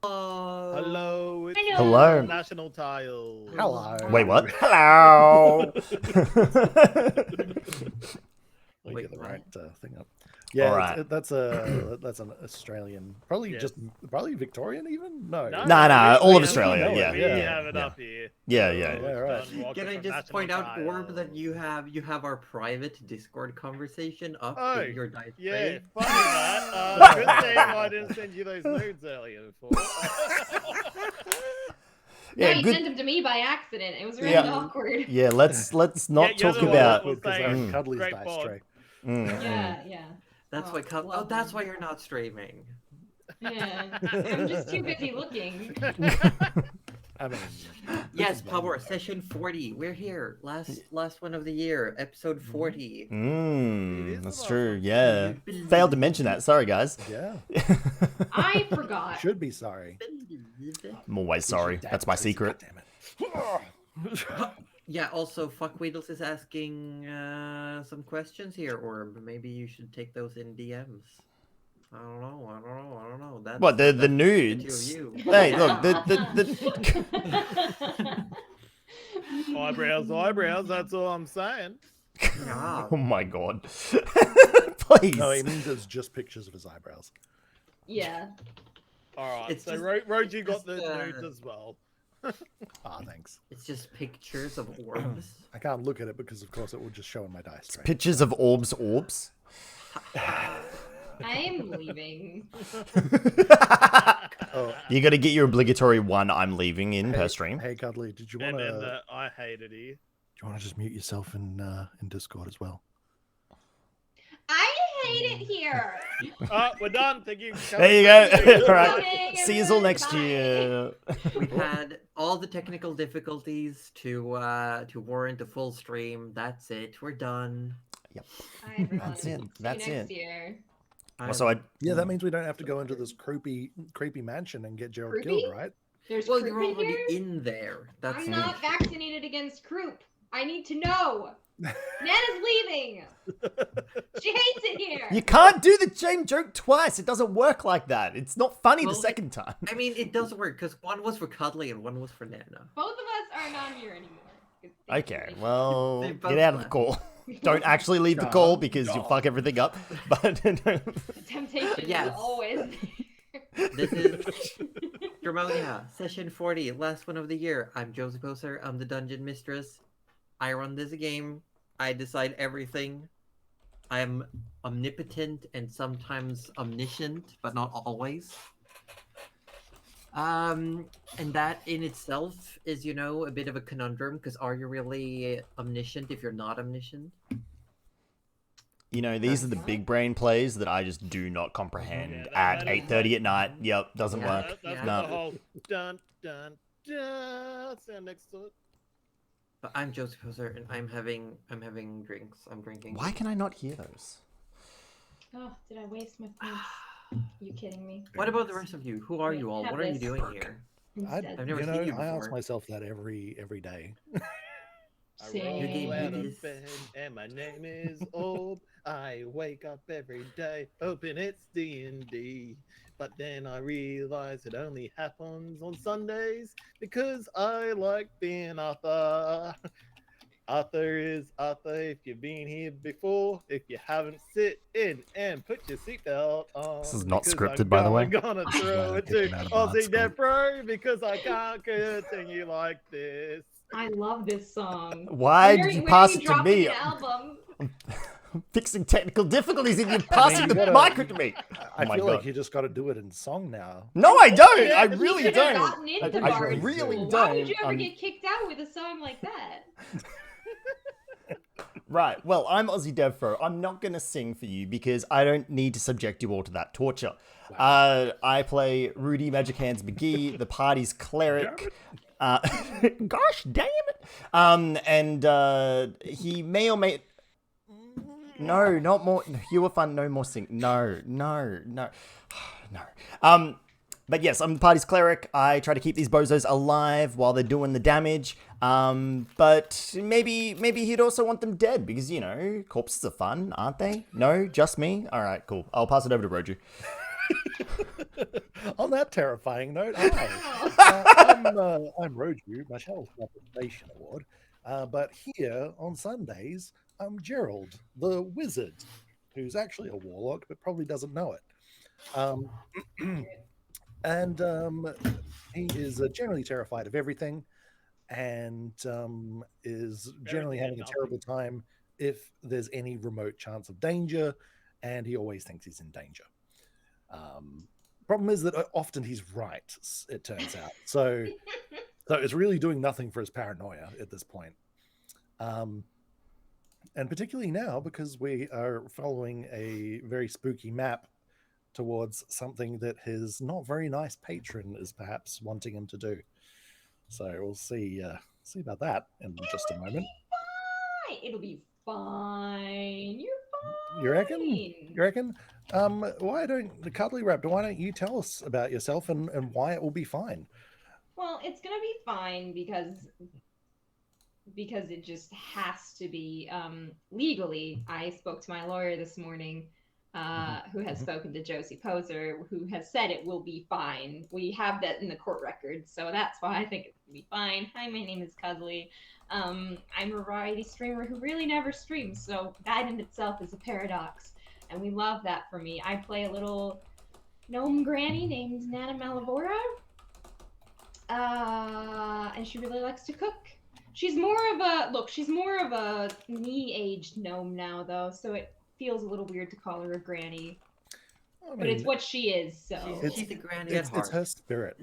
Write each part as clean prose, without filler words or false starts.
Hello. It's Hello. National Tile. Hello. Wait, what? Hello. Let me get the what? right thing up. Yeah, All right. that's an Australian, probably Yes. probably Victorian even. No. Nah, all of we Australia, know it, yeah. We yeah. have it up here. Yeah. Yeah, right. Can I just point out, Orb, that you have our private Discord conversation up in your dice Yeah, tray? funny that. Good thing I didn't send you those nudes earlier before. Yeah, no, you good. sent them to me by accident. It was really Yeah. awkward. Yeah, let's not you're talk the one about. that was because saying, Cuddly's great dice pod. tray. Yeah. That's Oh, why. love That's them. why you're not streaming. Yeah, I'm just too busy looking. I mean, Yes, Power Session 40. We're here. Last one of the year, episode 40. That's true. Yeah. Failed to mention that. Sorry, guys. yeah, I forgot. should be sorry. I'm always sorry. That's my secret. Damn it. Yeah, also, Fuckweedles is asking some questions here, Orb. Maybe you should take those in DMs. I don't know. That's, What, the that's the two of nudes? you. Hey, look, the eyebrows, that's all I'm saying. Yeah. Oh my god. Please. No, he means it's just pictures of his eyebrows. Yeah. Alright, It's so just- Roji got just, the nudes as well. Ah, thanks. It's just pictures of orbs. I can't look at it because, of course, it will just show in my dice tray. Pictures of orbs. I'm leaving. Oh, You gotta get your obligatory one I'm leaving in per stream. hey, Cuddly, did you want And then to? I hated you. Do you want to just mute yourself in Discord as well? I hate it here. We're done. Thank you. There you go. All right. Coming, See you all everyone. next Bye. year. We've had all the technical difficulties to warrant a full stream. That's it. We're done. Bye, everyone. That's it. See That's you next it. year. Also, I Yeah, that means we don't have to go into this creepy mansion and get Gerald Creepy? killed, right? There's Well, croup you're in already here? in there. That's I'm not vaccinated against croup. I need to know. Nana's leaving. She hates it here. You can't do the same joke twice. It doesn't work like that. It's not funny Well, the second time. I mean, it does work because one was for Cuddly and one was for Nana. Both of us are not here anymore. Thank you, Okay, Rachel. well, They get both out of the left. call. Don't actually leave the call because you fuck everything up. But The temptation Yes. is always This is Dramonia, session 40, last one of the year. I'm Josie Poser. I'm the Dungeon Mistress. I run this game. I decide everything. I am omnipotent and sometimes omniscient, but not always. And that in itself is, you know, a bit of a conundrum, because are you really omniscient if you're not omniscient? you know, these are the big brain plays that I just do not comprehend Yeah, at that is 8:30 at night. Yep, doesn't Yeah. work. That's Yeah. got No. the whole dun dun dun sound next to it. But I'm Josie Poser, and I'm having drinks. I'm drinking. Why can I not hear those? Oh, did I waste my points? You kidding me? What about the rest of you? Who are you all? Have What are you this. doing here? Instead. I've never you know, seen you I ask before. myself that every day. I Same. roll out It is- of bed and my name is Orb. I wake up every day hoping it's D&D. But then I realize it only happens on Sundays because I like being Arthur. Arthur is Arthur if you've been here before. If you haven't, sit in and put your seatbelt on. This is not because scripted, I'm by the way. gonna throw it to Taken out of art school. AussieDevFro because I can't continue like this. I love this song. Why When did you when pass are it to dropping me? An album? Fixing technical difficulties and you're passing you the gotta- mic to me. I Oh my feel God. like you just got to do it in song now. No, I don't. Yeah, I you really You should have don't. gotten into I Bard really School. don't. Why would you ever I'm- get kicked out with a song like that? Right. Well, I'm AussieDevFro. I'm not going to sing for you because I don't need to subject you all to that torture. I play Rudy Magic Hands McGee, the party's cleric. Gosh damn it. And he may or may... No, not more. You were fun. No more sing. No. No. But yes, I'm the party's cleric. I try to keep these bozos alive while they're doing the damage. But maybe he'd also want them dead because, you know, corpses are fun, aren't they? No, just me? All right, cool. I'll pass it over to Roju. On that terrifying note, hi. I'm Roju, my Shell's Station Award. But here on Sundays, I'm Gerald the Wizard, who's actually a warlock, but probably doesn't know it. And he is generally terrified of everything, and is generally having a terrible time if there's any remote chance of danger, and he always thinks he's in danger. Problem is that often he's right, it turns out. So it's really doing nothing for his paranoia at this point. And particularly now, because we are following a very spooky map towards something that his not very nice patron is perhaps wanting him to do. So we'll see about that in just a moment. It'll be fine. You're fine. You reckon? Why don't the Cuddly Raptor, why don't you tell us about yourself and why it will be fine? Well, it's gonna be fine because it just has to be. Legally, I spoke to my lawyer this morning, who has spoken to Josie Poser, who has said it will be fine. We have that in the court record, so that's why I think it will be fine. Hi, my name is Cuddly. I'm a variety streamer who really never streams, so that in itself is a paradox, and we love that for me. I play a little gnome granny named Nana Malavora, and she really likes to cook. She's more of a me-aged gnome now, though, so it feels a little weird to call her a granny. But it's what she is, so. She's a granny at heart. It's her spirit.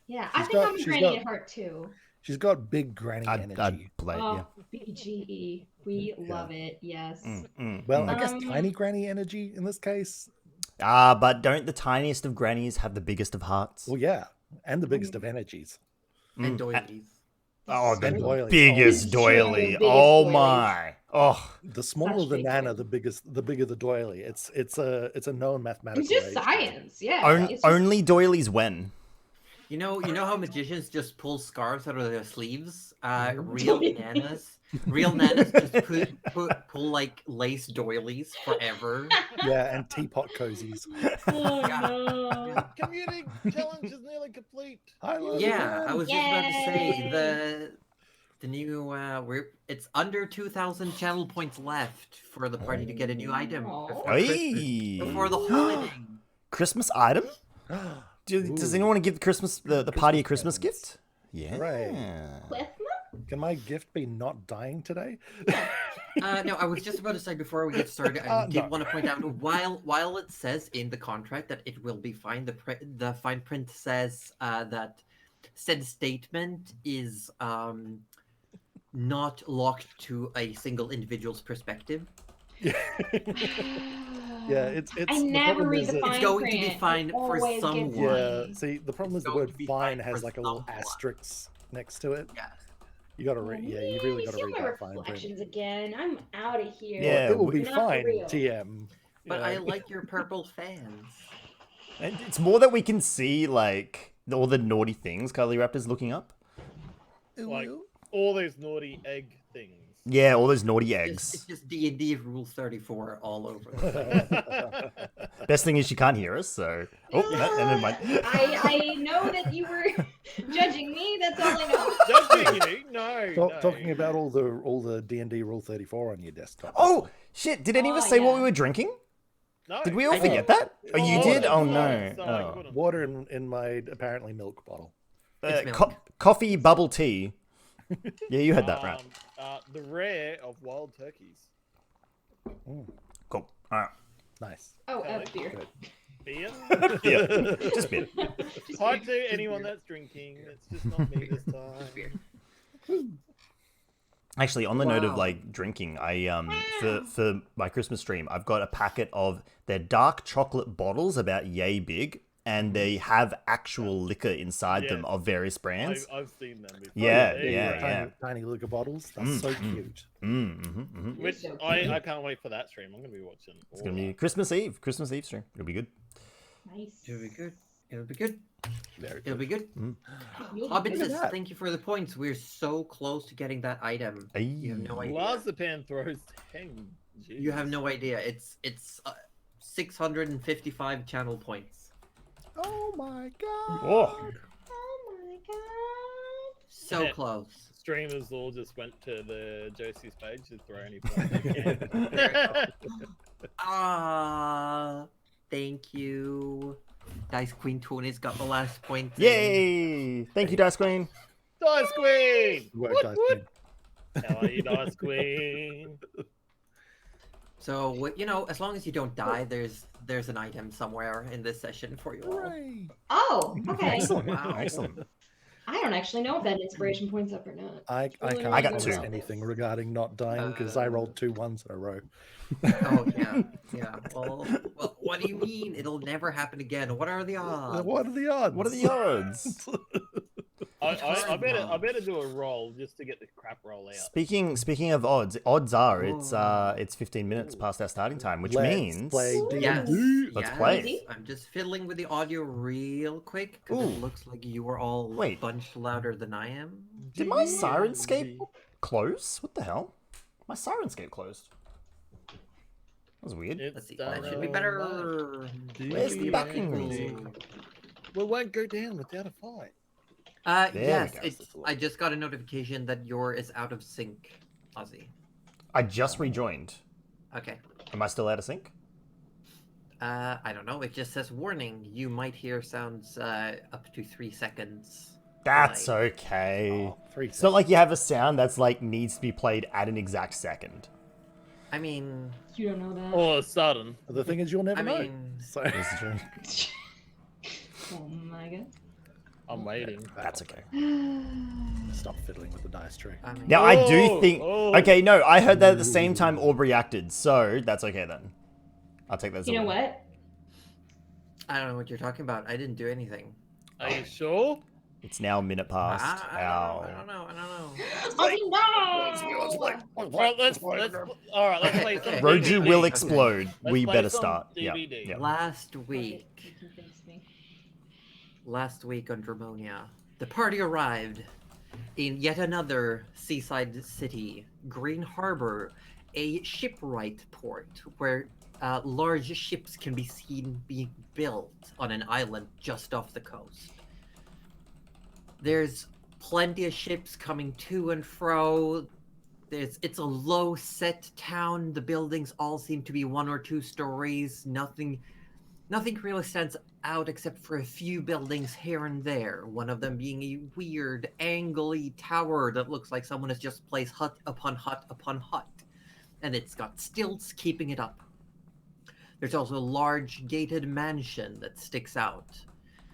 Yeah. I think I'm a granny at heart, too. She's got big granny energy. I'd play it, yeah. BGE. We love it, yes. Well, I guess tiny granny energy in this case. But don't the tiniest of grannies have the biggest of hearts? Well, yeah. And the biggest of energies. And doilies. Oh, the doilies. biggest It's true, doily. the biggest Oh doilies. my. Oh. The smaller Such the big nana, doilies. the bigger the doily. It's a known mathematical. It's just age. science, yeah. It's just- Only doilies when? You know how magicians just pull scarves out of their sleeves? Real nanas just pull like lace doilies forever. Yeah, and teapot cozies. Oh, no. Community challenge is nearly complete. I love Yeah, I was just about to say Yay. the new it's under 2,000 channel points left for the party to get a new item before Christmas, Hey. before the holiday. Christmas item? Does anyone want to give the party a Christmas gift? Yeah. Right. Cliff? Can my gift be not dying today? No, I was just about to say before we get started, I did No. want to point out while it says in the contract that it will be fine, the fine print says that said statement is not locked to a single individual's perspective. Yeah, it's I the never problem read is the that- fine It's going to be print. fine It for always gets someone. me. Yeah, see, the problem is It's the going word to be fine fine has for like a little someone. asterisk next to it. Yeah. You gotta read. Yeah, you really gotta see read my that fine print. reflections again. I'm out of here. Yeah, It will be Not for fine, real. TM. But Yeah. I like your purple fans. And it's more that we can see like all the naughty things Cuddly Raptor's looking up. Like all those naughty egg things. Yeah, all those naughty It's eggs. just D&D Rule 34 all over. The place. Best thing is she can't hear us, so... Oh, never mind. I know that you were judging me. That's all I know. Judging me? No. Talking about all the D&D Rule 34 on your desktop. Oh, shit, did any of us Oh, say what yeah. we were drinking? No. Did we all I forget did. that? Oh, you did? Oh, no. So, Oh. Water in my apparently milk bottle. It's milk. Coffee bubble tea. Yeah, you had that, right? The rare of wild turkeys. Cool. All right. Nice. Oh, beer. Good. Beer? Yeah, just beer. Hi to anyone that's drinking. It's just not me this time. Actually, on the note of Wow. like drinking, I for my Christmas stream, I've got a packet of their dark chocolate bottles about yay big, and they have actual liquor inside them Yes. of various brands. I've seen them before. Yeah, There you yeah, go. yeah. Tiny liquor bottles. That's so cute. Which So I can't wait for that stream. I'm gonna be watching. It's gonna be Christmas Eve stream. It'll be good. Nice. It'll be good. It'll be good. Very It'll be good. You'll Hobbit be at says, that. thank you for the points. We're so close to getting that item. You have no idea. Lazapan throws 10. You have no idea. It's 655 channel points. Oh my god. Oh, Oh my god. So Yeah. close. Streamers all just went to the Josie's page to throw any points they can. Ah, thank you. Dice Queen Tony's got the last point. in. yay! Thank you, Dice Queen. Dice Queen! Work, Woot, Dice woot. Queen. How are you, Dice Queen? So you know, as long as you don't die, there's an item somewhere in this session for you all. Hooray. Oh, okay. Excellent. Wow. Excellent. I don't actually know if that inspiration point's up or not. I Really can't I got promise two. anything regarding not dying because I rolled 2 ones in a row. Oh yeah, yeah. Well, what do you mean? It'll never happen again. What are the odds? What are the odds? What are the odds? I better do a roll just to get the crap roll out. Speaking of odds are Oh. it's 15 minutes past our starting time, which Let's means play Yes. D&D. Let's yes. play. I'm just fiddling with the audio real quick because Ooh. it looks like you were all Wait. a bunch louder than I am. Did my Sirenscape close? What the hell? My Sirenscape closed. That was weird. It's Let's see. That should be better. Where's the backing music? We won't go down without a fight. There we Yes, go. I just got a notification that your is out of sync, Ozzy. I just rejoined. Okay. Am I still out of sync? I don't know. It just says warning. You might hear sounds up to 3 seconds. That's delay. okay. Oh, 3 It's not like you have a sound that's like needs to be played at an exact second. I mean, You don't know that. All of a sudden. The thing is, you'll never I know. mean, So This is true. Oh my god. I'm waiting. That's okay. Stop fiddling with the dice tree. I mean, Now I do think. Oh. Okay, no, I heard that at the same time Aubrey acted, so that's okay then. I'll take that. As You a know win. what? I don't know what you're talking about. I didn't do anything. Are you sure? It's now a minute past. I don't know. Well, let's all right. Let's play some Okay. Roju DVD. will Okay. explode. Let's We play better some start. Yeah. DVD. Yeah. Last Okay, week you convinced me. on Dramonia, the party arrived in yet another seaside city, Green Harbor, a shipwright port where large ships can be seen being built on an island just off the coast. There's plenty of ships coming to and fro. It's a low-set town. The buildings all seem to be 1 or 2 stories. Nothing really stands out except for a few buildings here and there. One of them being a weird, angly tower that looks like someone has just placed hut upon hut upon hut, and it's got stilts keeping it up. There's also a large gated mansion that sticks out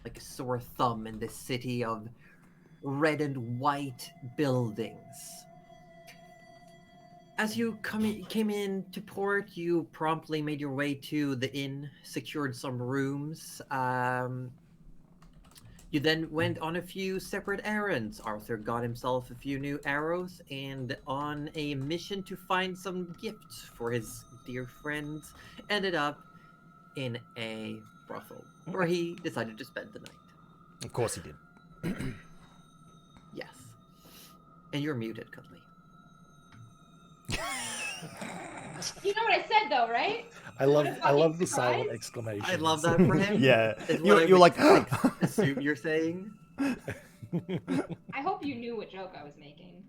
like a sore thumb in this city of red and white buildings. As you came in to port, you promptly made your way to the inn, secured some rooms. You then went on a few separate errands. Arthur got himself a few new arrows and on a mission to find some gifts for his dear friends, ended up in a brothel where he decided to spend the night. Of course he did. Yes. And you're muted, Cuddly. You know what I said though, right? I love the Surprise. silent exclamation. I love that for him. Yeah. Is what You're I like. assume you're saying. I hope you knew what joke I was making.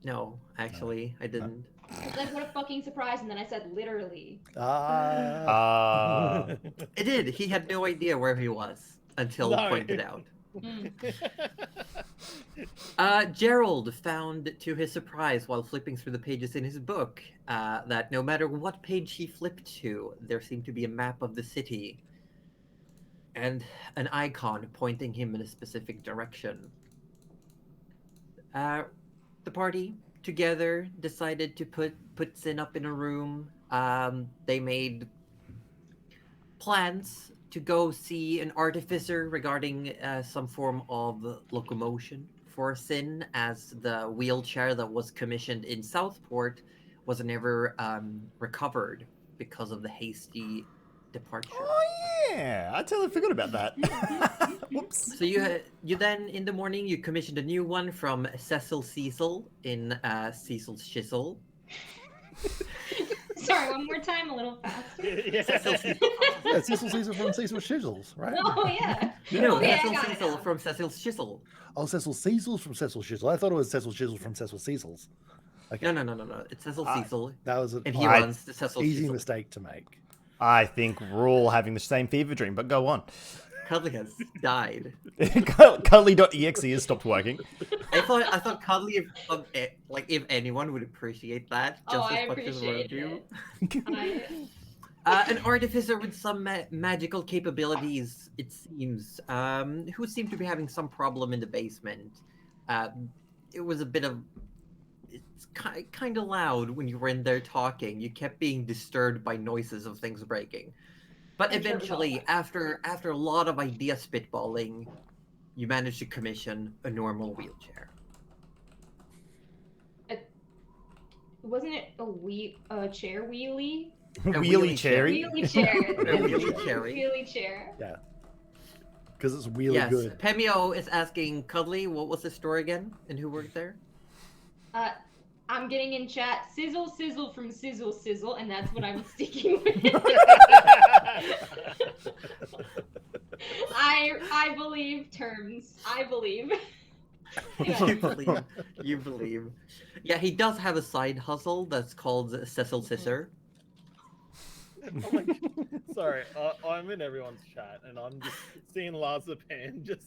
No, actually, I didn't. It's like, what a fucking surprise, and then I said literally. Ah. It did. He had no idea where he was until No. pointed out. Mm. Gerald found, to his surprise, while flipping through the pages in his book, that no matter what page he flipped to, there seemed to be a map of the city and an icon pointing him in a specific direction. The party together decided to put Sin up in a room. They made plans to go see an artificer regarding some form of locomotion for Sin, as the wheelchair that was commissioned in Southport was never recovered because of the hasty departure. Oh yeah, I totally forgot about that. Whoops. So you then in the morning you commissioned a new one from Cecil in Cecil's Chisel. So Sorry, one more time, a little faster. Yeah. Yeah, Cecil Caesar from Cecil Shizzles, right? Oh yeah. No, Okay, I Cecil got it Cecil now. from Cecil's Chisel. Oh, Cecil Caesars from Cecil Shizzle. I thought it was Cecil Shizzle from Cecil Caesars. Okay. No. It's Cecil Cecil, That was an and he I- runs the Cecil easy Chisel. mistake to make. I think we're all having the same fever dream, but go on. Cuddly has died. Cuddly.exe has stopped working. I thought Cuddly, if anyone would appreciate that Oh, just I as much as appreciate Rodu. I, An artificer with some magical capabilities, it seems, who seemed to be having some problem in the basement. It was a bit of... It's kind of loud when you were in there talking. You kept being disturbed by noises of things breaking. But I'm sure it was all eventually, after a lot of idea spitballing, you managed to commission a normal wheelchair. wasn't it a chair wheelie? Wheelie cherry. Wheelie chair. wheelie cherry. Wheelie chair. Because it's really Yes, good. Pemio is asking Cuddly, what was the store again, and who worked there? I'm getting in chat sizzle sizzle from sizzle sizzle, and that's what I'm sticking with. I believe terms. I believe. You believe. Yeah, he does have a side hustle that's called Cecil Scissor. Oh my God. Sorry, I'm in everyone's chat and I'm just seeing Lazapan just.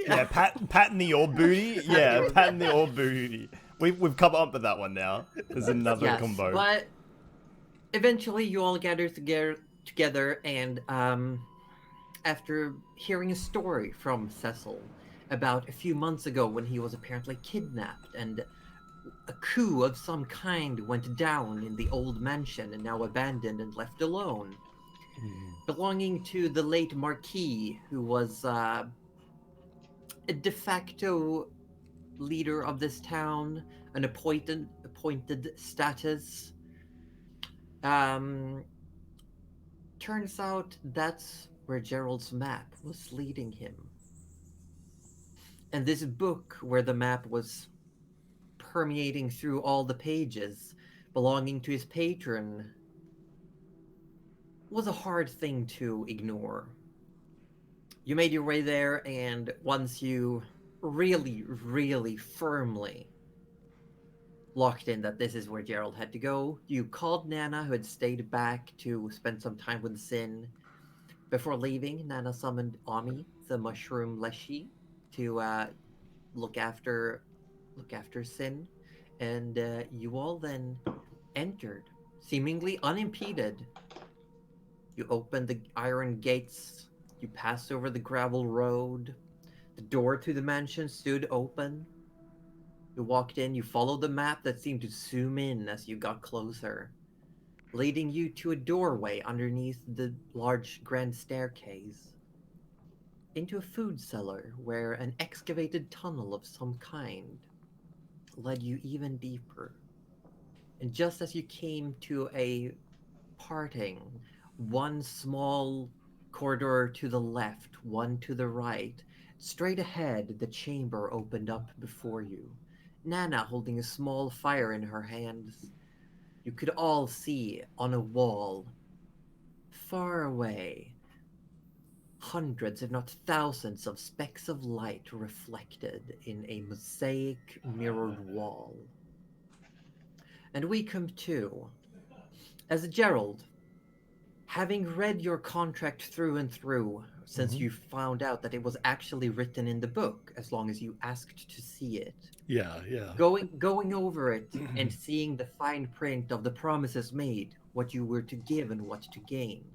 Yeah, patting the old booty. Yeah, patting the old booty. We've come up with that one now. There's another Yes, combo. but eventually you all gather together and after hearing a story from Cecil about a few months ago when he was apparently kidnapped and a coup of some kind went down in the old mansion and now abandoned and left alone, belonging to the late Marquis, who was a de facto leader of this town, an appointed status. Turns out that's where Gerald's map was leading him. And this book, where the map was permeating through all the pages, belonging to his patron, was a hard thing to ignore. You made your way there, and once you really, really firmly locked in that this is where Gerald had to go, you called Nana, who had stayed back to spend some time with Sin. Before leaving, Nana summoned Ami, the mushroom Leshy, to look after Sin, and you all then entered, seemingly unimpeded. You opened the iron gates, you passed over the gravel road, the door to the mansion stood open. You walked in, you followed the map that seemed to zoom in as you got closer, leading you to a doorway underneath the large grand staircase, into a food cellar where an excavated tunnel of some kind led you even deeper. And just as you came to a parting, one small corridor to the left, one to the right, straight ahead, the chamber opened up before you. Nana holding a small fire in her hands. You could all see on a wall, far away, hundreds, if not thousands, of specks of light reflected in a mosaic mirrored wall. And we come to, as Gerald, having read your contract through and through, since you found out that it was actually written in the book, as long as you asked to see it. Yeah. Going over it and seeing the fine print of the promises made, what you were to give and what to gain.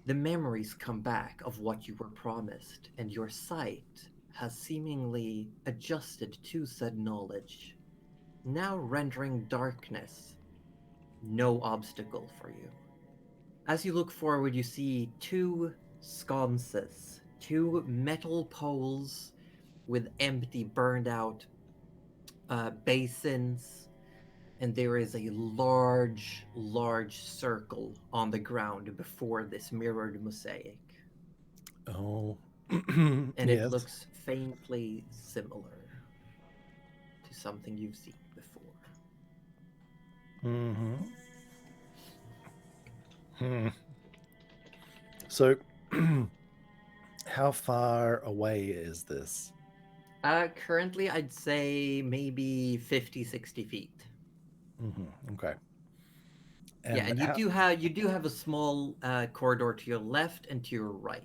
The memories come back of what you were promised, and your sight has seemingly adjusted to said knowledge, now rendering darkness no obstacle for you. As you look forward, you see two sconces, two metal poles with empty, burned out basins, and there is a large circle on the ground before this mirrored mosaic. Oh. And yes. it looks faintly similar to something you've seen before. Mm-hmm. So, how far away is this? Currently, I'd say maybe 50, 60 feet. Okay. Yeah, and you do have a small corridor to your left and to your right.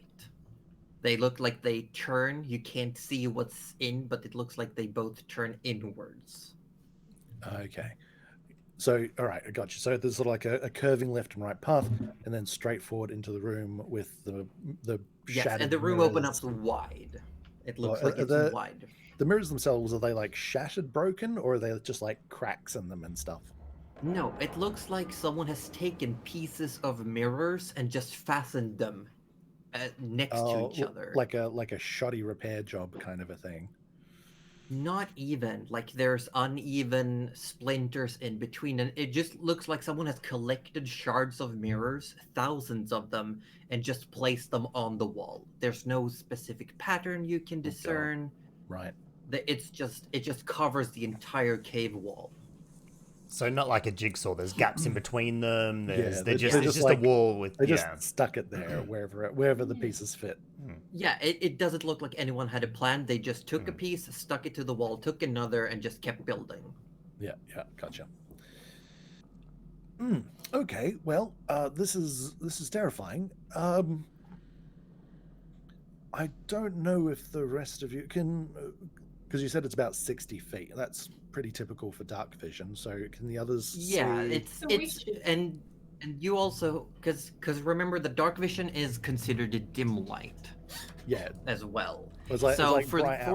They look like they turn. You can't see what's in, but it looks like they both turn inwards. Okay. So, all right, I got you. So there's sort of like a curving left and right path, and then straight forward into the room with the Yes, shattered and the room opens up mirrors. wide. It looks Well, like it's wide. The mirrors themselves, are they like shattered, broken, or are they just like cracks in them and stuff? No, it looks like someone has taken pieces of mirrors and just fastened them next to each other. Like a shoddy repair job kind of a thing. Not even. Like there's uneven splinters in between, and it just looks like someone has collected shards of mirrors, thousands of them, and just placed them on the wall. There's no specific pattern you can discern. Right. It just covers the entire cave wall. So not like a jigsaw. There's gaps in between them. It's just like, a wall with. They just stuck it there wherever the pieces fit. Yeah, it doesn't look like anyone had a plan. They just took a piece, stuck it to the wall, took another, and just kept building. Yeah, gotcha. Okay, well, this is terrifying. I don't know if the rest of you can, because you said it's about 60 feet. That's pretty typical for dark vision. So can the others? Yeah, see? it's and you also because remember the dark vision is considered a dim light. Yeah, as well. It's like, so it's like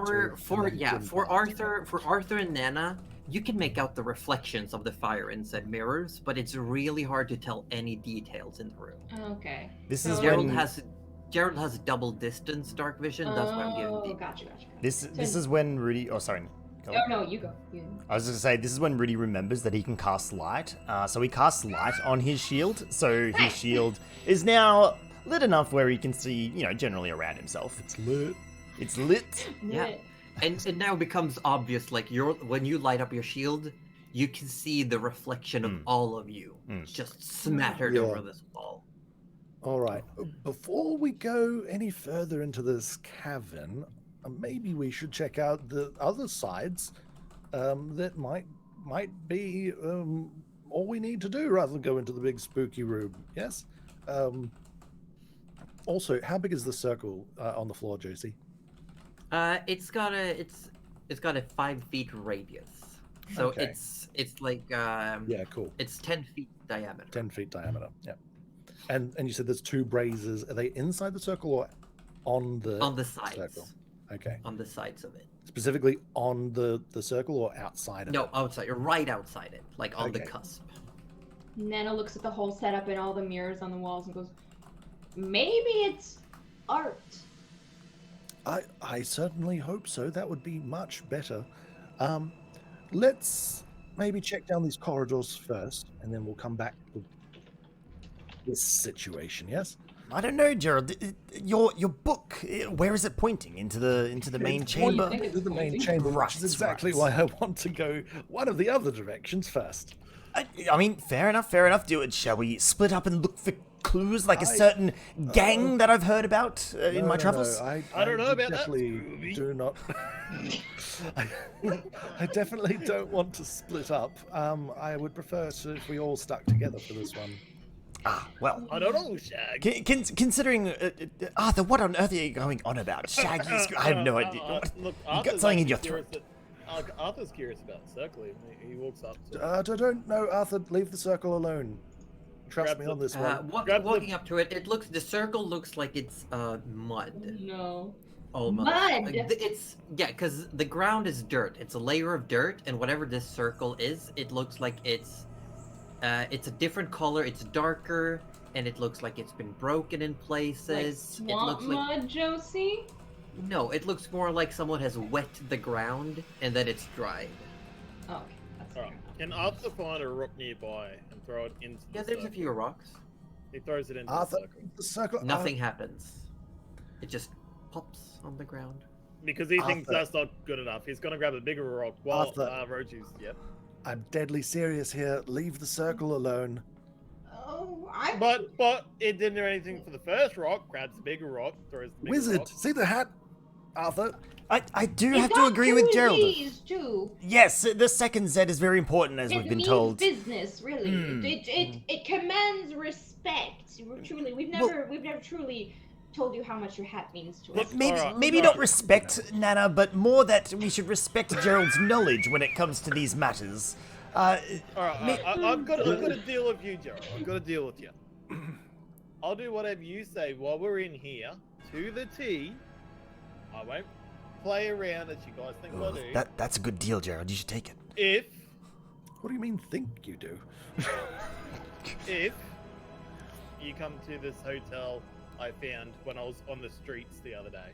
for Arthur and Nana, you can make out the reflections of the fire inside mirrors, but it's really hard to tell any details in the room. Okay. This is Gerald has double distance dark vision. That's why I'm giving the. Gotcha. This is when Rudy. Oh, sorry. Oh no, you go. I was just gonna say this is when Rudy remembers that he can cast light. So he casts light on his shield. So his shield is now lit enough where he can see, generally around himself. It's lit. It's lit. Yeah, and it now becomes obvious. Like when you light up your shield, you can see the reflection of all of you just smattered over this wall. All right. Before we go any further into this cavern, maybe we should check out the other sides that might be all we need to do rather than go into the big spooky room. Yes. Also, how big is the circle on the floor, Josie? It's got a 5 feet radius, so Okay. it's like Yeah, cool. It's 10 feet diameter. 10 feet diameter. Yeah. And you said there's 2 braziers. Are they inside the circle or on the sides? Circle? Okay. On the sides of it. Specifically on the circle or outside of it? No, outside. You're right outside it, like on the Okay. cusp. Nana looks at the whole setup and all the mirrors on the walls and goes, "Maybe it's art." I certainly hope so. That would be much better. Let's maybe check down these corridors first, and then we'll come back to this situation. Yes. I don't know, Gerald. Your book. Where is it pointing? Into the main chamber. Into the main chamber, which is exactly why I want to go one of the other directions first. I mean, fair enough. Do it. Shall we split up and look for clues like a certain gang that I've heard about in my travels? I don't know about that, definitely Scooby. do not. I definitely don't want to split up. I would prefer if we all stuck together for this one. Well, I don't know, Shag. considering Arthur, what on earth are you going on about? Shaggy, I have no idea. Look, You got something in your throat. Arthur's curious about the circle. He walks up to I don't know, Arthur. Leave the circle alone. Trust me on this one. Walking up to it, the circle looks like it's mud. No. Almost. Mud! Because the ground is dirt. It's a layer of dirt, and whatever this circle is, it looks like it's a different color. It's darker, and it looks like it's been broken in places. Like it swamp looks like mud, Josie? no. It looks more like someone has wet the ground and then it's dried. Oh, okay. That's fair. Alright. Can Arthur find a rock nearby and throw it into the There's a circle? few rocks. He throws it into Arthur, the circle. the circle. Nothing happens. It just pops on the ground. Because he thinks Arthur. that's not good enough. He's gonna grab a bigger rock while Arthur. Roju's, yep. I'm deadly serious here. Leave the circle alone. Oh, But it didn't do anything for the first rock. Grabs the bigger rock, throws the bigger Wizard, rock. see the hat, Arthur? I do It have to got agree two with Gerald. Z's too. Yes, the second Z is very important, as It we've been means told. business, really. Hmm. It commands respect. Truly, we've never truly told you how much your hat means to us. Maybe not respect, Nana, but more that we should respect Gerald's knowledge when it comes to these matters. Alright, I've got to deal with you, Gerald. I've got to deal with you. I'll do whatever you say while we're in here, to the T. I won't play around as you guys think I do. That's a good deal, Gerald. You should take it. If What do you mean, think you do? if you come to this hotel I found when I was on the streets the other day.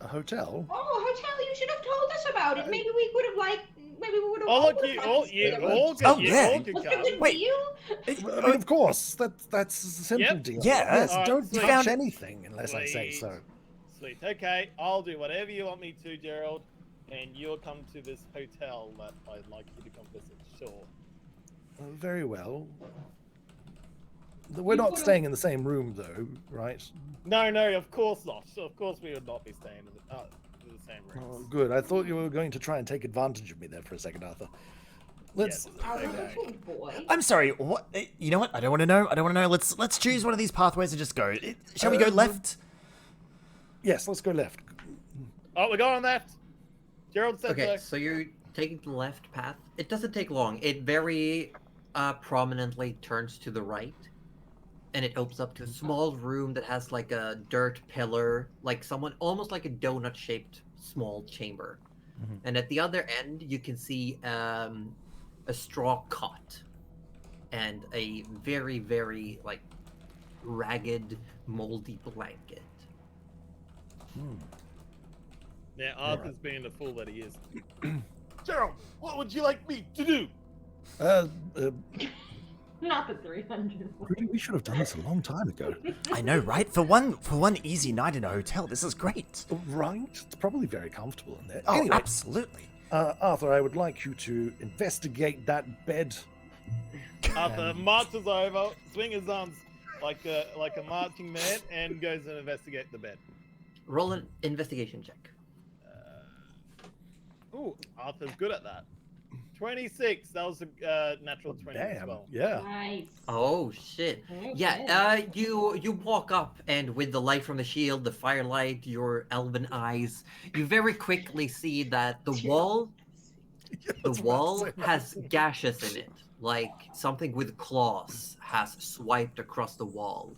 A hotel? Oh, hotel! You should have told us about it. Maybe we would have Maybe we would have. Oh, look, you all could What's come. the Wait. deal? I mean, of course. That's a simple Yep. deal. Yeah. Yes, Alright, don't sweet. touch anything unless I say Sweet. so. Sweet. Okay, I'll do whatever you want me to, Gerald, and you'll come to this hotel that I'd like you to come visit. Sure. Very well. We're not staying in the same room, though, right? No, of course not. Of course we would not be staying in the same room. Oh, good. I thought you were going to try and take advantage of me there for a second, Arthur. Let's. Oh, Okay. good boy. I'm sorry. What? You know what? I don't want to know. Let's choose one of these pathways and just go. Shall we go left? Yes, let's go left. Oh, we're going left. Gerald said Okay, so. so you're taking the left path. It doesn't take long. It very prominently turns to the right, and it opens up to a small room that has like a dirt pillar, like almost like a donut-shaped small chamber. Mhm. And at the other end, you can see a straw cot and a very, very like ragged, moldy blanket. Now, Arthur's being the fool that he is. Gerald, what would you like me to do? Not the 300. Really, we should have done this a long time ago. I know, right? For one easy night in a hotel, this is great. Right? It's probably very comfortable in there. Oh, Anyway, absolutely. Arthur, I would like you to investigate that bed. Arthur marches over, swings his arms like a marching man, and goes and investigates the bed. Roll an investigation check. Ooh, Arthur's good at that. 26. That was a natural 20 as Damn. well. Yeah. Nice. Oh shit. Okay. Yeah, you walk up, and with the light from the shield, the firelight, your elven eyes, you very quickly see that the wall has gashes in it, like something with claws has swiped across the wall.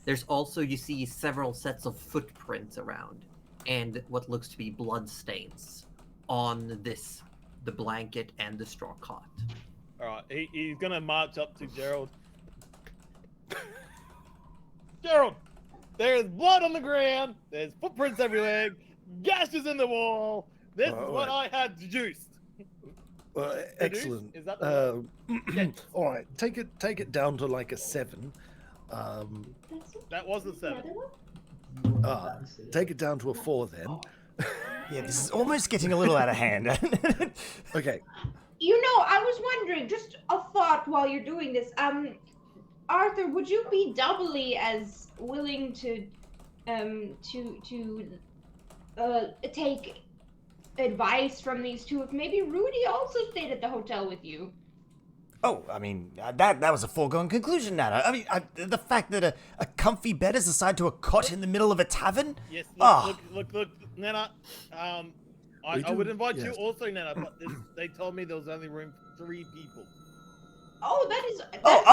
There's also, you see several sets of footprints around, and what looks to be blood stains on the blanket and the straw cot. Alright, he's gonna march up to Gerald. Gerald! There's blood on the ground, there's footprints everywhere, gashes in the wall. This is what I had deduced. Excellent. Is that the Yes. All right, take it down to like a 7. That was a 7. Take it down to a 4 then. Yeah, this is almost getting a little out of hand. Okay. You know, I was wondering, just a thought while you're doing this. Arthur, would you be doubly as willing to take advice from these two if maybe Rudy also stayed at the hotel with you? Oh, I mean, that was a foregone conclusion, Nana. I mean, the fact that a comfy bed is assigned to a cot in the middle of a tavern? Yes, Ah. look, Nana. I would invite you also, Nana, but they told me there was only room for 3 people. Oh, that is. Oh,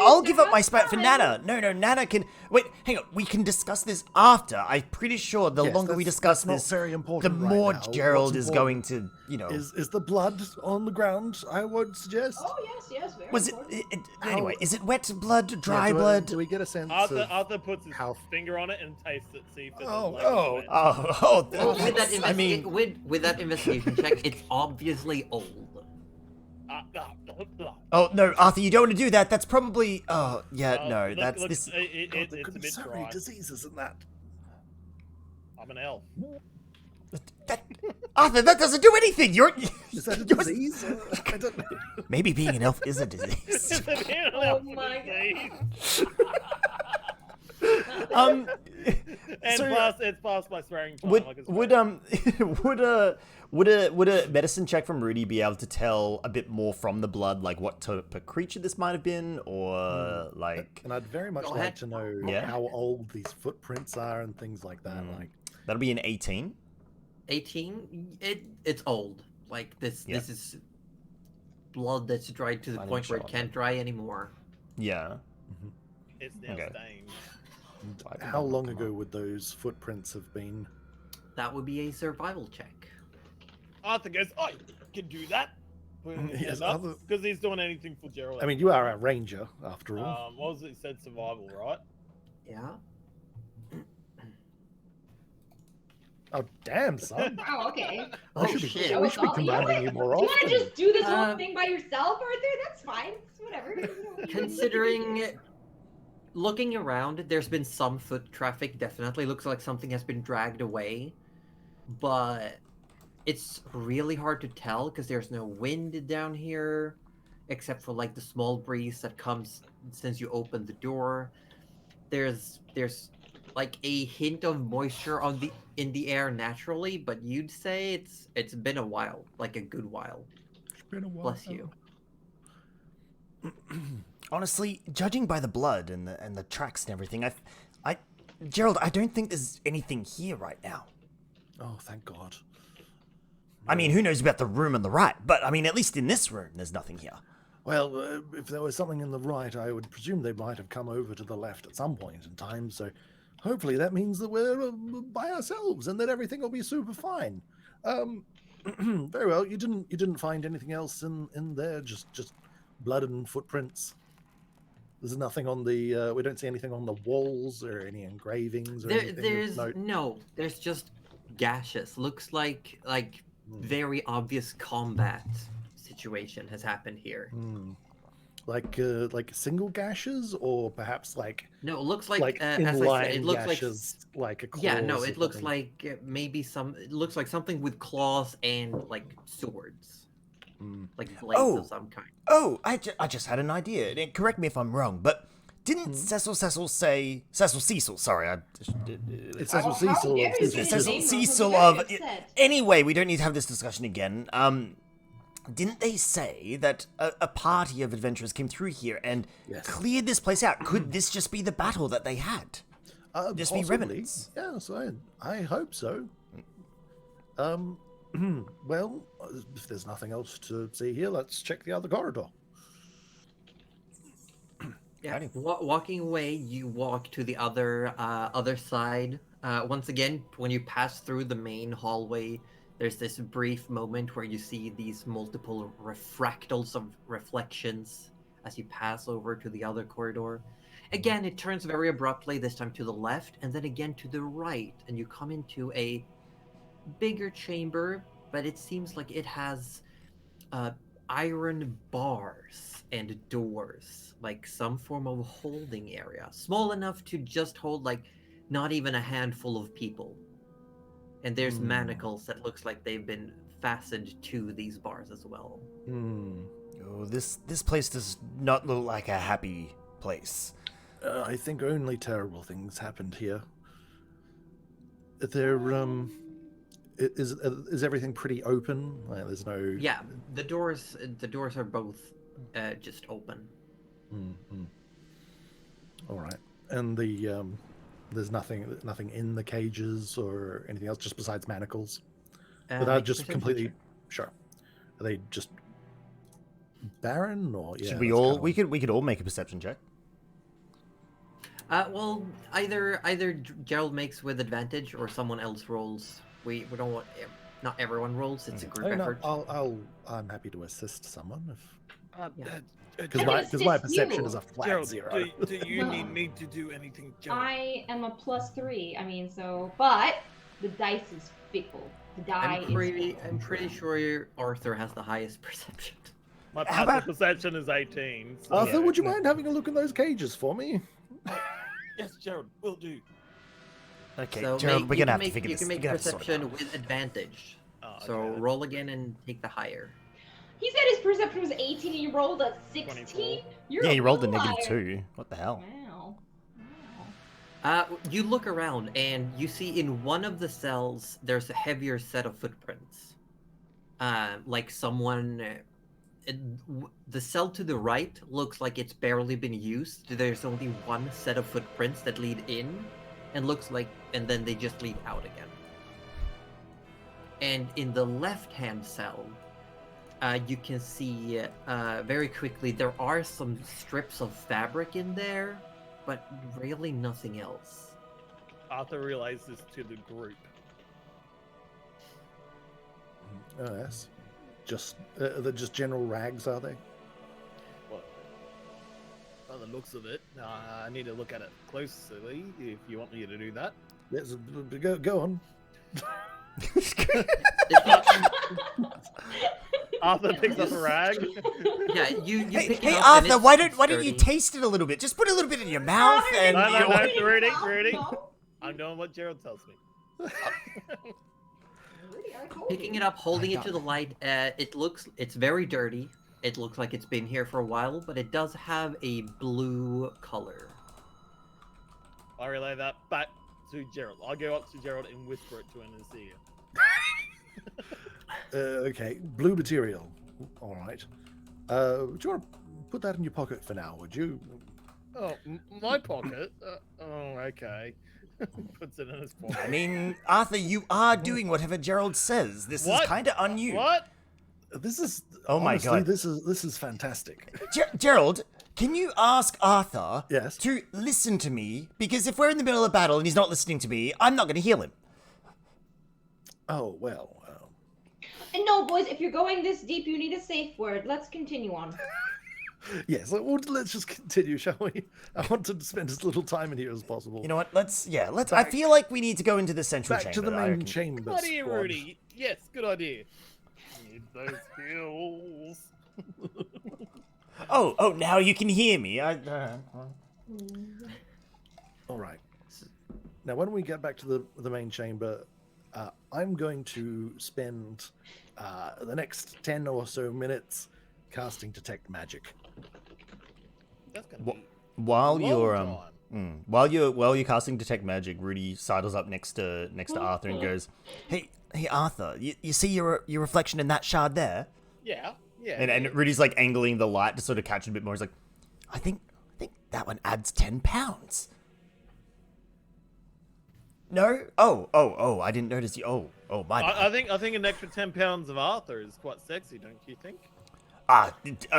I'll give up my spot for Nana. Nana. No, Nana can wait. Hang on, we can discuss this after. I'm pretty sure the Yes, longer we that's discuss not this, very the important right more now. Gerald What's is going important to, Is the blood on the ground? I would suggest. Oh yes, very Was it? important. Anyway, is it wet blood, dry do blood? Do we get a sense Arthur puts his how- finger on it and tastes it, see if there's Oh, like oh. it. Oh, With that, I mean, with that investigation check, it's obviously old. oh no, Arthur, you don't want to do that. That's probably. Oh yeah, no, Look, that's look, this. God, it's there a could be bit so many dry. diseases in that. I'm an elf. That, Arthur, that doesn't do anything. Is that a you're- disease? I don't know. Maybe being an elf is a disease. Oh my god. And So- plus, it's past my swearing time. Would like it's would would a medicine check from Rudy be able to tell a bit more from the blood, like what type of creature this might have been, or like And I'd very much Go like ahead. to know Yeah. how old these footprints are and things like that. Like, that'll be an 18. 18. It's old. Like this. Yeah. This is blood that's dried to the Finding point where it shot. can't dry anymore. Yeah. It's now Okay. stained. how long ago would those footprints have been? That would be a survival check. Arthur goes, I can do that. Yes, Because he's doing anything for Gerald. I mean, you are a ranger after all. what was it? He said survival, right? Yeah. Oh, damn, son. Wow, okay. I should be, shit. we should be commanding you more Do you want often. to just do this whole Uh, thing by yourself, Arthur? That's fine. It's whatever. Considering looking around, there's been some foot traffic, definitely. Looks like something has been dragged away. But it's really hard to tell because there's no wind down here, except for like the small breeze that comes since you open the door. There's like a hint of moisture in the air naturally, but you'd say it's been a while, like a good while. It's been a while. Bless you. Honestly, judging by the blood and the tracks and everything, Gerald, I don't think there's anything here right now. Oh, thank God. I mean, who knows about the room on the right? But I mean, at least in this room, there's nothing here. Well, if there was something in the right, I would presume they might have come over to the left at some point in time. So hopefully that means that we're by ourselves and that everything will be super fine. Very well. You didn't find anything else in there. Just blood and footprints. There's nothing on the. We don't see anything on the walls or any engravings or anything. There's just gashes. Looks like very obvious combat situation has happened here. Like single gashes, or perhaps like No, it looks like as I inline said, it looks gashes, like a yeah, claws no, or it looks something. like maybe it looks like something with claws and like swords, like blades Oh. of some kind. Oh, I just had an idea. And correct me if I'm wrong, but didn't Cecil Cecil, sorry, It's Cecil How Cecil. dare of you Cecil say Cecil his name wrong? Cecil He'll of- be very upset. Anyway, we don't need to have this discussion again. Didn't they say that a party of adventurers came through here and Yes. cleared this place out? Could this just be the battle that they had? Just be Possibly. remnants. Yes, I hope so. Well, if there's nothing else to see here, let's check the other corridor. Yeah, Alrighty. walking away, you walk to the other side. Once again, when you pass through the main hallway, there's this brief moment where you see these multiple fractals of reflections as you pass over to the other corridor. Again, it turns very abruptly, this time to the left, and then again to the right, and you come into a bigger chamber, but it seems like it has iron bars and doors, like some form of holding area, small enough to just hold like not even a handful of people. And there's manacles that looks like they've been fastened to these bars as well. Oh, this place does not look like a happy place. I think only terrible things happened here. There, is everything pretty open? Like, there's no. Yeah, the doors are both just open. All right, and there's nothing in the cages or anything else, just besides manacles. But Make a just perception completely check. sure. Are they just barren or? Yeah, Should we that's all? kinda We could all make a perception check. Well, either Gerald makes with advantage or someone else rolls. We don't want not everyone rolls. It's a group Oh, no, effort. I'm happy to assist someone if Yeah. because I my can assist perception you. is a flat Gerald, 0. do you need me to do anything, Gerald? I am a +3. I mean, but the dice is fickle. The die I'm is pretty sure Arthur has the highest perception. My How passive about- perception is 18. So Arthur, yeah. would you mind having a look in those cages for me? Yes, Gerald, will do. Okay, So Gerald, we're you gonna can have to make- figure you this. can We're make gonna have to sort it perception out. with advantage. Oh, So okay. roll again and take the higher. He said his perception was 18 and he rolled a 16. 24. You're Yeah, you rolled a liar. -2. What the hell? Wow. Wow. You look around and you see in one of the cells there's a heavier set of footprints. Like someone. The cell to the right looks like it's barely been used. There's only one set of footprints that lead in, and then they just lead out again. And in the left-hand cell, you can see very quickly there are some strips of fabric in there, but really nothing else. Arthur relays this to the group. Oh, yes. They're just general rags, are they? What? By the looks of it, I need to look at it closely if you want me to do that. Let's go on. Arthur picks up a rag. Yeah, you Hey, pick it hey up and Arthur, it's why don't you sturdy. taste it a little bit? Just put a little bit in your mouth and No, you'll- Rudy. No. I'm doing what Gerald tells me. Rudy, I told Picking you. it up, holding it to the light, it's very dirty. It looks like it's been here for a while, but it does have a blue color. I relay that back to Gerald. I'll go up to Gerald and whisper it to him and see him. Okay, blue material. All right. Do you want to put that in your pocket for now, would you? Oh, my pocket? Oh, okay. Puts it in his pocket. I mean, Arthur, you are doing whatever Gerald says. This What? is kind of on you. What? This is Oh my honestly, God. This is fantastic. Gerald, can you ask Arthur Yes. to listen to me? Because if we're in the middle of battle and he's not listening to me, I'm not going to heal him. Oh well. And no, boys, if you're going this deep, you need a safe word. Let's continue on. Yes. Let's just continue, shall we? I want to spend as little time in here as possible. You know what? Let's. I feel like we need to go into the central Back chamber. to the I main reckon. chamber. Good idea, squad. Rudy. Yes, good idea. Need those skills. Oh, now you can hear me. All right. Now, when we get back to the main chamber, I'm going to spend the next 10 or so minutes casting Detect Magic. That's gonna Wha- be While long you're time. while you're casting Detect Magic, Rudy sidles up next to Arthur and goes, "Hey Arthur, you see your reflection in that shard there?" Yeah. And Rudy's like angling the light to sort of catch it a bit more. He's like, I think that one adds 10 pounds. No? Oh, I didn't notice you. Oh, my bad. I think an extra 10 pounds of Arthur is quite sexy, don't you think?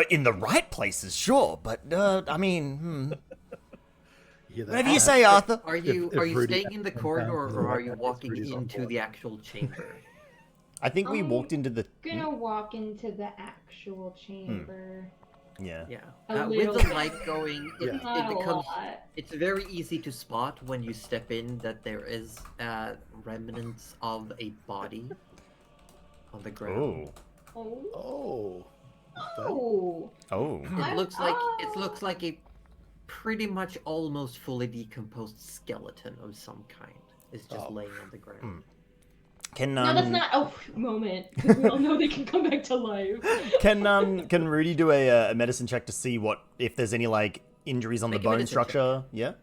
In the right places, sure, but, I mean, Hear that? whatever you say, Arthur. Are you if Rudy staying in the had corridor found or are the you right walking Rudy's on into board. the actual chamber? I think we walked into the... Gonna walk into the actual chamber. Yeah. Yeah. A With little the bit. light going, it Not a becomes lot. it's very easy to spot when you step in that there is remnants of a body on the ground. Oh. Oh. Oh. Oh. It looks like a pretty much almost fully decomposed skeleton of some kind. It's just Oh. laying on the ground. Can No, that's not. Oh, moment. Because we all know they can come back to life. can Rudy do a medicine check to see if there's any like injuries on Make the a bone medicine structure? Yeah.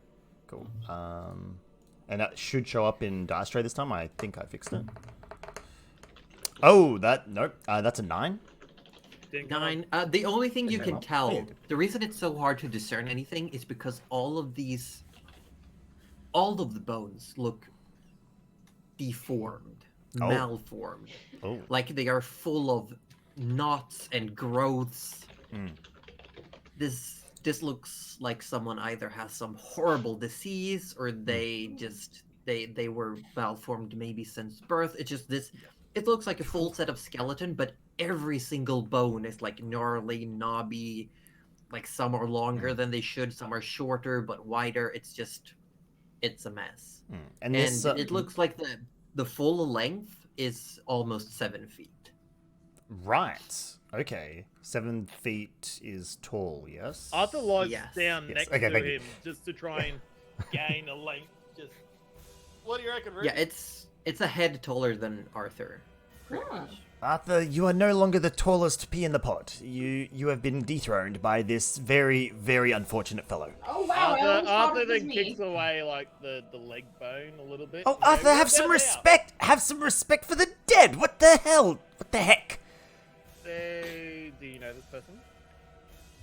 Cool. And that should show up in dice tray this time. I think I fixed it. Oh, nope. That's a 9. Didn't come up. 9. The only thing you Okay, can well, tell, yeah. the reason it's so hard to discern anything is because all of the bones look deformed, Oh. malformed. Oh. Like they are full of knots and growths. Mm. This looks like someone either has some horrible disease or they just they were malformed maybe since birth. It's just this. It looks like a full set of skeleton, but every single bone is like gnarly, knobby. Like some are longer than they should, some are shorter but wider. It's a mess. And And this it looks like the full length is almost 7 feet. right. Okay. 7 feet is tall. Yes. Arthur lies Yes. down Yes. next Okay, to thank you. him just to try and gain a length. Just what do you reckon, Rudy? Yeah, it's a head taller than Arthur. Huh. Arthur, you are no longer the tallest pea in the pod. You have been dethroned by this very, very unfortunate fellow. Oh wow, I always thought Arthur it was then me. kicks away like the leg bone a little bit. Oh, You know, Arthur, have some down now. respect! Have some respect for the dead! What the hell? What the heck? Do you know this person?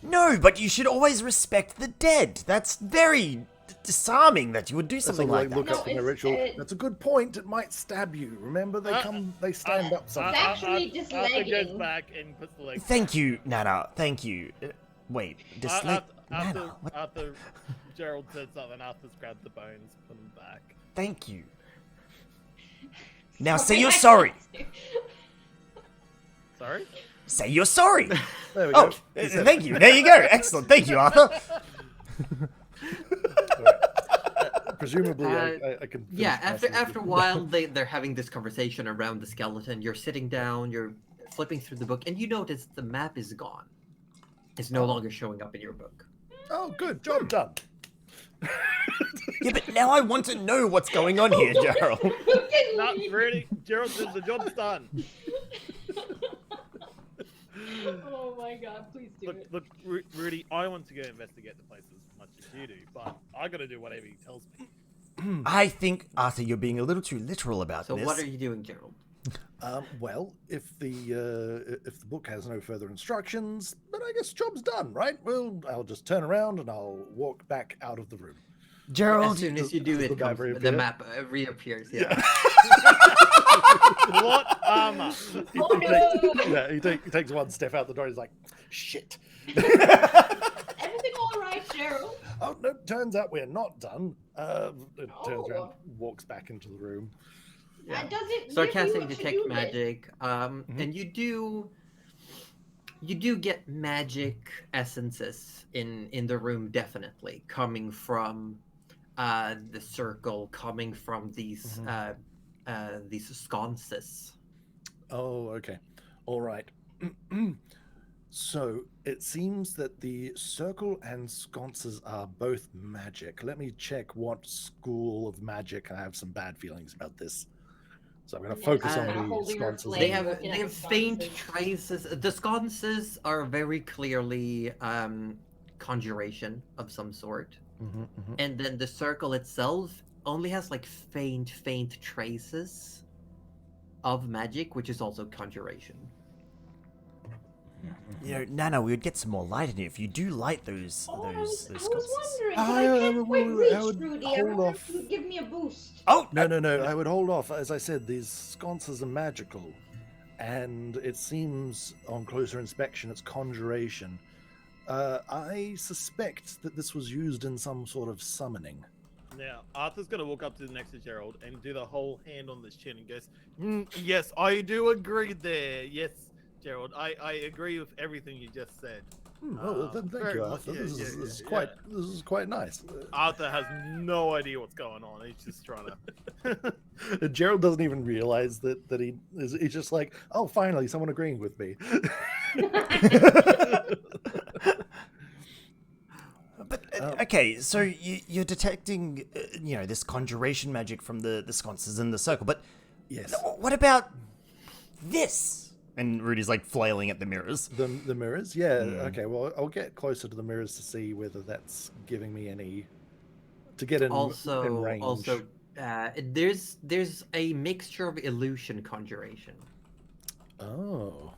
No, but you should always respect the dead. That's very disarming that you would do something like that. Look up No, in the it's- ritual. That's a good point. It might stab you. Remember, they stand up It's sometimes. actually Arthur goes dislegging. back and puts the leg. Thank you, Nana. Thank you. Wait, Nana, After Gerald said something, Arthur's grabbed the bones, put them back. thank you. Now say you're sorry. Sorry? Say you're sorry. There we Oh, go. He said thank you. There you go. Excellent. Thank you, Arthur. Presumably, I can. Yeah, finish my after sentence. a while, they're having this conversation around the skeleton. You're sitting down, you're flipping through the book, and you notice the map is gone. It's no longer showing up in your book. Oh, good job done. Yeah, but now I want to know what's going on here, Gerald. Not really. Gerald says the job's done. Oh my god, please do it. Look, Rudy, I want to go investigate the place as much as you do, but I gotta do whatever he tells me. I think, Arthur, you're being a little too literal about So this. what are you doing, Gerald? Well, if the book has no further instructions, then I guess job's done, right? Well, I'll just turn around and I'll walk back out of the room. Gerald, As soon as you do, does the it comes, map reappear? the map reappears. Yeah. What armor? Oh no! Yeah, he takes one step out the door. He's like, "Shit." Everything all right, Gerald? Oh no! Turns out we're not done. It turns Oh. around, walks back into the room. Yeah. Does it Start give you casting a detect to-do list? magic, and you do get magic essences in the room, definitely coming from the circle, coming from these sconces. Oh, okay. All right. So it seems that the circle and sconces are both magic. Let me check what school of magic. I have some bad feelings about this. So I'm going to focus on the holding her sconces. flame. They have looking at the faint sconces. traces. The sconces are very clearly conjuration of some sort, Mhm, mhm. and then the circle itself only has like faint traces of magic, which is also conjuration. you know, Nana, we would get some more light in here if you do light those Oh, I was sconces. wondering, but I- I I can't quite would- reach, I would Rudy. I hold wonder off. if you could give me a boost. Oh, No. I would hold off. As I said, these sconces are magical. And it seems on closer inspection, it's conjuration. I suspect that this was used in some sort of summoning. Now, Arthur's gonna walk up to the next to Gerald and do the whole hand on the chin and goes, yes, I do agree there. Yes, Gerald, I agree with everything you just said. Thank very you, much, Arthur. yeah, This yeah, is yeah, quite yeah. this is quite nice. Arthur has no idea what's going on. He's just trying to. Gerald doesn't even realize that he is. He's just like, oh, finally, someone agreeing with me. But okay, so you're detecting, this conjuration magic from the sconces in the circle. But Yes, what about this? And Rudy's like flailing at the mirrors. the mirrors. Yeah. Okay. Well, I'll get closer to the mirrors to see whether that's giving me any to get in range. There's a mixture of illusion conjuration. Oh.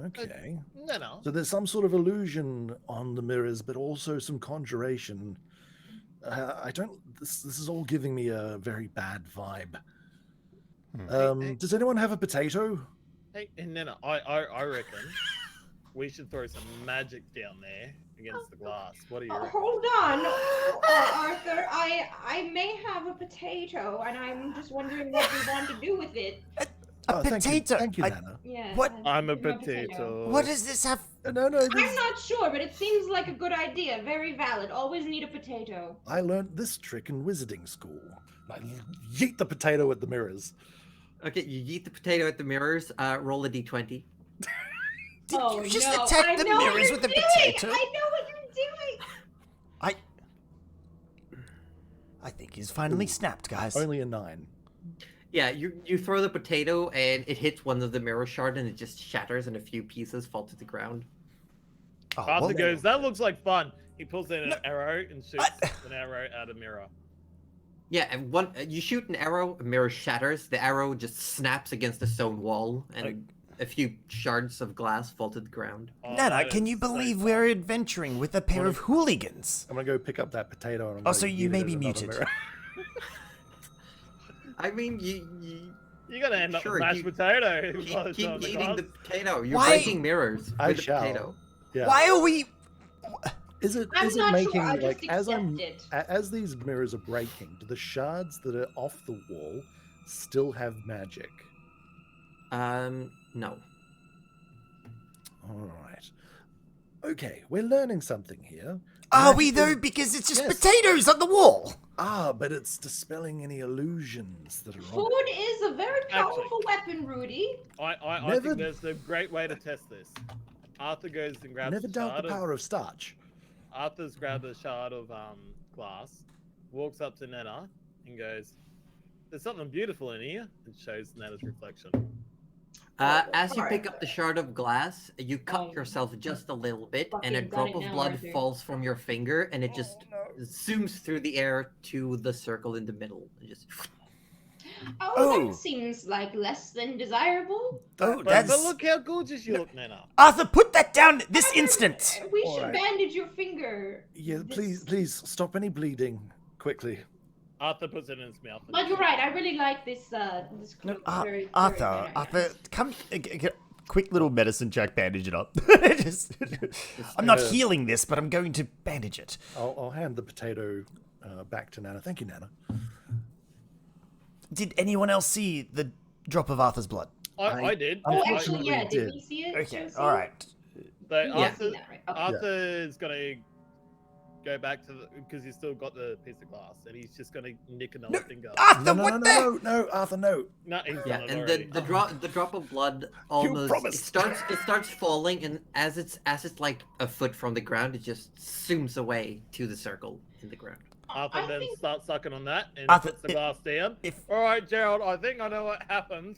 Okay. No. So there's some sort of illusion on the mirrors, but also some conjuration. I don't. This is all giving me a very bad vibe. Does anyone have a potato? Hey, no. I reckon we should throw some magic down there against the glass. What do you reckon? Hold on, Arthur. I may have a potato, and I'm just wondering what you want to do with it. A potato. Thank you, Nana. Yeah. What? I'm a my potato. What does this have? No. I'm not sure, but it seems like a good idea. Very valid. Always need a potato. I learned this trick in wizarding school. I yeet the potato at the mirrors. Okay, you yeet the potato at the mirrors. Roll a d20. Did Oh, you just no. attack I the know what mirrors you're with a doing. potato? I know what you're doing. I think he's finally snapped, guys. Only a 9. Yeah, you throw the potato and it hits one of the mirror shard and it just shatters and a few pieces fall to the ground. Oh, Arthur well, goes, that looks like fun. He pulls in an No. arrow and shoots What? an arrow at a mirror. Yeah, and you shoot an arrow, a mirror shatters, the arrow just snaps against a stone wall, and a few shards of glass fall to the ground. Oh, Nana, that can is you so believe fun. we're adventuring with a pair of hooligans? I'm gonna go pick up that potato. And I'm Oh, gonna so you eat may it be in another muted. mirror. I mean, you You're gonna end up Sure, with mashed potato. by the keep time it eating the comes. potato. You're Why- breaking mirrors I with the shall. potato. Yeah. Why are we... Is it I'm is it not making sure. I like just as accept it. as these mirrors are breaking, do the shards that are off the wall still have magic? No. All right. Okay, we're learning something here. Are we, Magic though? is- Because it's just Yes. potatoes on the wall. Ah, but it's dispelling any illusions that are on Food it. is a very powerful weapon, Rudy. I Never- think there's a great way to test this. Arthur goes and grabs Never a doubt shard the power of starch. Arthur's grabbed a shard of glass, walks up to Nana and goes, "There's something beautiful in here," and shows Nana's reflection. As you Alright. pick up the shard of glass, you cut Um, yourself just a little bit, and a fucking got drop it of now, blood Arthur. falls from your finger, and it just zooms through the air to the circle in the middle. It just Oh, Oh. that seems like less than desirable. Oh, But that's... look how gorgeous you look, Nana. Arthur, put that down this instant. We All should right. bandage your finger. Yeah, This- please stop any bleeding quickly. Arthur puts it in his mouth. and But you're right. I really like this. This No, very, very Arthur, nice. Arthur, come... Quick little medicine check, bandage it up. Just- I'm not Yeah. healing this, but I'm going to bandage it. I'll hand the potato back to Nana. Thank you, Nana. Did anyone else see the drop of Arthur's blood? I did. Oh, Unfortunately, actually, yeah. it Did did. we see it? Okay, Josie? all right. So You Yeah. did see Arthur, that, right? Okay. Arthur's gonna go back to the because he's still got the piece of glass, and he's just gonna nick another finger. Arthur, No, what the... no, Arthur, no. No, he's yeah, done it and already. the drop of blood almost it promised. starts falling, and as it's like a foot from the ground, it just zooms away to the circle in the ground. Arthur I then think- starts sucking on that and Arthur, puts the glass down. if- All right, Gerald, I think I know what happens.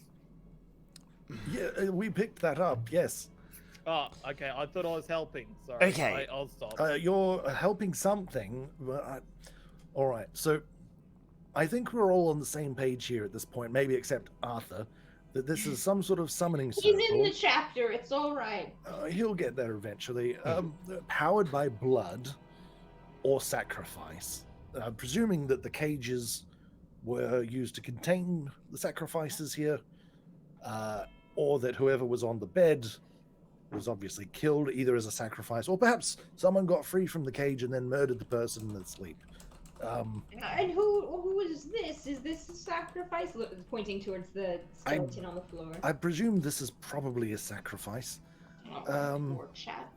Yeah, we picked that up. Yes, Oh, okay. I thought I was helping. Sorry. Okay. I'll stop. you're helping something. But all right, so I think we're all on the same page here at this point. Maybe except Arthur, that this is some sort of summoning He's circle. in the chapter. It's all right. He'll get there eventually. Powered by blood or sacrifice. Presuming that the cages were used to contain the sacrifices here, or that whoever was on the bed was obviously killed either as a sacrifice, or perhaps someone got free from the cage and then murdered the person in their sleep. And who is this? Is this a sacrifice? Pointing towards the skeleton on the floor. I presume this is probably a sacrifice. Oh, poor chap.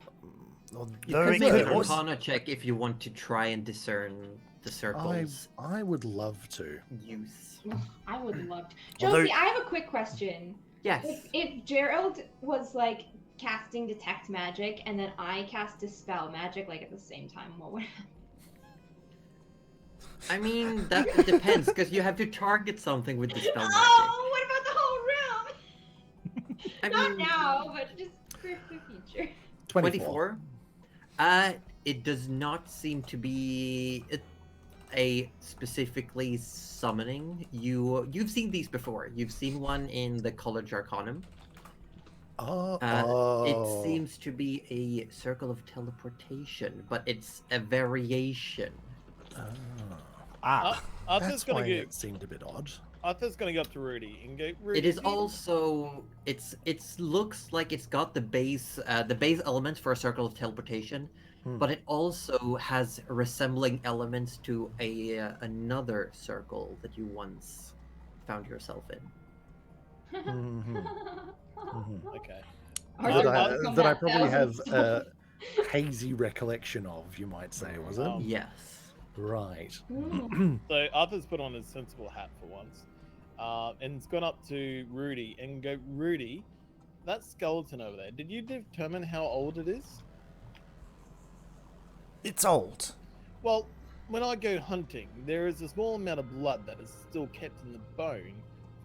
Or- You Though could it make could an also- Arcana check if you want to try and discern the circles I would love to. use. Ugh, I would love to. Although- Josie, I have a quick question. Yes. If Gerald was like casting detect magic and then I cast dispel magic like at the same time, what would happen? I mean, that depends, because you have to target something with the spell magic. Oh, what about the whole room? I Not mean, now, but just for the future. 24. 24? It does not seem to be a specifically summoning. You've seen these before. You've seen one in the College Arcanum. It seems to be a circle of teleportation, but it's a variation. Arthur's That's gonna why go. it seemed a bit odd. Arthur's gonna go up to Rudy and go. Rudy, It is do you- also it looks like it's got the base elements for a circle of teleportation, but it also has resembling elements to another circle that you once found yourself in. Okay. Arthur That goes from that I that probably have thousand a hazy recollection of, you might say, was it? Oh. Yes. Right. Mm. So Arthur's put on his sensible hat for once, and it's gone up to Rudy and go, Rudy, that skeleton over there. Did you determine how old it is? It's old. Well, when I go hunting, there is a small amount of blood that is still kept in the bone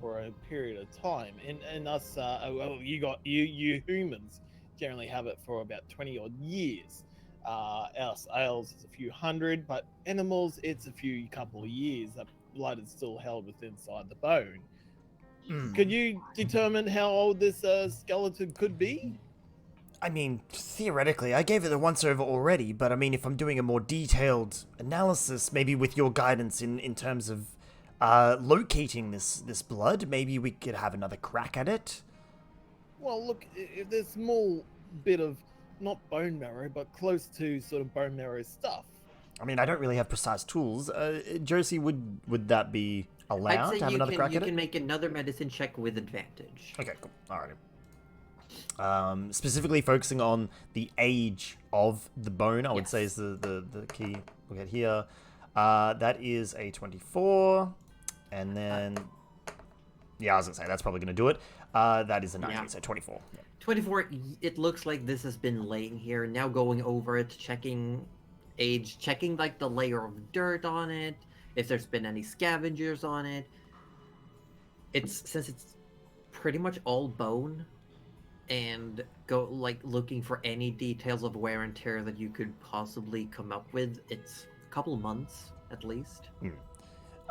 for a period of time, and us, well, you humans generally have it for about 20 odd years. Us ales is a few hundred, but animals it's a few couple of years. That blood is still held within inside the bone. Could you determine how old this skeleton could be? I mean, theoretically, I gave it a once over already, but I mean, if I'm doing a more detailed analysis, maybe with your guidance in terms of locating this blood, maybe we could have another crack at it. Well, look, if there's small bit of not bone marrow, but close to sort of bone marrow stuff. I mean, I don't really have precise tools. Josie, would that be allowed to have another crack at it? You can make another medicine check with advantage. Okay, cool. Alrighty. Specifically focusing on the age of the bone, I would say is the key. We'll get here. That is a 24. And then... yeah, I was going to say, that's probably going to do it. That is a 19, so 24. Yeah. 24, it looks like this has been laying here. Now going over it, checking age, checking like the layer of dirt on it, if there's been any scavengers on it. Since it's pretty much all bone, and go like looking for any details of wear and tear that you could possibly come up with. It's a couple months at least.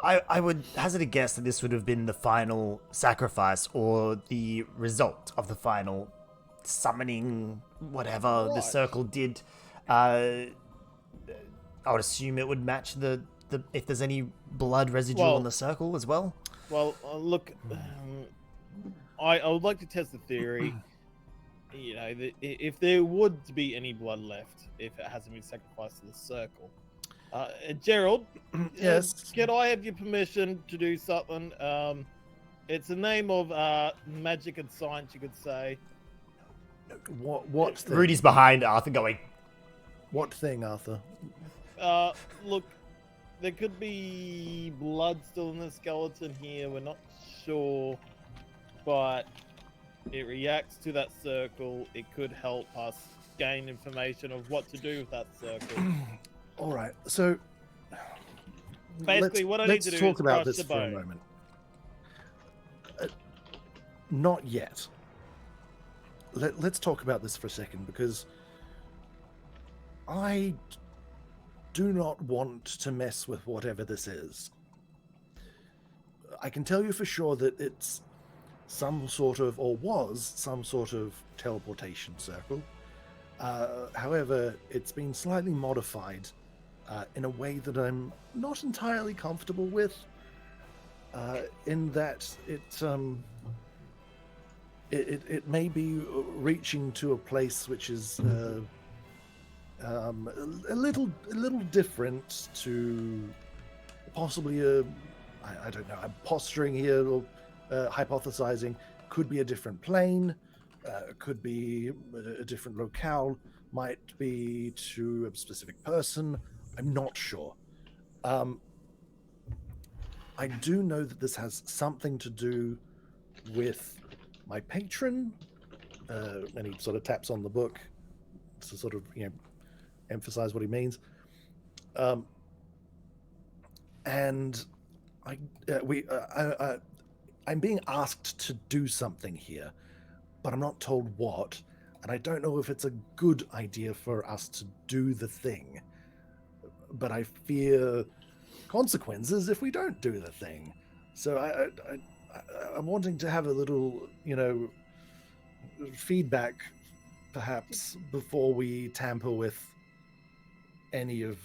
I would hazard a guess that this would have been the final sacrifice or the result of the final summoning, whatever the circle did. I would assume it would match the if there's any blood residue on the circle as well. Well, look, I would like to test the theory. You know, if there would be any blood left, if it hasn't been sacrificed to the circle. Gerald, yes. Can I have your permission to do something? It's a name of magic and science, you could say. What thing? Rudy's behind Arthur going, What thing, Arthur? Look, there could be blood still in the skeleton here. We're not sure, but it reacts to that circle. It could help us gain information of what to do with that circle. All right, so basically, what I need to do is talk about crush this the for a bone. moment. Not yet. Let's talk about this for a second, because I do not want to mess with whatever this is. I can tell you for sure that it's some sort of, or was some sort of teleportation circle. However, it's been slightly modified in a way that I'm not entirely comfortable with, in that it may be reaching to a place which is a little different to possibly I don't know, I'm posturing here or hypothesizing, could be a different plane, could be a different locale, might be to a specific person. I'm not sure. I do know that this has something to do with my patron, and he sort of taps on the book to sort of, emphasize what he means. And I'm being asked to do something here, but I'm not told what, and I don't know if it's a good idea for us to do the thing. But I fear consequences if we don't do the thing. So I'm wanting to have a little, feedback, perhaps, before we tamper with any of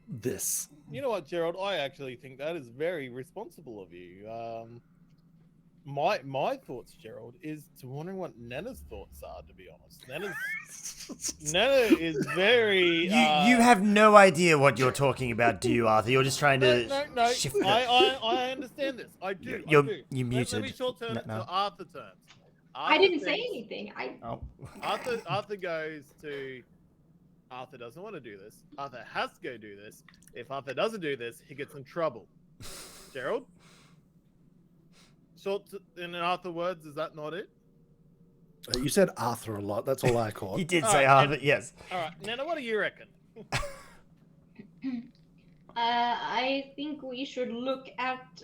this. You know what, Gerald? I actually think that is very responsible of you. My thoughts, Gerald, is to wondering what Nana's thoughts are, to be honest. Nana is very... You have no idea what you're talking about, do you, Arthur? You're just trying to No. shift I understand this. I do. You muted. Let me short turn it to Arthur terms. I didn't say anything. Arthur goes to... Arthur doesn't want to do this. Arthur has to go do this. If Arthur doesn't do this, he gets in trouble. Gerald? Short in Arthur words, is that not it? You said Arthur a lot. That's all I caught. He did say Arthur, yes. All right, Nana, what do you reckon? I think we should look at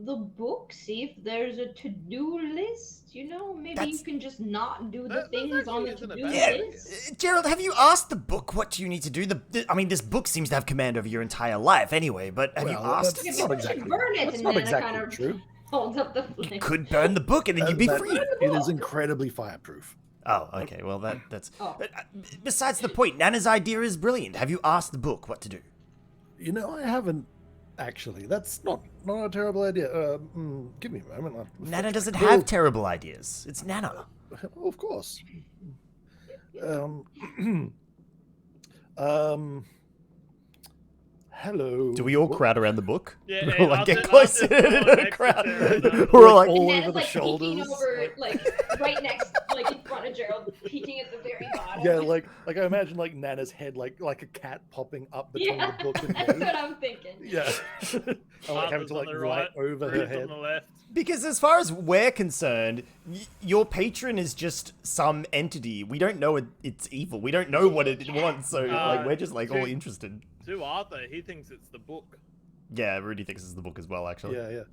the book, see if there's a to-do list. You know, maybe you can just not do the That things on the actually isn't a to-do bad Yeah, idea. list. Gerald, have you asked the book what you need to do? I mean, this book seems to have command over your entire life anyway, but have you Well, asked? that's Yeah, not maybe we should exactly- burn it, that's and not then exactly kind of true. holds up the You flame. could burn the book and then you'd be That- free. It is incredibly fireproof. Oh, okay. Well, that's. Oh. Besides the point, Nana's idea is brilliant. Have you asked the book what to do? You know, I haven't actually. That's not a terrible idea. Give me a moment. Nana doesn't have terrible ideas. It's Nana. Oh, of course. Hello. Do we all crowd around the book? Yeah, We're all like, I'll get just- closer I'll to just the go crowd. next to Sarah. We're all like, all And over Nana's the like peeking shoulders. over, like right next, like in front of Gerald, peeking at the very bottom. Yeah, like I imagine like Nana's head, like a cat popping up between Yeah, the book and that's me. what I'm thinking. Yeah. I like having Arthur's to on like the right over her Rudy's head. on the left. because as far as we're concerned, your patron is just some entity. We don't know it's evil. We don't know what it wants. So like we're just like all dude. interested. To Arthur, he thinks it's the book. Yeah, Rudy thinks it's the book as well. Actually. Yeah.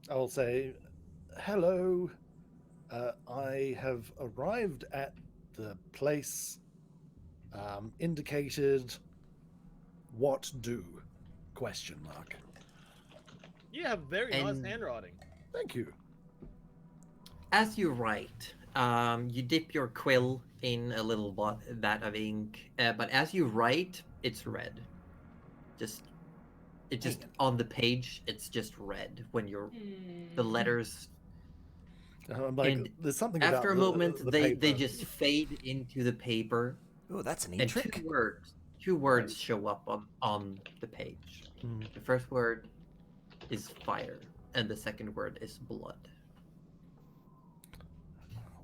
I will say, hello. I have arrived at the place indicated. What do? Question mark. You have very nice And- handwriting. Thank you. As you write, you dip your quill in a little vat of ink, but as you write, it's red. It's just on the page. It's just red when you're the letters. I'm like, And there's something After a about moment, the they paper. just fade into the paper, Oh, that's a neat and trick. two words show up on the page. Hmm. The first word is fire, and the second word is blood.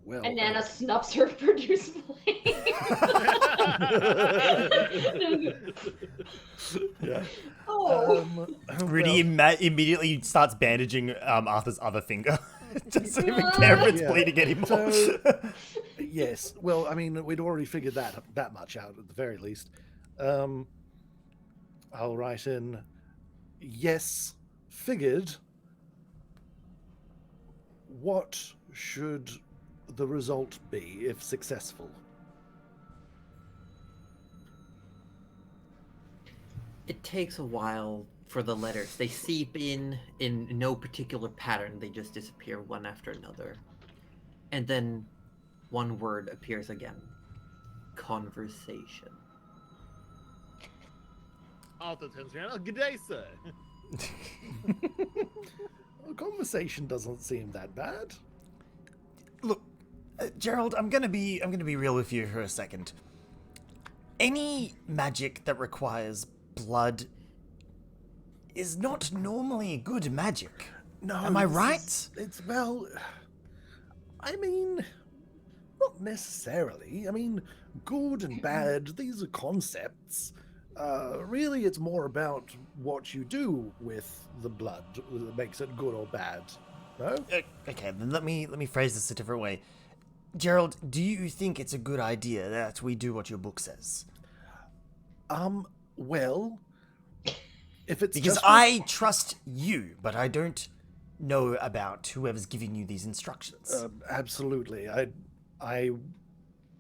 Well, And Nana snuffs her produce flame. yeah. Oh. Rudy well, immediately starts bandaging Arthur's other finger. Doesn't even care if it's Yeah. bleeding anymore. So- yes. Well, I mean, we'd already figured that much out at the very least. I'll write in. Yes, figured. What should the result be if successful? It takes a while for the letters. They seep in no particular pattern. They just disappear one after another. And then one word appears again. Conversation. Arthur turns around. Oh, good day, sir. A conversation doesn't seem that bad. Look, Gerald, I'm gonna be real with you for a second. Any magic that requires blood is not normally good magic. No, Am I this right? It's well, I mean, not necessarily. I mean, good and bad, these are concepts. Really, it's more about what you do with the blood that makes it good or bad. No? Okay, then let me phrase this a different way. Gerald, do you think it's a good idea that we do what your book says? Well, if it's Because just I trust you, but I don't know about whoever's giving you these instructions. absolutely,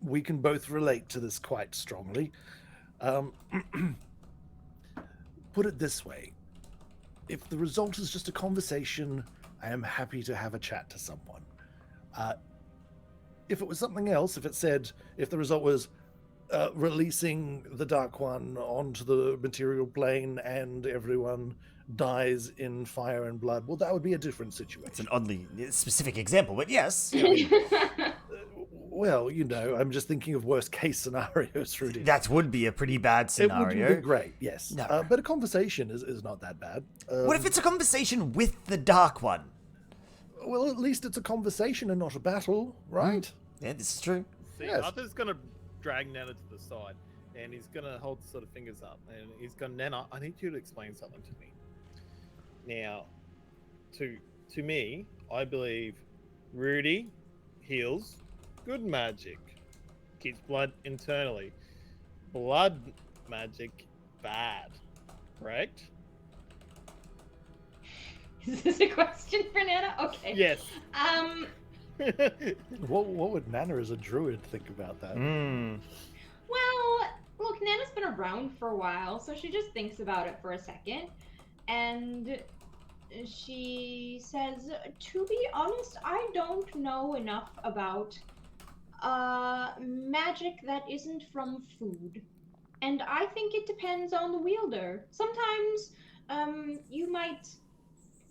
we can both relate to this quite strongly. Put it this way: if the result is just a conversation, I am happy to have a chat to someone. If it was something else, if the result was releasing the Dark One onto the material plane and everyone dies in fire and blood, well, that would be a different situation. It's an oddly specific example, but yes. Well, you know, I'm just thinking of worst case scenarios, Rudy. That would be a pretty bad It scenario. would be great, yes. No. But a conversation is not that bad. What if it's a conversation with the Dark One? Well, at least it's a conversation and not a battle, right? Yeah, this is true. See, Yes. Arthur's gonna drag Nana to the side, and he's gonna hold sort of fingers up, and he's gonna, Nana, I need you to explain something to me. Now, to me, I believe Rudy heals good magic, keeps blood internally. Blood magic bad, correct? Is this a question for Nana? Okay. Yes. What would Nana as a druid think about that? Well, look, Nana's been around for a while, so she just thinks about it for a second. And she says, to be honest, I don't know enough about magic that isn't from food. And I think it depends on the wielder. Sometimes you might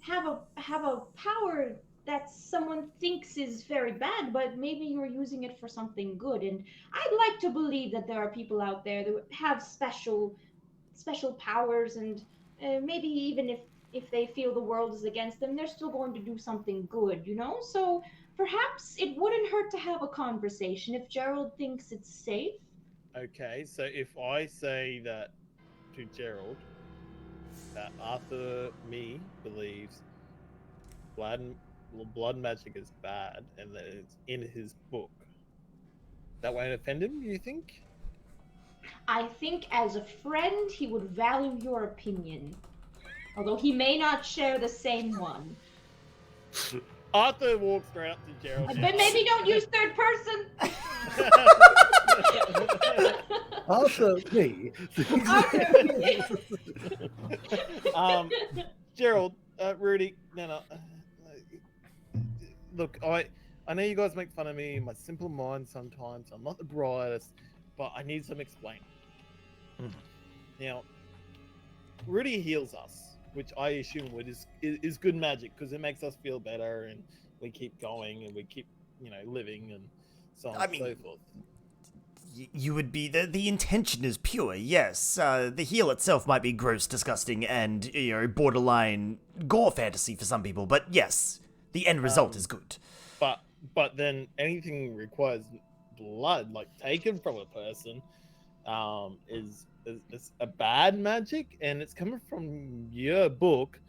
have a power that someone thinks is very bad, but maybe you're using it for something good. And I'd like to believe that there are people out there that have special powers, and maybe even if they feel the world is against them, they're still going to do something good, you know? So perhaps it wouldn't hurt to have a conversation if Gerald thinks it's safe. Okay, so if I say that to Gerald, that Arthur believes blood magic is bad and that it's in his book, that won't offend him, you think? I think as a friend, he would value your opinion. Although he may not share the same one. Arthur walks right up to Gerald. But maybe don't use third person! Arthur, me. Gerald, Rudy, Nana, look, I know you guys make fun of me, my simple mind sometimes, I'm not the brightest, but I need some explaining. Now, Rudy heals us, which I assume is good magic, because it makes us feel better, and we keep going, and we keep, living, and so on and so forth. You would be the intention is pure, yes. The heal itself might be gross, disgusting, and borderline gore fantasy for some people, but yes, the end result is good. But then anything requires blood, like taken from a person, is a bad magic, and it's coming from your book.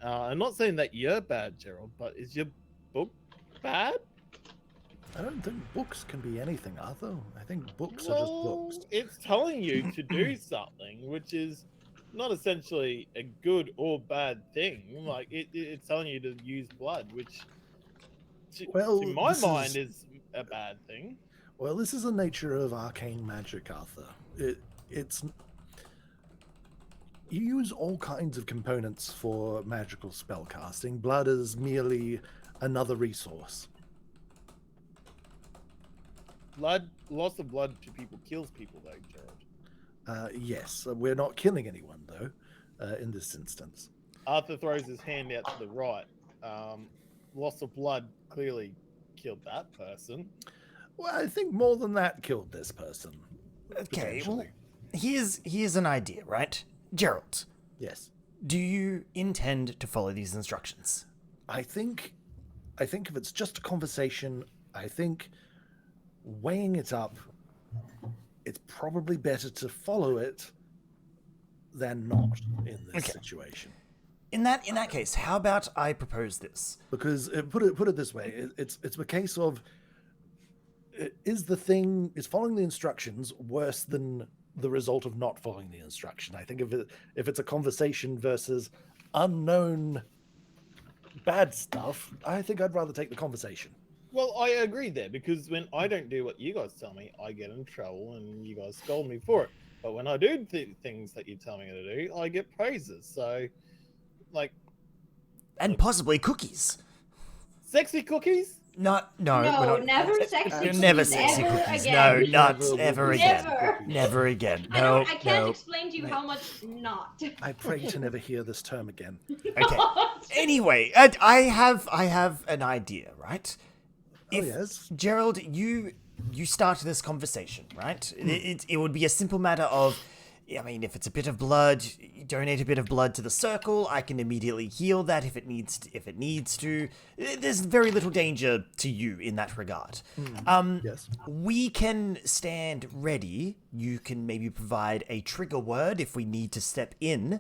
I'm not saying that you're bad, Gerald, but is your book bad? I don't think books can be anything, Arthur. I think books are just books. It's telling you to do something, which is not essentially a good or bad thing. Like it's telling you to use blood, which to my mind is a bad thing. Well, this is the nature of arcane magic, Arthur. It's you use all kinds of components for magical spellcasting. Blood is merely another resource. Loss of blood to people kills people, though, Gerald. Yes, we're not killing anyone, though, in this instance. Arthur throws his hand out to the right. Loss of blood clearly killed that person. Well, I think more than that killed this person. Okay, well, here's an idea, right? Gerald. Yes. Do you intend to follow these instructions? I think if it's just a conversation, I think weighing it up, it's probably better to follow it than not in this situation. In that case, how about I propose this? Because put it this way, it's a case of is following the instructions worse than the result of not following the instruction? I think if it's a conversation versus unknown bad stuff, I think I'd rather take the conversation. Well, I agree there, because when I don't do what you guys tell me, I get in trouble and you guys scold me for it. But when I do things that you tell me to do, I get praises. So, and possibly cookies. Sexy cookies? No, never sexy cookies. Never sexy ever cookies. Again. No, not ever again. Never. Never again. No, I can't explain to you how much not. I pray to never hear this term again. Okay. Anyway, I have an idea, right? Yes. Gerald, you start this conversation, right? It would be a simple matter of, if it's a bit of blood, you donate a bit of blood to the circle. I can immediately heal that if it needs to. There's very little danger to you in that regard. Yes. We can stand ready. You can maybe provide a trigger word if we need to step in.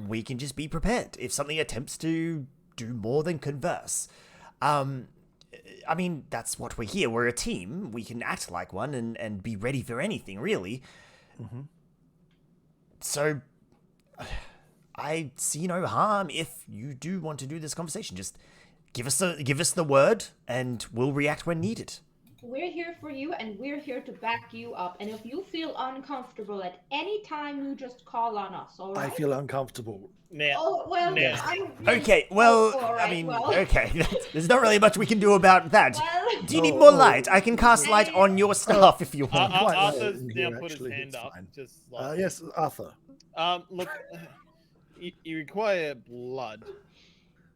We can just be prepared if something attempts to do more than converse. That's what we're here. We're a team. We can act like one and be ready for anything, really. Mm-hmm. So, I see no harm if you do want to do this conversation. Just give us the word, and we'll react when needed. We're here for you, and we're here to back you up. And if you feel uncomfortable at any time, you just call on us, all right? I feel uncomfortable. Now, Oh, well, Yeah. Okay, well, all right, I mean, well. okay, there's not really much we can do about that. Well, Do you need Oh, more oh. light? I can cast light on your stuff if you want. Quite well Arthur's in now here, put his actually, hand it's up. fine. Just like, Yes, Arthur. look, you require blood.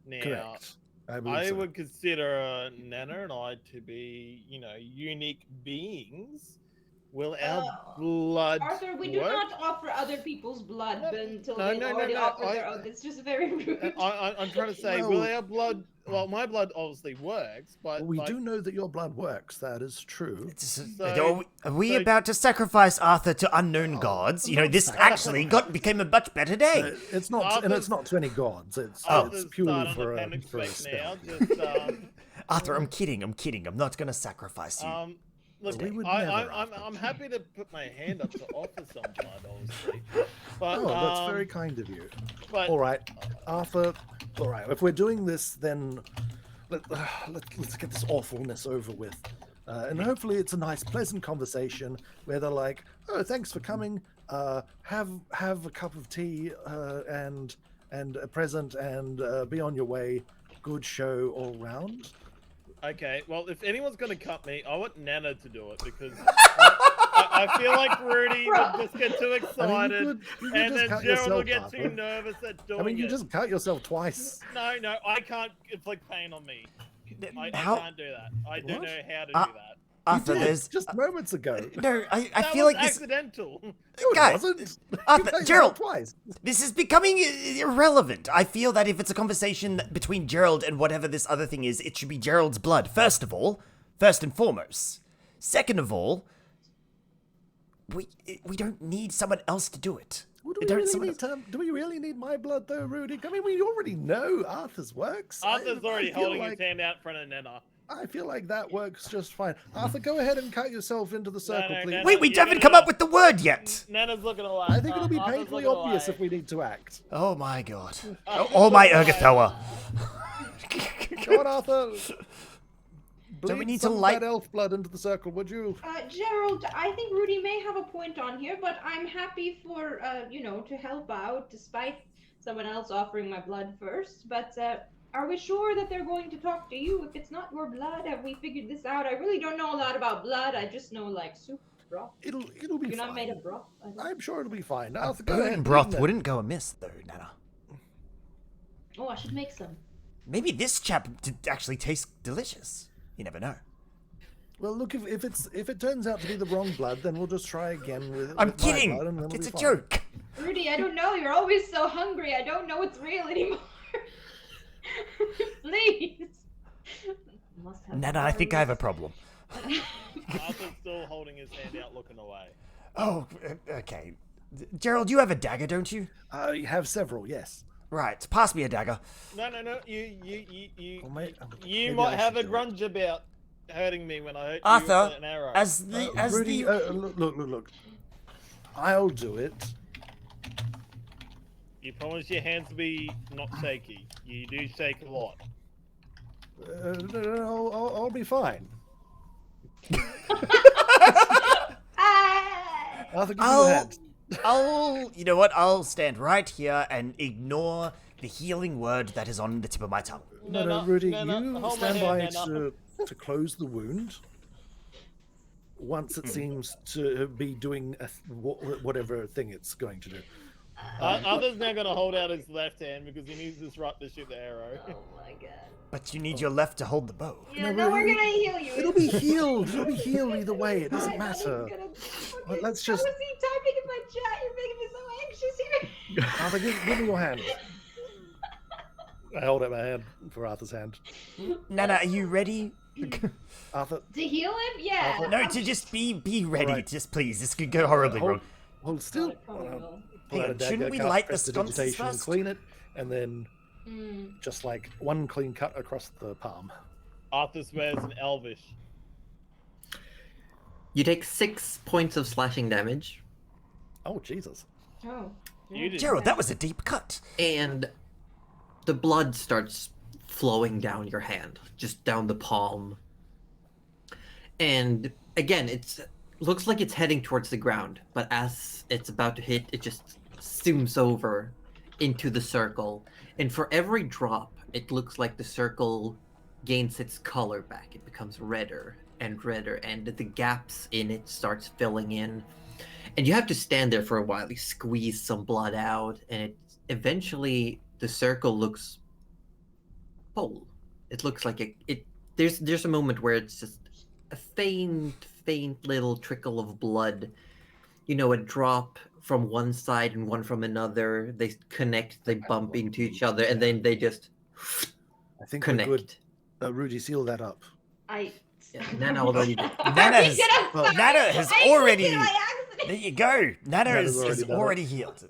Now, Correct. I believe I so. would consider Nana and I to be, unique beings. Will our blood Arthur, we do work? not offer other people's blood No, until no, they've no, already no, offered their I- own. It's just very rude. I'm trying to say, No. will our blood? Well, my blood obviously works, but We like, do know that your blood works. That is true. Are we so- about to sacrifice Arthur to unknown gods? You know, this actually became a much better day. It's not, and it's not to any gods. It's Arthur's purely starting for to a panic for a sweat now. spell. Just Arthur, I'm kidding. I'm not gonna sacrifice you. look, We would I'm never, Arthur. I'm happy to put my hand up to offer some blood, obviously. But Oh, that's very kind of you. But All right, Arthur. All right, if we're doing this, then let's get this awfulness over with. And hopefully it's a nice, pleasant conversation where they're like, "Oh, thanks for coming. Have a cup of tea and a present, and be on your way. Good show all round." okay, well, if anyone's gonna cut me, I want Nana to do it because I feel like Rudy would just get too excited, you could and just then cut Gerald will yourself, get too Arthur. nervous at doing I mean, you it. just cut yourself twice. No, I can't inflict pain on me. I How- can't do that. I don't What? know how to do that. Arthur, You did, there's just moments ago. no. I That feel was like this. accidental. It Guys, wasn't. Arthur, You cut Gerald. yourself twice. This is becoming irrelevant. I feel that if it's a conversation between Gerald and whatever this other thing is, it should be Gerald's blood, first and foremost. Second of all, we don't need someone else to do it. Well, We don't- someone do we really need my blood though, Rudy? I mean, we already know Arthur's works. Arthur's already feel holding like, his hand out in front of Nana. I feel like that works just fine. Arthur, go ahead and cut yourself into the circle, no, please. no, Wait, we you haven't gotta come up with the word yet. Nana's looking away. I think it'll be Arthur's painfully looking obvious away. if we need to act. Oh my god. Oh my Ergothoa. Go on, Arthur. Don't we Bleed need to some of light- that elf blood into the circle, would you? Gerald, I think Rudy may have a point on here, but I'm happy for, to help out despite someone else offering my blood first. But are we sure that they're going to talk to you if it's not your blood? Have we figured this out? I really don't know a lot about blood. I just know, like, soup, broth. It'll be You're fine. not made of broth. I think. I'm sure it'll be fine. Arthur, go ahead. Burn broth bleed wouldn't go amiss, though, Nana. Oh, I should make some. Maybe this chap actually tastes delicious. You never know. Well, look, if it turns out to be the wrong blood, then we'll just try again with. I'm with my kidding. blood, and then we'll It's be a fine. joke. Rudy, I don't know. You're always so hungry. I don't know what's real anymore. Please. Must have Nana, I think I have a problem. Arthur's still holding his hand out, looking away. Oh, okay. Gerald, you have a dagger, don't you? I have several, yes. Right, pass me a dagger. No. You Well, maybe might I have should a do it. grunge about hurting me when I hurt you Arthur, with an arrow. as Rudy, look. I'll do it. You promise your hands to be not shaky. You do shake a lot. No, I'll be fine. Ah! Arthur, give me your hand. You know what? I'll stand right here and ignore the healing word that is on the tip of my tongue. No, Rudy, Nana, you hold my stand hand, by Nana. to close the wound. Once it seems to be doing whatever thing it's going to do. Arthur's now going to hold out his left hand because he needs his right to shoot the arrow. Oh my god. But you need your left to hold the bow. Yeah, No, no, we're Rudy, gonna heal you. It'll be healed. It'll be healed either way. It I doesn't know matter. he's gonna- Well, let's How just- is he typing in my chat? You're making me so anxious here. Arthur, give me your hand. I hold out my hand for Arthur's hand. Nana, are you ready? Arthur, To heal him? Yeah. No, to just be ready. Alright. Just please. This could go horribly wrong. hold still. Probably will. Pull out a Hang on, shouldn't dagger, we cast light the prestidigitation sconces and first? clean it, and then Mm. just like one clean cut across the palm. Arthur swears in Elvish. You take 6 points of slashing damage. Oh, Jesus. Oh. You did. Gerald, that was a deep cut. And the blood starts flowing down your hand, just down the palm. And again, it looks like it's heading towards the ground, but as it's about to hit, it just zooms over into the circle. And for every drop, it looks like the circle gains its color back. It becomes redder, and the gaps in it starts filling in. And you have to stand there for a while. You squeeze some blood out, and eventually the circle looks whole. It looks like there's a moment where it's just a faint little trickle of blood. You know, a drop from one side and one from another. They connect, they bump into each other, and then they just I think connect. we're good. Rudy, seal that up. Yeah, Nana already did. Nana has already. By There accident. you go. Nana Nana's is already already, done it. healed.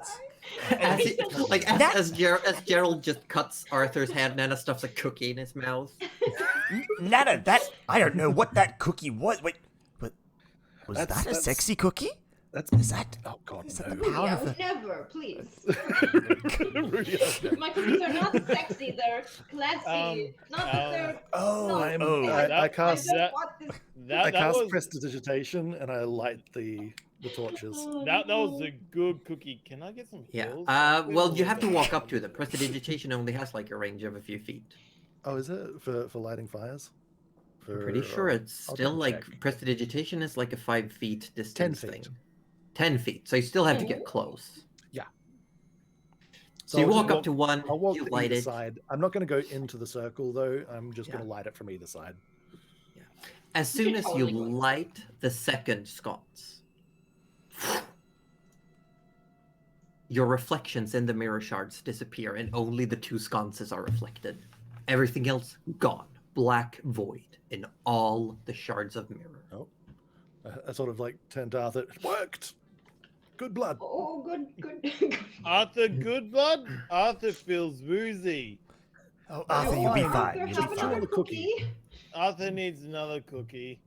As Gerald just cuts Arthur's hand, Nana stuffs a cookie in his mouth. Nana, I don't know what that cookie was. Wait, but was that a sexy cookie? Is that? Oh God, Is that no. the Rudy, power I of would the? never, please. Rudy, oh, no. My cookies are not sexy, they're classy. Not that they're. Oh, I'm- oh. I cast- I don't want this. I That cast was prestidigitation and I light the torches. Oh, that no. was a good cookie. Can I get some Yeah. pills? Well, you have to walk up to them. Prestidigitation only has like a range of a few feet. Oh, is it for lighting fires? I'm pretty sure it's I'll still double like check. prestidigitation is like a 5 feet distance 10 thing. feet. 10 feet. So you still have to Oh. get close. So So you I'll walk just up to one, I'll walk you to light either it. side. I'm not going to go into the circle though. I'm just going Yeah. to light it from either side. As soon as you Totally going to light the second sconce, your reflections in the mirror shards disappear, and only the 2 sconces are reflected. Everything else gone. Black void in all the shards of mirror. I sort of like turned to Arthur. It worked. Good blood. Oh, good. Arthur, good blood. Arthur feels woozy. Oh, Arthur, you'll be fine. fine. Arthur, You'll have be another fine. cookie. Arthur needs another cookie.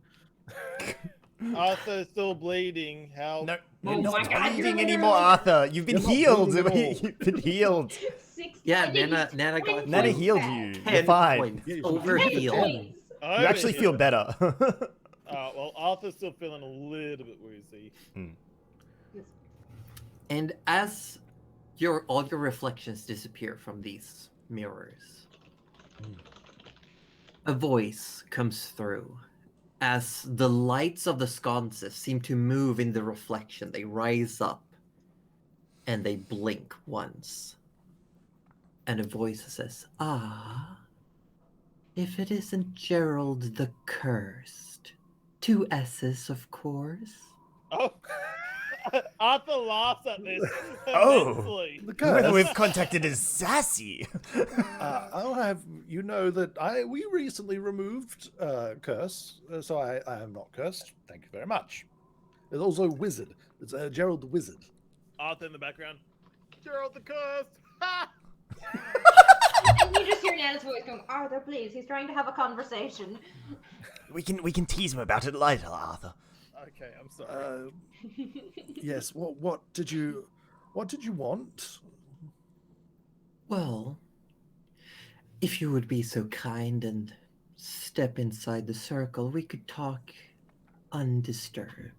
Arthur's still bleeding. How? No, Oh you're my not God, bleeding you're anymore, literally- Arthur. You've been You're not healed. bleeding at all. You've been healed. 6 Yeah, points. Nana got 20 Nana points healed back. you. You're 10 fine. points. Yeah, you 10 Overhealed. points. You actually feel better. Well, Arthur's still feeling a little bit woozy. And as all your reflections disappear from these mirrors, a voice comes through. As the lights of the sconces seem to move in the reflection, they rise up and they blink once. And a voice says, "Ah, if it isn't Gerald the Cursed. 2 S's, of course." Oh, Arthur laughs at this. Oh. immensely. The Whoever curse. we've contacted is sassy. I'll have you know that we recently removed curse, so I am not cursed. Thank you very much. There's also wizard. It's Gerald the Wizard. Arthur in the background. Gerald the Cursed. Ha! And you just hear Nana's voice going, Arthur, please, he's trying to have a conversation. We can tease him about it later, Arthur. Okay, I'm sorry. Yes. What did you want? Well, if you would be so kind and step inside the circle, we could talk undisturbed.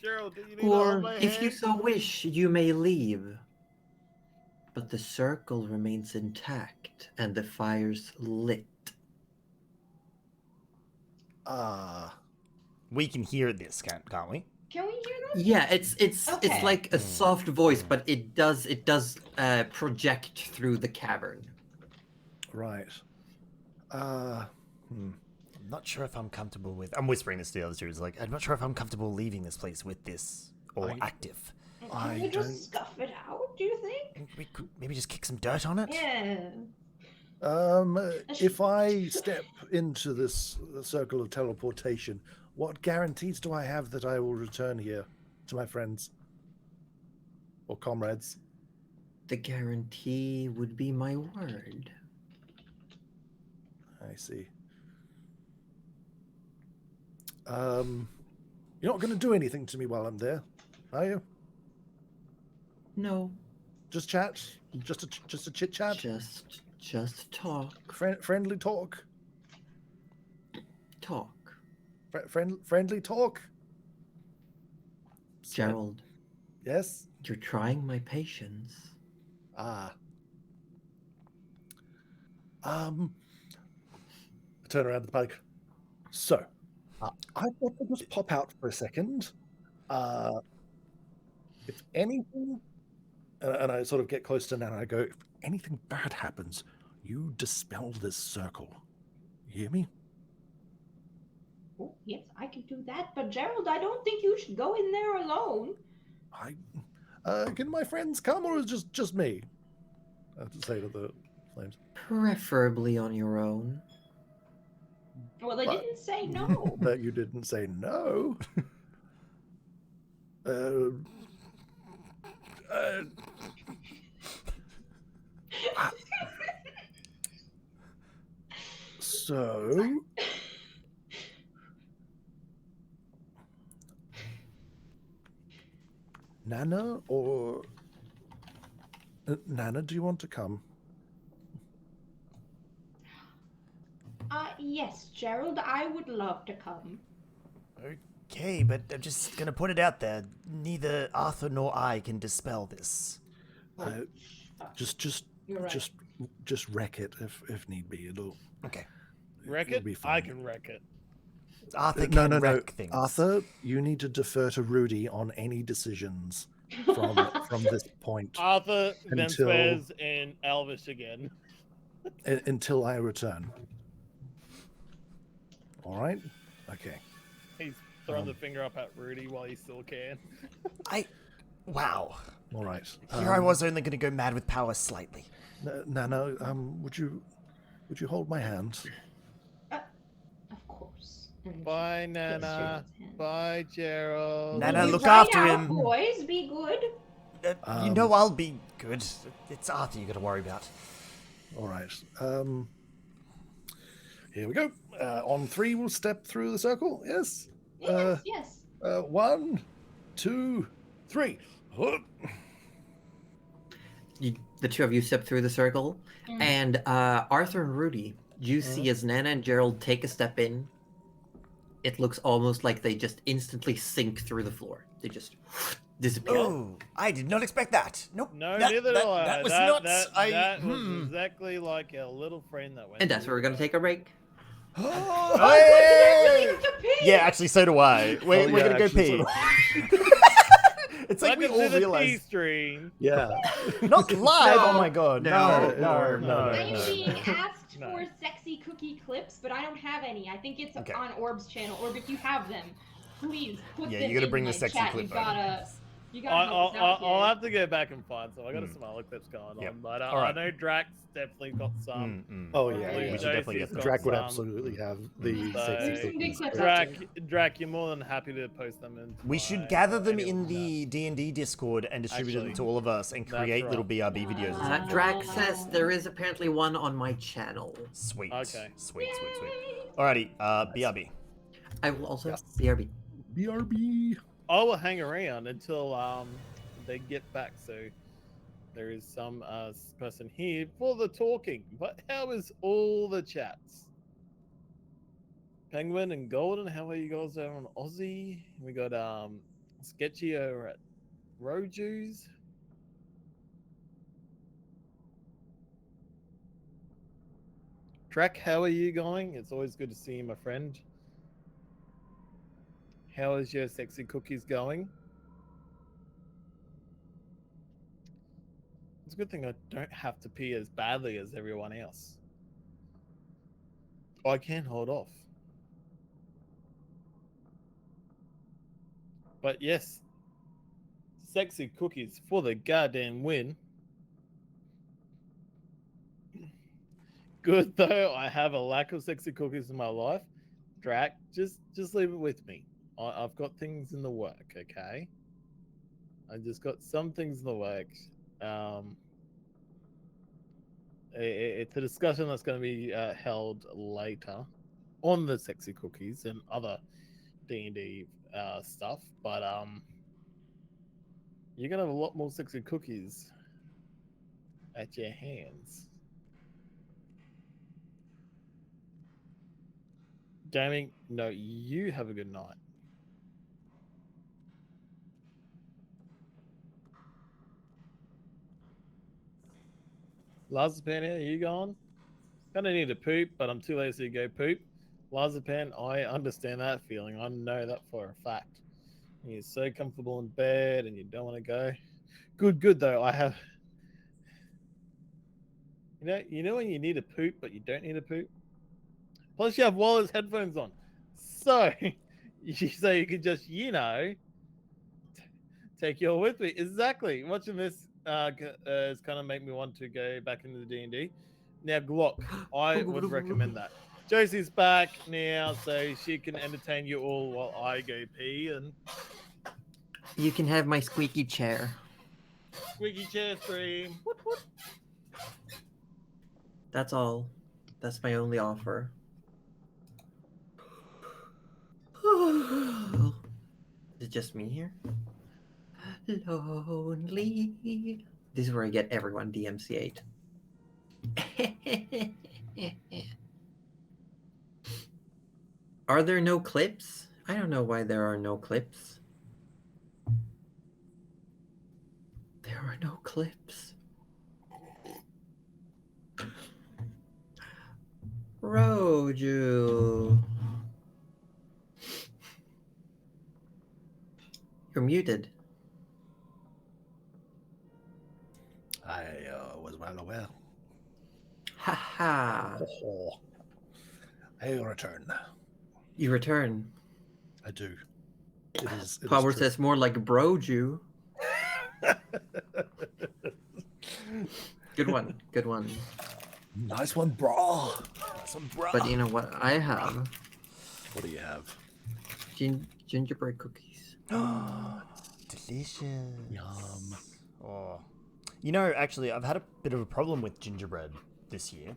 Gerald, do you need to hold Or, my if you hand? so wish, you may leave. But the circle remains intact and the fire's lit. We can hear this, can't we? Can we hear that? Yeah, it's Okay. like a soft voice, but it does project through the cavern. Right. I'm not sure if I'm comfortable with. I'm whispering this to the other two. It's like, I'm not sure if I'm comfortable leaving this place with this or active. I Can we just don't- scuff it out, do you think? We could maybe just kick some dirt on it. Yeah. If I step into this circle of teleportation, what guarantees do I have that I will return here to my friends or comrades? The guarantee would be my word. I see. You're not going to do anything to me while I'm there, are you? No, Just chat? Just a chit chat? just talk. Friendly talk? Talk. Friendly talk? Gerald, Yes? you're trying my patience. Ah. I turn around to the party. So, I thought I'd just pop out for a second. If anything, and I sort of get close to Nana, and I go, if anything bad happens, you dispel this circle. You hear me? Oh, yes, I can do that. But Gerald, I don't think you should go in there alone. Can my friends come, or is it just me? I have to say to the flames. Preferably on your own. Well, I But- didn't say no. But you didn't say no. So, Nana or Nana, do you want to come? Yes, Gerald, I would love to come. Okay, but I'm just gonna put it out there. Neither Arthur nor I can dispel this. Just You're right. just wreck it if need be. Okay. Wreck it'll it? be I fine. can wreck it. Arthur can wreck things. Arthur, you need to defer to Rudy on any decisions from this point Arthur then Until- swears in Elvish again. until I return. All right? Okay. He's throwing the finger up at Rudy while he still can. Wow. All right. Here I was only gonna go mad with power slightly. Nana, would you hold my hand? Of course. And Bye, kiss Nana. Gerald's hand. Bye, Gerald. Nana, Be look right after out, him. boys. Be good. You know I'll be good. It's Arthur you gotta worry about. All right. Here we go. On 3, we'll step through the circle. Yes. Yes, yes. 1, 2, 3. The two of you step through the circle, Mm. and Arthur and Rudy, you see as Nana and Gerald take a step in, it looks almost like they just instantly sink through the floor. They just disappear. Oh, I did not expect that. Nope. No, that, neither that, do I. that was that, nuts. that was exactly like a little friend that went. And that's where we're going to take a break. Oh, but you really have to pee. Yeah, actually, so do I. We're yeah, gonna go actually, pee. so It's like we Welcome all to the realize. pee stream. Yeah. Not live. No, Oh my god. no, No. I'm being asked No. for sexy cookie clips, but I don't have any. I think it's Okay. on Orb's channel. Orb, if you have them, please put Yeah, them you gotta in bring my the sexy chat. clip You gotta help us I'll out have to go back and find some. I got Mm. some other clips going Yep. on, but All I right. know Drax definitely got some. Oh Yeah, yeah. we yeah. should definitely get Lucy's them. got Drac would some. absolutely have the So- sexy There's some good cookies. clips. Drac, you're more than happy to post them in. We should gather them in the D&D Discord and distribute them Actually, to all of us and that's create right. little BRB videos. Or something. Drax says there is apparently one on my channel. Sweet. Okay. Sweet. Alrighty, BRB. I will also Yes. BRB. BRB. I will hang around until they get back. So there is some person here for the talking. But how is all the chats? Penguin and Golden, how are you guys there on Aussie? We got Sketchy over at Roju's. Drac, how are you going? It's always good to see you, my friend. How is your sexy cookies going? It's a good thing I don't have to pee as badly as everyone else. I can hold off. But yes, sexy cookies for the goddamn win. Good though, I have a lack of sexy cookies in my life. Drac, just leave it with me. I've got things in the work, okay? I just got some things in the works. It's a discussion that's going to be held later on the sexy cookies and other D&D stuff, but you're gonna have a lot more sexy cookies at your hands. Gaming, no, you have a good night. Lazapan, are you gone? Kinda need to poop, but I'm too lazy to go poop. Lazapan, I understand that feeling. I know that for a fact. You're so comfortable in bed and you don't want to go. Good though. I have. You know when you need to poop, but you don't need to poop. Plus, you have wireless headphones on, so you can just take you all with me. Exactly. Watching this is kind of make me want to go back into the D&D. Now, Glock, I would recommend that. Josie's back now, so she can entertain you all while I go pee. And You can have my squeaky chair. squeaky chair stream. That's all. That's my only offer. Is it just me here? Lonely. This is where I get everyone DMCA'd. Are there no clips? I don't know why there are no clips. There are no clips. Roju. You're muted. I was well aware. Haha. Oh, I return. You return. I do. It is Power true. says more like Broju. Good one. Good one. Nice one, bro. Nice one, bro. But you know what I have? What do you have? Gingerbread cookies. Delicious. Yum. Oh. You know, actually, I've had a bit of a problem with gingerbread this year.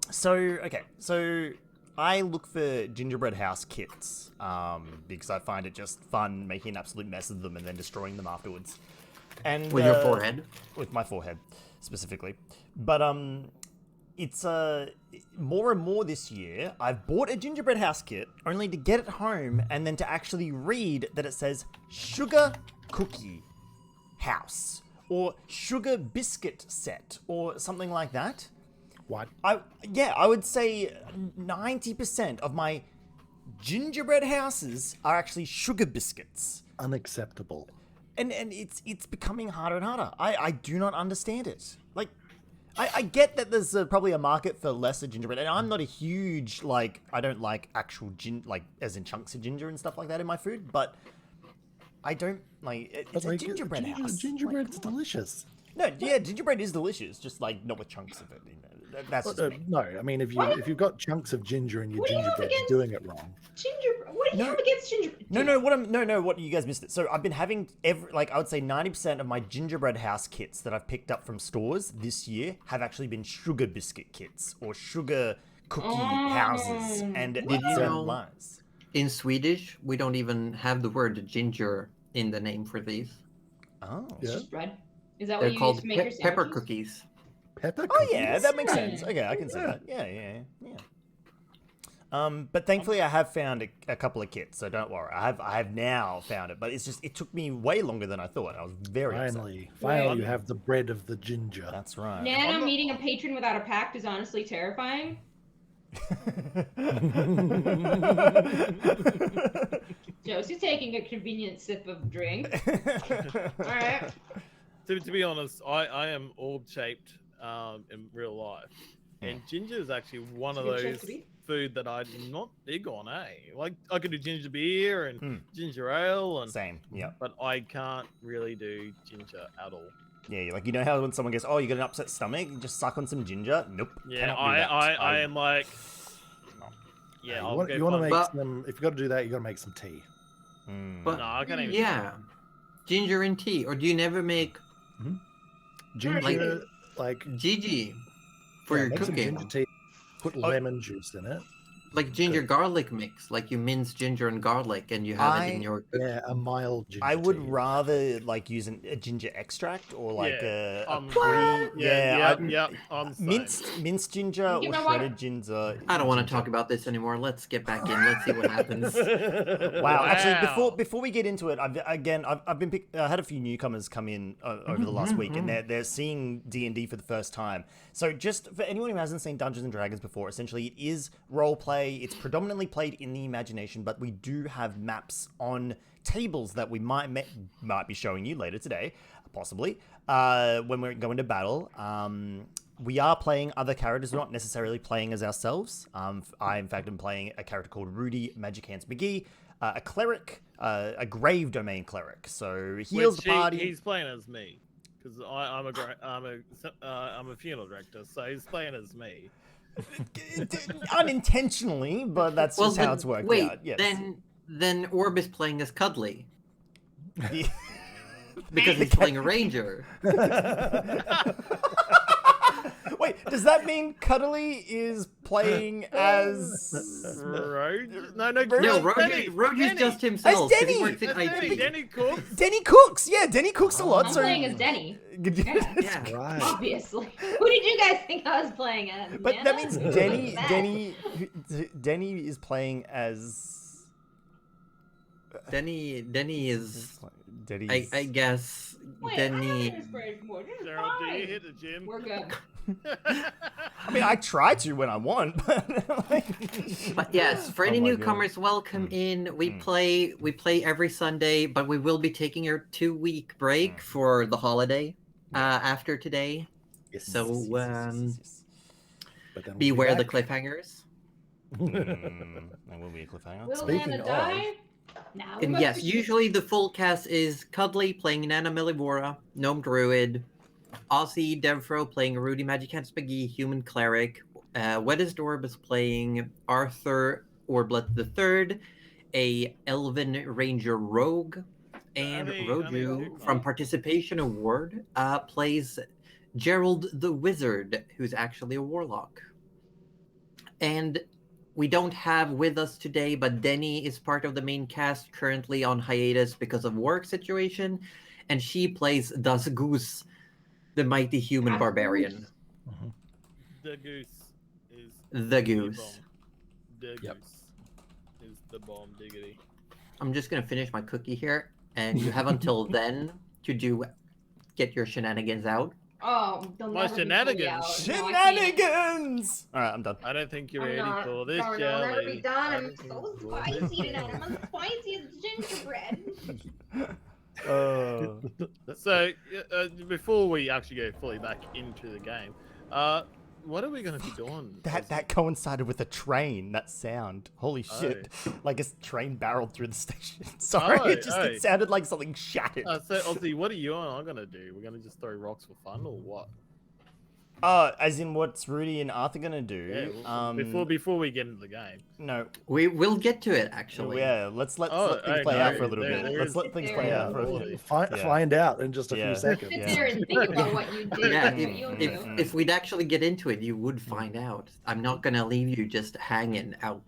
So I look for gingerbread house kits because I find it just fun making an absolute mess of them and then destroying them afterwards. And With your forehead? With my forehead, specifically. But it's more and more this year, I've bought a gingerbread house kit only to get it home and then to actually read that it says sugar cookie house or sugar biscuit set or something like that. What? I would say 90% of my gingerbread houses are actually sugar biscuits. Unacceptable. And it's becoming harder and harder. I do not understand it. Like, I get that there's probably a market for lesser gingerbread, and I'm not a huge, like, I don't like actual as in chunks of ginger and stuff like that in my food, but I don't, like, it's a gingerbread house. Gingerbread's delicious. No, yeah, gingerbread is delicious, just, like, not with chunks of it. You know, that's just me. No, I mean, if you've got chunks of ginger in your What do you have gingerbread, you're doing it wrong. What do you have against gingerbread? What you guys missed it. So I've been having I would say 90% of my gingerbread house kits that I've picked up from stores this year have actually been sugar biscuit kits or sugar cookie houses, and Did you know lies. in Swedish we don't even have the word ginger in the name for these? Oh, Yeah. Just bread. Is that what They're you use called to make your pepper sandwiches? cookies. Pepper Oh cookies? yeah, that makes sense. Okay, I can see that. Yeah. But thankfully I have found a couple of kits, so don't worry. I have now found it, but it's just it took me way longer than I thought. I was very Finally, upset. you have the bread of the ginger. That's right. Nana meeting a patron without a pact is honestly terrifying. Josie's taking a convenient sip of drink. All right. To be honest, I am orb shaped in real life, and ginger is actually one of It's a good shape those to be. food that I'm not big on. Like I could do ginger beer and ginger ale, and Same. Yeah. but I can't really do ginger at all. Yeah, like, you know how when someone goes, "Oh, you got an upset stomach, you just suck on some ginger." Nope. Yeah, cannot do that. I am like, yeah. you I'll want go to find- make But- some. If you got to do that, you got to make some tea. But No, I can't even. yeah, ginger and tea. Or do you never make Ginger, like Gigi for your make some cooking? ginger tea. Put lemon juice in it. Like ginger garlic mix, like you mince ginger and garlic, and you have it in your. Yeah, a mild ginger I would tea. rather like use a ginger extract or like Yeah, a I'm pre. yeah, I'm saying. Minced ginger You or know what? shredded ginger. I don't want to ginger. talk about this anymore. Let's get back in. Let's see what happens. Wow. Actually, Wow. before we get into it, I've been had a few newcomers come in over the last week, and they're seeing D&D for the first time. So just for anyone who hasn't seen Dungeons and Dragons before, essentially it is role play. It's predominantly played in the imagination, but we do have maps on tables that we might be showing you later today, possibly when we're going to battle. We are playing other characters, not necessarily playing as ourselves. I, in fact, am playing a character called Rudy Magic Hands McGee, a cleric, a grave domain cleric. So heals the party. He's playing as me because I'm a funeral director, so he's playing as me. Unintentionally, but that's just how it's worked out. Yes. Then Orb is playing as Cuddly The- because he's playing a ranger. Wait, does that mean Cuddly is playing as Rogue? No, No, Roger's just himself. As 'cause he Denny! works in IT. Denny Cooks. Denny Cooks? Yeah, Denny Cooks a lot. I'm so playing as Denny. Yeah. Right. Obviously. Who did you guys think I was playing as? But Nana? that means Who's that? Denny is playing as. Denny is, Denny's... I guess, Wait, I have Denny. an inspiration board. This is Gerald, do you fine. hit the gym? We're good. I mean, I try to when I want, but like... But yes, for Oh any my newcomers, welcome in. We play every Sunday, but we will be taking a 2-week break for the holiday after today. Yes, So yes. But then we'll beware the back. cliffhangers. That will be a cliffhanger. Will Speaking Nana of- die? Now And yes, usually the full cast is Cuddly playing Nana Millivora, Gnome Druid, AussieDevFro playing Rudy Magic Hands McGee, Human Cleric, Wettest Orb is playing Arthur Orblet III, a Elven Ranger Rogue, and Roju from Participation Award plays Gerald the Wizard, who's actually a Warlock. And we don't have with us today, but Denny is part of the main cast, currently on hiatus because of work situation, and she plays Das Goose, the mighty human Das barbarian. Mhm. The goose is The goose. The Yep. goose is the bomb diggity. I'm just gonna finish my cookie here, and you have until then to get your shenanigans out. Oh, they'll My never be fully shenanigans. out. No, I can't. Shenanigans! Alright, I'm done. I don't think you're I'm ready not. for this, Darn, I'll never be Jelly. done. I I'm don't so think you're ready spicy for tonight. I'm this. as spicy as gingerbread. So, before we actually go fully back into the game, what are we going to be doing? That coincided with a train, that sound. Holy shit. Like a train barreled through the station. Sorry, it sounded like something shattered. So, Ozzy, what are you and I going to do? We're going to just throw rocks for fun or what? As in what's Rudy and Arthur gonna do? Yeah, before we get into the game. No. We will get to it, actually. Yeah, let's let things play out for a little bit. Let's let things play out for a little bit. Find out in just a few seconds. Sit there and think about what you did. Yeah, and what you'll do. if we'd actually get into it, you would find out. I'm not gonna leave you just hanging out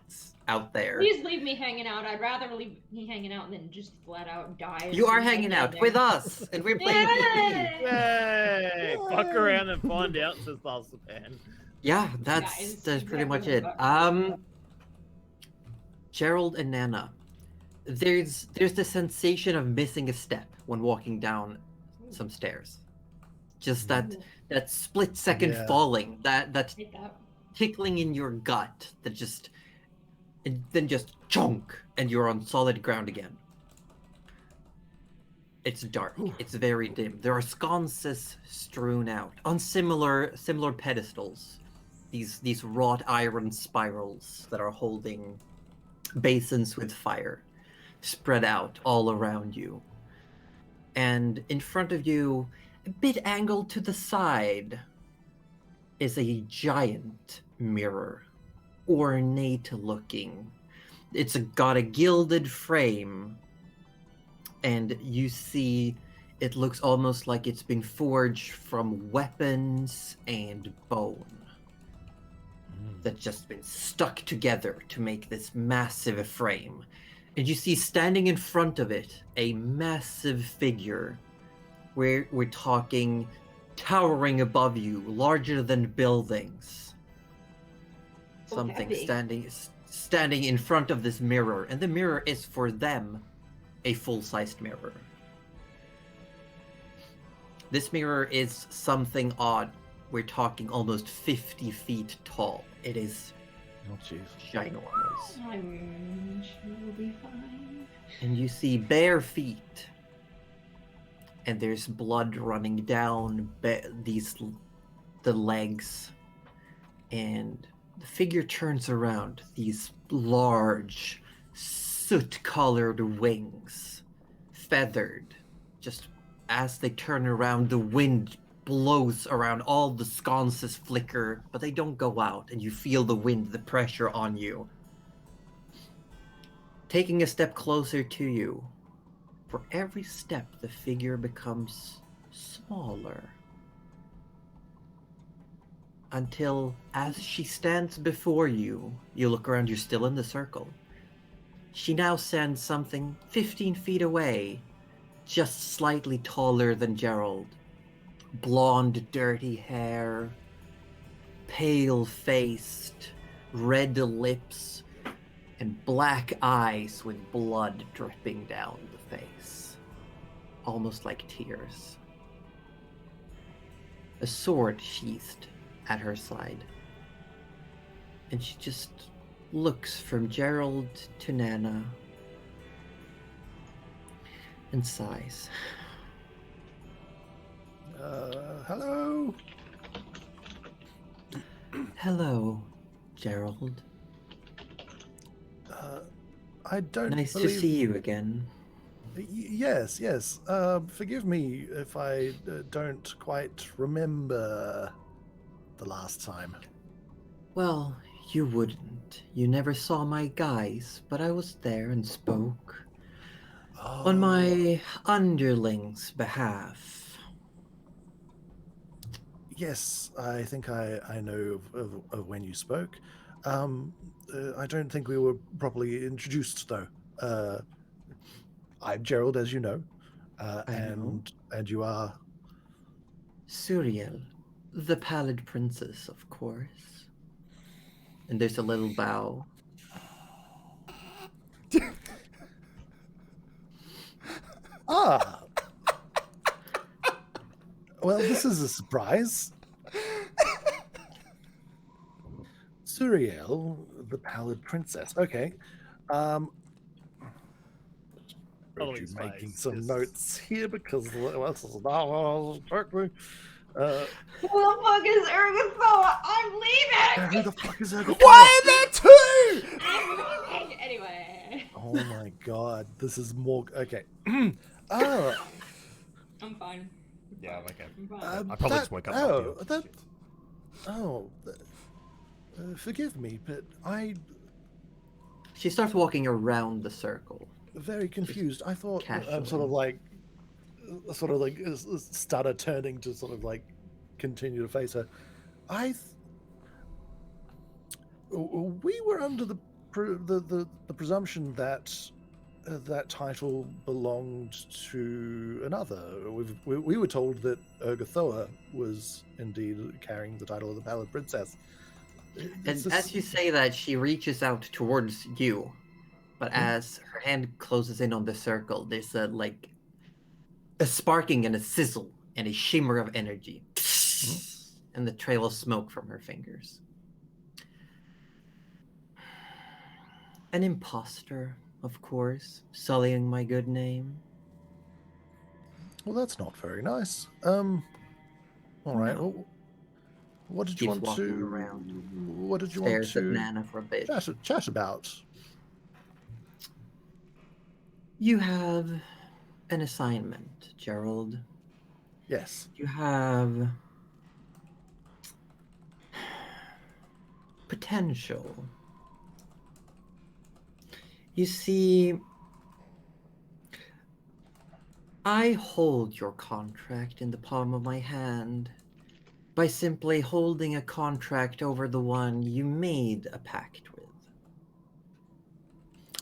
there. Please leave me hanging out. I'd rather leave me hanging out than just flat out die. You are hanging out with us, and we're playing D&D. Yay! Fuck around and find out, says Pan. Yeah, Guys, that's pretty much exactly it. what Gerald and Nana, there's the sensation of missing a step when walking down some stairs. Just that split second falling, that Take that. tickling in your gut, that just, and then just chunk, and you're on solid ground again. It's dark. It's very dim. There are sconces strewn out on similar pedestals. These wrought iron spirals that are holding basins with fire spread out all around you. And in front of you, a bit angled to the side, is a giant mirror, ornate looking. It's got a gilded frame, and you see it looks almost like it's been forged from weapons and bone. that's just been stuck together to make this massive frame. And you see standing in front of it a massive figure. We're talking towering above you, larger than buildings. Something standing in front of this mirror, and the mirror is for them a full-sized mirror. This mirror is something odd. We're talking almost 50 feet tall. It is ginormous. I'm sure we'll be fine. And you see bare feet. And there's blood running down the legs. And the figure turns around. These large, soot-colored wings. Feathered. Just as they turn around, the wind blows around, all the sconces flicker, but they don't go out, and you feel the wind, the pressure on you. Taking a step closer to you, for every step the figure becomes smaller. Until, as she stands before you, you look around, you're still in the circle. She now stands something 15 feet away, just slightly taller than Gerald. Blonde, dirty hair, pale-faced, red lips, and black eyes with blood dripping down the face. Almost like tears. A sword sheathed at her side. And she just looks from Gerald to Nana and sighs. Hello? Hello, Gerald. I don't Nice believe... to see you again. Yes. Forgive me if I don't quite remember the last time. Well, you wouldn't. You never saw my guys, but I was there and spoke. On my underling's behalf. Yes, I think I know of when you spoke. I don't think we were properly introduced, though. I'm Gerald, as you know. And you are... Suriel, the Pallid Princess, of course. And there's a little bow. Ah! Well, this is a surprise. Suriel, the Pallid Princess. Okay. Holy You making spice, some just- notes here because this is not what I was expecting. Who the fuck is Ergothella? I'm leaving! Who the fuck is Ergothella? Why are there two? I'm leaving! Anyway. Oh my god, this is more... Okay. Oh. I'm fine. Yeah, okay. I'm fine. I probably just woke up. Forgive me, but I... She starts walking around the circle. Very confused. I thought I'm Casually. sort of like started turning to sort of like continue to face her. We were under the presumption that that title belonged to another. We were told that Ergothoa was indeed carrying the title of the Pallid Princess. And as you say that, she reaches out towards you. But as her hand closes in on the circle, there's a sparking and a sizzle and a shimmer of energy. And the trail of smoke from her fingers. An imposter, of course, sullying my good name. Well, that's not very nice. All right. No. Well, what did Keeps you want walking to? around. What did you want Stares at to Nana for a bit. chat about? You have an assignment, Gerald. Yes. You have potential. You see, I hold your contract in the palm of my hand, by simply holding a contract over the one you made a pact with.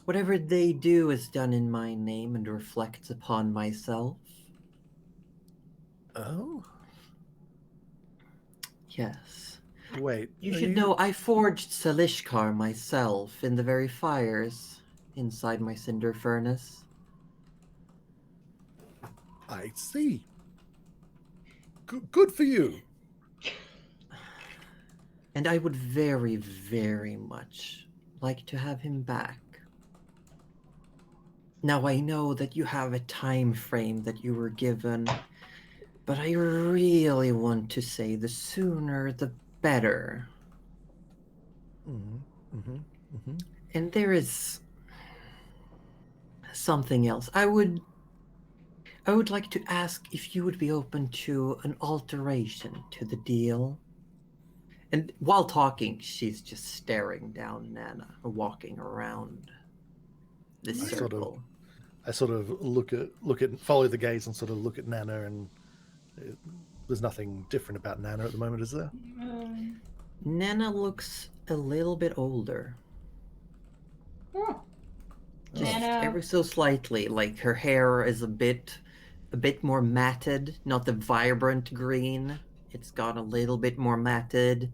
Whatever they do is done in my name and reflects upon myself. Oh? Yes. Wait. You are should know I forged Salishkar myself in the very fires inside my cinder furnace. I see. Good for you. And I would very, very much like to have him back. Now I know that you have a time frame that you were given, but I really want to say the sooner the better. And there is something else. I would like to ask if you would be open to an alteration to the deal. And while talking, she's just staring down Nana, walking around this circle. I sort of look at follow the gaze and sort of look at Nana, and there's nothing different about Nana at the moment, is there? Nana looks a little bit older. Just Nana. ever so slightly. Like her hair is a bit more matted, not the vibrant green. It's got a little bit more matted,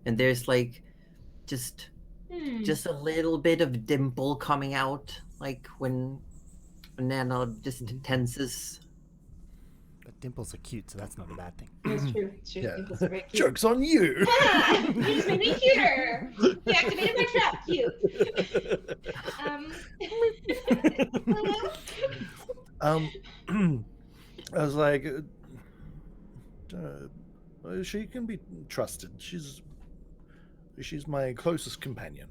and there's like just a little bit of dimple coming out, like when Nana just tenses. But dimples are cute, so that's not a bad thing. It's true. It's true. Yeah. Dimples are very cute. Joke's on you. Ah, you just made me cuter. You activated my trap. Cute. I was like, she can be trusted. She's my closest companion.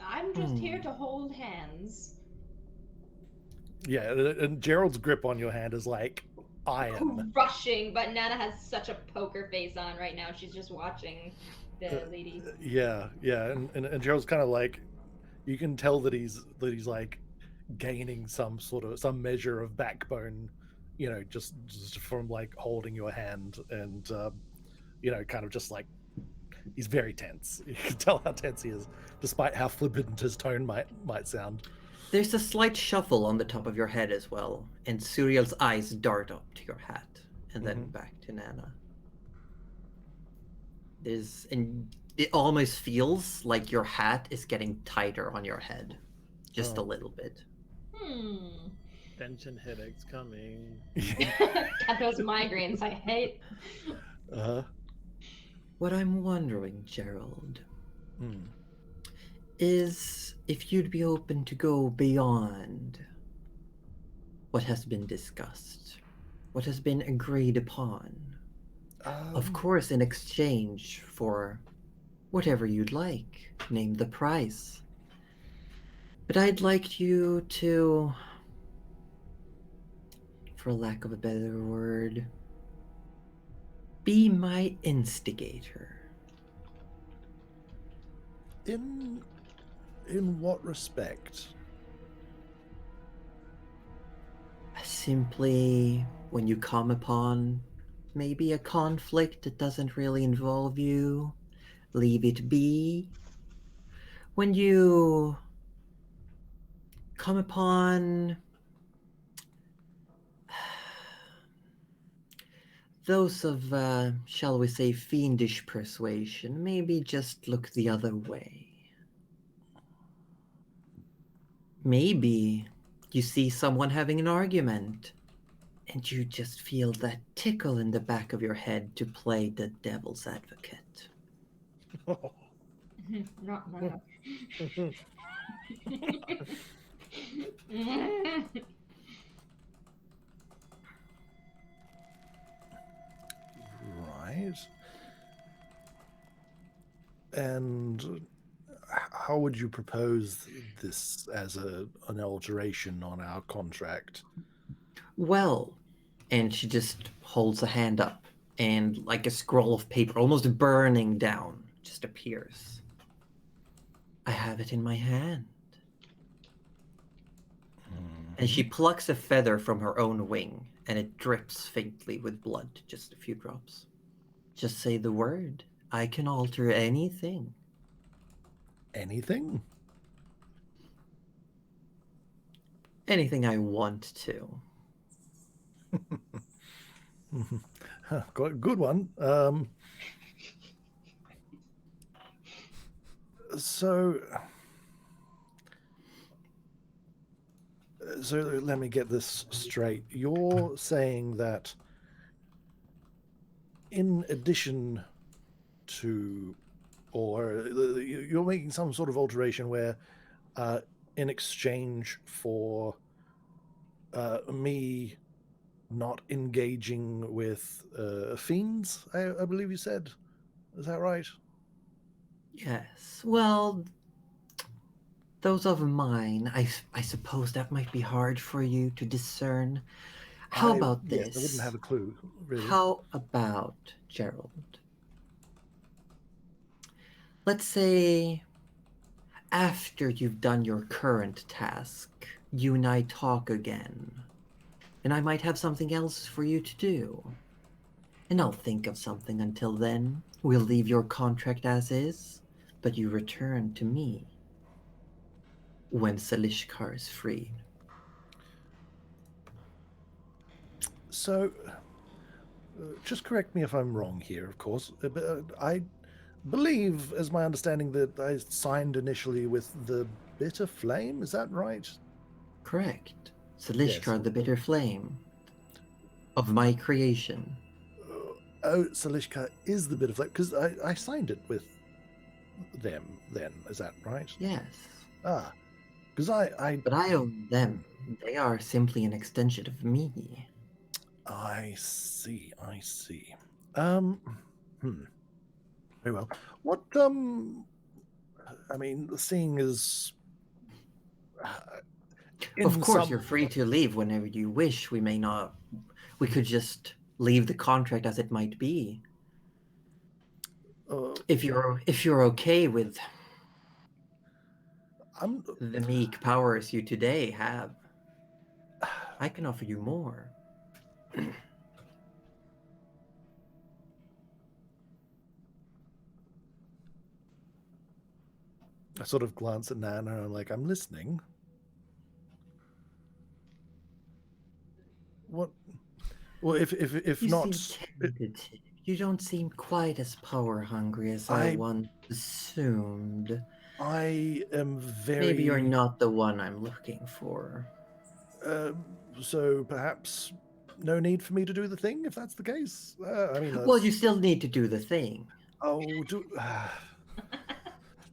I'm just here to hold hands. Yeah, and Gerald's grip on your hand is like iron. Crushing, but Nana has such a poker face on right now. She's just watching the lady. Yeah, and Gerald's kind of like, you can tell that he's like gaining some measure of backbone, just from like holding your hand, and kind of just like he's very tense. You can tell how tense he is, despite how flippant his tone might sound. There's a slight shuffle on the top of your head as well, and Suriel's eyes dart up to your hat, and then back to Nana. And it almost feels like your hat is getting tighter on your head, just a little bit. Tension headaches coming. Got those migraines I hate. What I'm wondering, Gerald, is if you'd be open to go beyond what has been discussed, what has been agreed upon. Of course, in exchange for whatever you'd like, name the price. But I'd like you to, for lack of a better word, be my instigator. In what respect? Simply, when you come upon maybe a conflict that doesn't really involve you, leave it be. When you come upon those of, shall we say, fiendish persuasion, maybe just look the other way. Maybe you see someone having an argument, and you just feel that tickle in the back of your head to play the devil's advocate. Not Nana. Right. And how would you propose this as an alteration on our contract? Well, and she just holds a hand up, and like a scroll of paper, almost burning down, just appears. I have it in my hand. And she plucks a feather from her own wing, and it drips faintly with blood, just a few drops. Just say the word. I can alter anything. Anything? Anything I want to. Good one. So let me get this straight. You're saying that in addition to, or you're making some sort of alteration where in exchange for me not engaging with fiends, I believe you said. Is that right? Yes. Well, those of mine, I suppose that might be hard for you to discern. How about this? Yes, I wouldn't have a clue, really. How about, Gerald? Let's say after you've done your current task, you and I talk again. And I might have something else for you to do. And I'll think of something until then. We'll leave your contract as is, but you return to me when Salishkar is freed. So, just correct me if I'm wrong here, of course. But I believe, as my understanding, that I signed initially with the Bitter Flame. Is that right? Correct. Salishkar, Yes. the bitter flame of my creation. Oh, Salishka is the Bitter Flame, because I signed it with them then. Is that right? Yes. Ah, because I But I own them. They are simply an extension of me. I see. Very well. What I mean, seeing as Of in course, some, you're free to leave whenever you wish. We could just leave the contract as it might be. If you're okay with I'm the meek powers you today have, I can offer you more. I sort of glance at Nana and I'm like, I'm listening. What? Well, if You not, seem tentative. You don't seem quite as power hungry as I- I once assumed. I am very. Maybe you're not the one I'm looking for. So perhaps no need for me to do the thing if that's the case. I mean, Well, you still need to do the thing. Oh, do.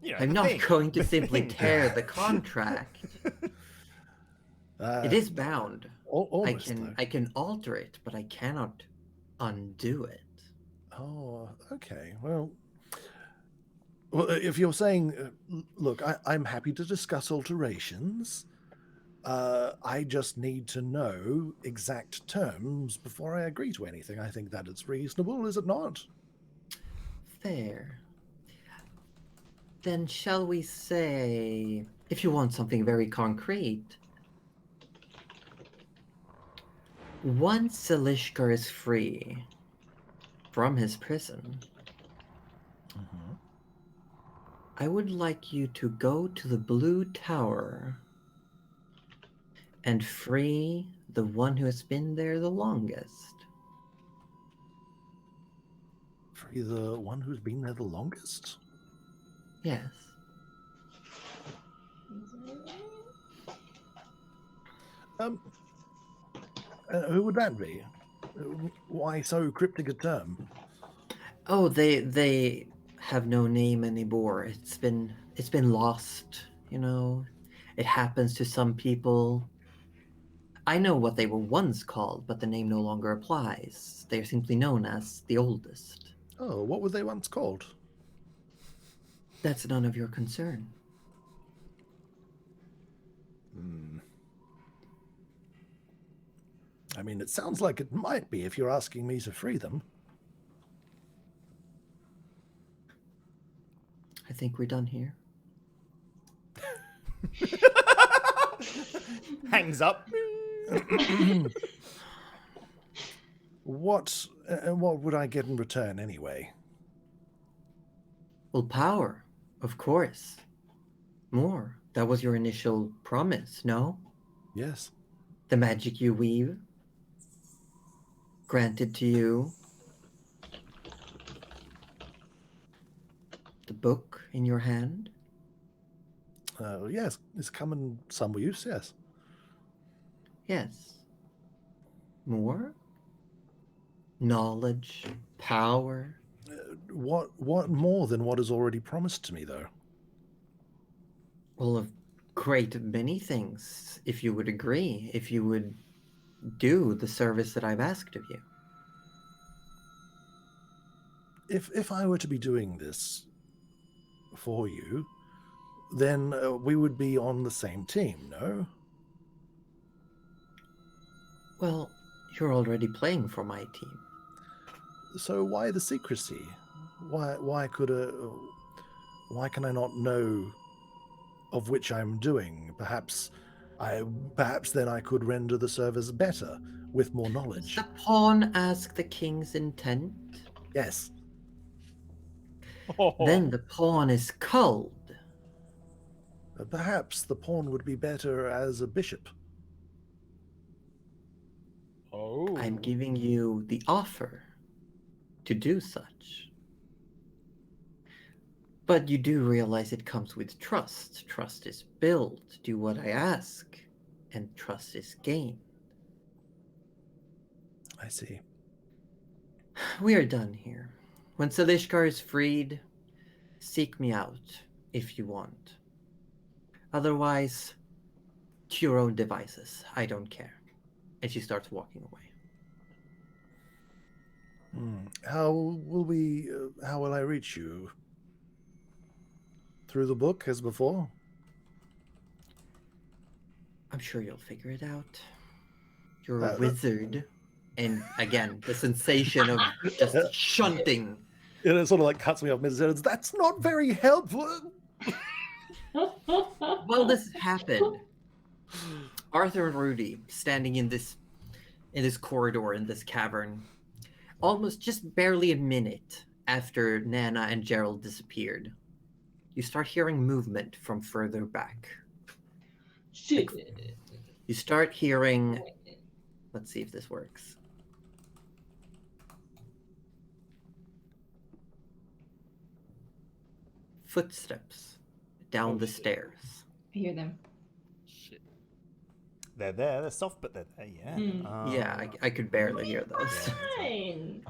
You know, I'm the not thing, going to the simply thing. tear the contract. It is bound. Almost. I can alter it, but I cannot undo it. Oh, okay. Well, if you're saying, look, I'm happy to discuss alterations. I just need to know exact terms before I agree to anything. I think that is reasonable, is it not? Fair. Then shall we say, if you want something very concrete, once Salishkar is free from his prison, I would like you to go to the Blue Tower and free the one who has been there the longest. Free the one who's been there the longest? Yes. Who would that be? Why so cryptic a term? Oh, they have no name anymore. It's been lost, you know. It happens to some people. I know what they were once called, but the name no longer applies. They are simply known as the oldest. Oh, what were they once called? That's none of your concern. I mean, it sounds like it might be if you're asking me to free them. I think we're done here. Hangs up. What would I get in return anyway? Well, power, of course. More. That was your initial promise, no? Yes. The magic you weave, granted to you. The book in your hand. Yes, it's come in some use, yes. Yes. More? Knowledge, power. What more than what is already promised to me, though? Well, a great many things, if you would agree, if you would do the service that I've asked of you. If I were to be doing this for you, then we would be on the same team, no? Well, you're already playing for my team. So why the secrecy? Why can I not know of which I'm doing? Perhaps then I could render the service better with more Does knowledge. the pawn ask the king's intent? Yes. Then the pawn is cold. Perhaps the pawn would be better as a bishop. Oh. I'm giving you the offer to do such. But you do realize it comes with trust. Trust is built. Do what I ask, and trust is gained. I see. We are done here. When Salishkar is freed, seek me out if you want. Otherwise, to your own devices. I don't care. And she starts walking away. How will I reach you? Through the book as before? I'm sure you'll figure it out. You're a wizard. And again, the sensation of just shunting. It sort of like cuts me off mid-sentence. That's not very helpful. Well, this happened. Arthur and Rudy standing in this corridor, in this cavern, almost just barely a minute after Nana and Gerald disappeared. You start hearing movement from further back. Shit. You start hearing... Let's see if this works. Footsteps down the stairs. I hear them. Shit. They're there. They're soft, but they're there. Yeah. Yeah, I could barely hear those. Fine.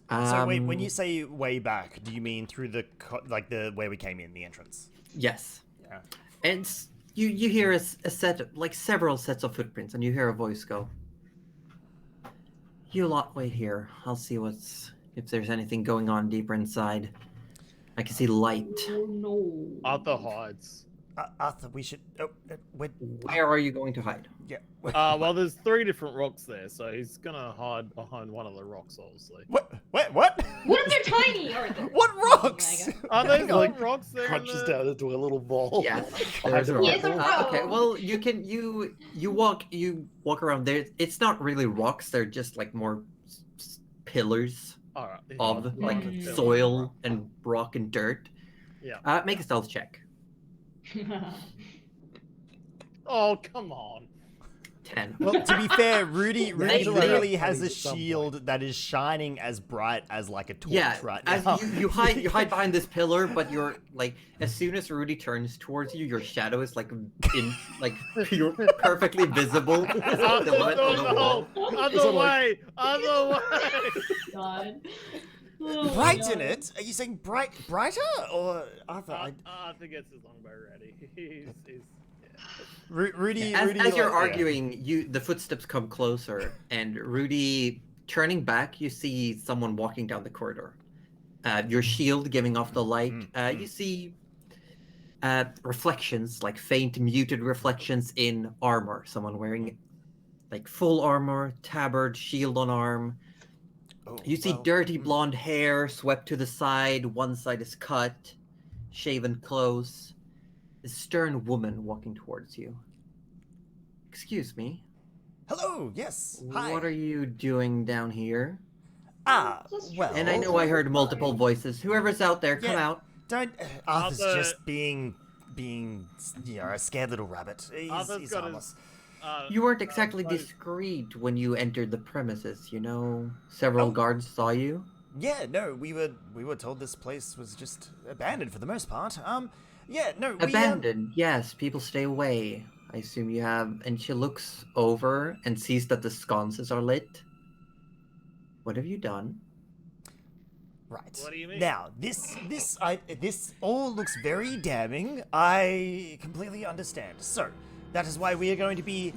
So wait, when you say way back, do you mean through the where we came in, the entrance? Yes. Yeah. And you hear a set of, like several sets of footprints, and you hear a voice go, "You lot wait here. I'll see if there's anything going on deeper inside. I can see light." Oh no. Arthur hides. Arthur, we should. Where are you going to hide? Yeah. Well, there's 3 different rocks there, so he's gonna hide behind one of the rocks, obviously. What? What? What if they're tiny, Arthur? What rocks? Are there Hang on. like rocks there? Crunches down into a little ball. Yeah. There's a rock. Okay. Well, you walk around there. It's not really rocks. They're just like more pillars All right. of like Mm. soil and rock and dirt. Yeah. Make a stealth check. Oh, come on. 10. Well, to be fair, Rudy They- clearly they- has a at some shield that is shining as bright as like a torch Yeah, right as now. you hide behind this pillar, but you're like, as soon as Rudy turns towards you, your shadow is like you're perfectly visible. Silhouette on the wall. Other way! Other way! God. Oh, Brighten God. it? Are you saying brighter or Arthur? Arthur gets his longbow ready. He's Rudy. As Rudy, you're like, arguing, the footsteps come closer, and Rudy, turning back, you see someone walking down the corridor. Your shield giving off the light. You see reflections, like faint, muted reflections in armor. Someone wearing like full armor, tabard, shield on arm. Oh, You see well, dirty blonde hair swept to the side. One side is cut, shaven close. A stern woman walking towards you. Excuse me. Hello. Yes. Hi. What are you doing down here? Just Well. And I know I heard multiple voices. Whoever's out there, come Yeah. out. Don't. Arthur's Arthur- just being, a scared little rabbit. Arthur's He's got harmless. You weren't exactly clothes. discreet when you entered the premises, you know? Several Oh. guards saw you. Yeah, no, we were told this place was just abandoned for the most part. Yeah, no, we Abandoned, yes, people stay away. I assume you have... And she looks over and sees that the sconces are lit. What have you done? Right. What do you mean? Now, this all looks very damning. I completely understand. So, that is why we are going to be,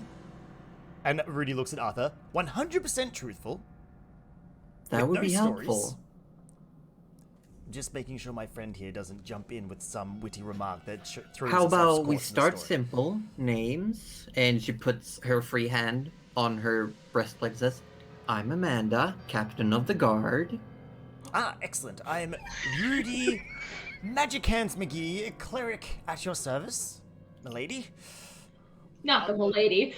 and Rudy looks at Arthur, 100% truthful. That with would no be stories. helpful. Just making sure my friend here doesn't jump in with some witty remark that throws How us off about we course in the start story. simple, names, and she puts her free hand on her breastplate and says, I'm Amanda, captain of the guard. Ah, excellent. I'm Rudy Magic Hands McGee, cleric at your service, milady. Not the whole lady.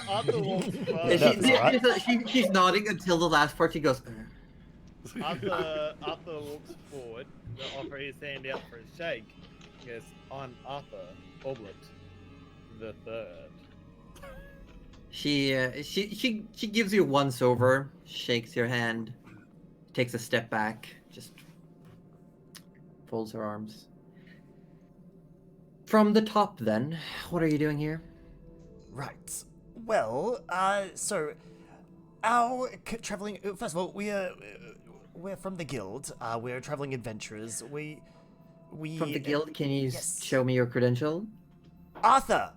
Arthur walks And forward. That's alright. she's nodding until the last part. She goes, Arthur walks forward to offer his hand out for a shake. He goes, I'm Arthur Oblet the Third. She gives you a once over, shakes your hand, takes a step back, just folds her arms. From the top, then, what are you doing here? Right. Well, so our traveling. First of all, we're from the guild. We're traveling adventurers. We From the guild, can you yes. show me your credential? Arthur,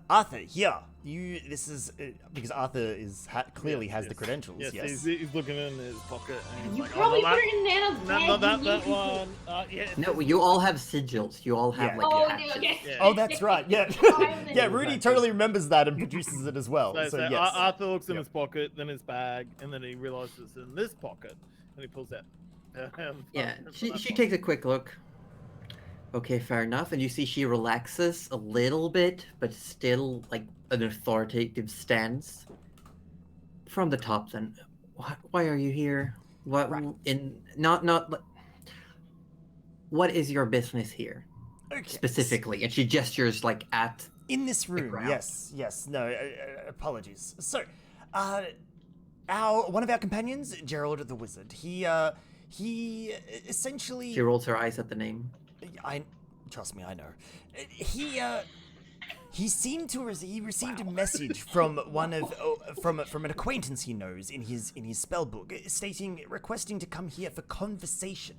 here. This is because Arthur is clearly has the credentials. Yes. He's looking in his pocket and he's You like, probably oh, put it in Nana's bag. no, that didn't you? one. Yeah, No, you all have sigils. You all have Yeah. like Oh, patches. okay. Yeah. Oh, that's right. Yeah. I'm the Yeah. new Rudy practice. totally remembers that and produces it as well. So, So, so yes. Arthur looks in Yep. his pocket, then his bag, and then he realizes it's in this pocket, and he pulls out. Yeah, she takes a quick look. Okay, fair enough. And you see she relaxes a little bit, but still like an authoritative stance. From the top, then, why are you here? What Right. What is your business here Okay. specifically? And she gestures like at. In this room, ground. yes. No, apologies. So, one of our companions, Gerald the Wizard, he essentially. She rolls her eyes at the name. Trust me, I know. He seemed to he received a message from one of from an acquaintance he knows in his spell book, requesting to come here for conversation.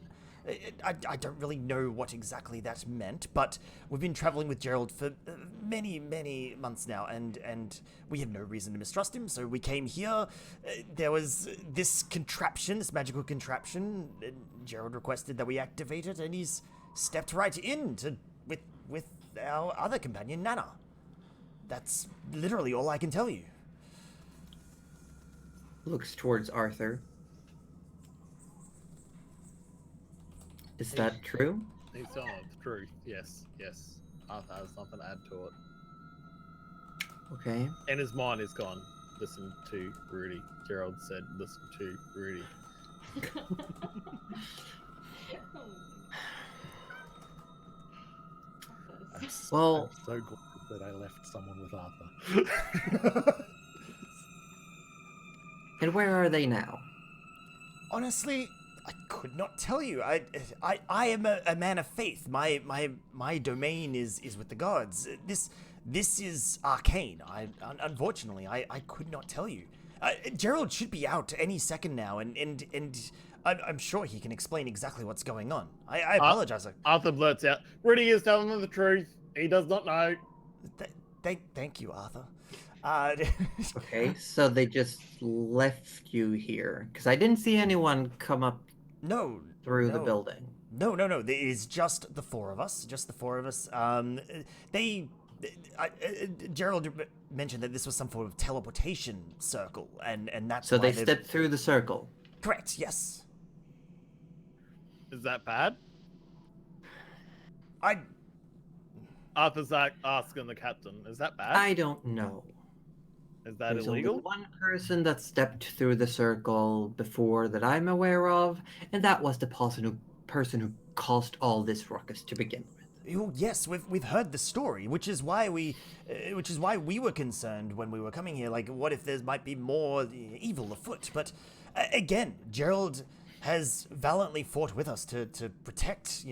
I don't really know what exactly that meant, but we've been traveling with Gerald for many months now, and we had no reason to mistrust him, so we came here. There was this magical contraption. Gerald requested that we activate it, and he's stepped right in with our other companion, Nana. That's literally all I can tell you. Looks towards Arthur. Is that true? He's telling the truth. Yes. Arthur has nothing to add to it. Okay. And his mind is gone. Listen to Rudy. Gerald said, listen to Rudy. Well- I'm so glad that I left someone with Arthur. And where are they now? Honestly, I could not tell you. I am a man of faith. My domain is with the gods. This is arcane. Unfortunately, I could not tell you. Gerald should be out any second now, and I'm sure he can explain exactly what's going on. I apologize. Arthur blurts out, Rudy is telling them the truth. He does not know. Thank you, Arthur. Okay, so they just left you here because I didn't see anyone come up No. through the no. building. No. It is just the four of us. Gerald mentioned that this was some form of teleportation circle, and that's So why they they've- stepped through the circle. Correct. Yes. Is that bad? I. Arthur's like asking the captain, is that bad? I don't know. Is that There's illegal? only one person that stepped through the circle before that I'm aware of, and that was the person who caused all this ruckus to begin with. Oh, yes, we've heard the story, which is why we were concerned when we were coming here. Like, what if there might be more evil afoot? But again, Gerald has valiantly fought with us to protect,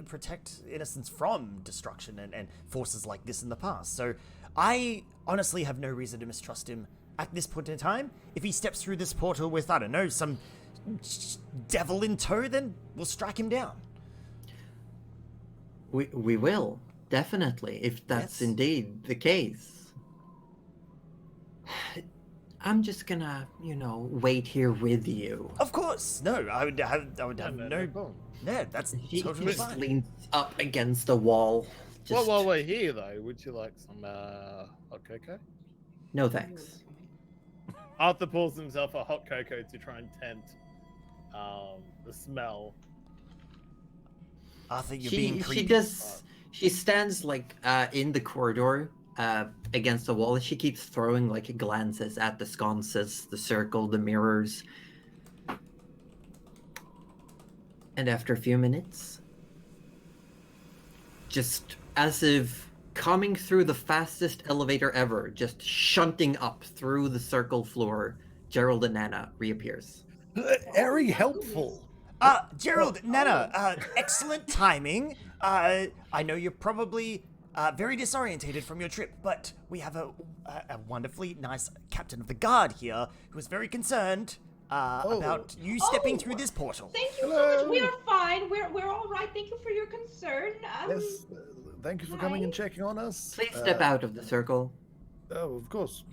protect innocents from destruction and forces like this in the past. So I honestly have no reason to mistrust him at this point in time. If he steps through this portal with, I don't know, some devil in tow, then we'll strike him down. We will, definitely, if that's Yes. indeed the case. I'm just gonna, wait here with you. Of course, no, I would have no no. problem. Yeah, that's He totally just fine. leans up against the wall. Well, while we're here, though, would you like some hot cocoa? No thanks. Arthur pours himself a hot cocoa to try and tempt the smell. Arthur, you're being creepy. She stands like in the corridor against the wall, and she keeps throwing like glances at the sconces, the circle, the mirrors. And after a few minutes, just as if coming through the fastest elevator ever, just shunting up through the circle floor, Gerald and Nana reappears. Very helpful. Gerald, Nana, excellent timing. I know you're probably very disorientated from your trip, but we have a wonderfully nice captain of the guard here who is very concerned about you stepping through this portal. Thank you so much. We are fine. We're all right. Thank you for your concern. Yes, thank you for coming and checking on us. Please step out of the circle. Oh, of course.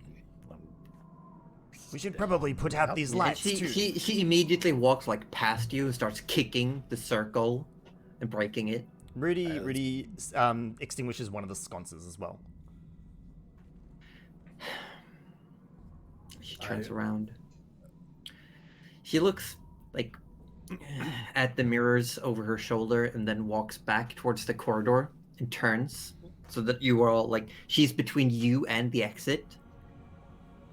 We should probably put out these lights too. She immediately walks like past you and starts kicking the circle and breaking it. Rudy extinguishes one of the sconces as well. She turns around. She looks like at the mirrors over her shoulder and then walks back towards the corridor and turns so that you are all like, she's between you and the exit.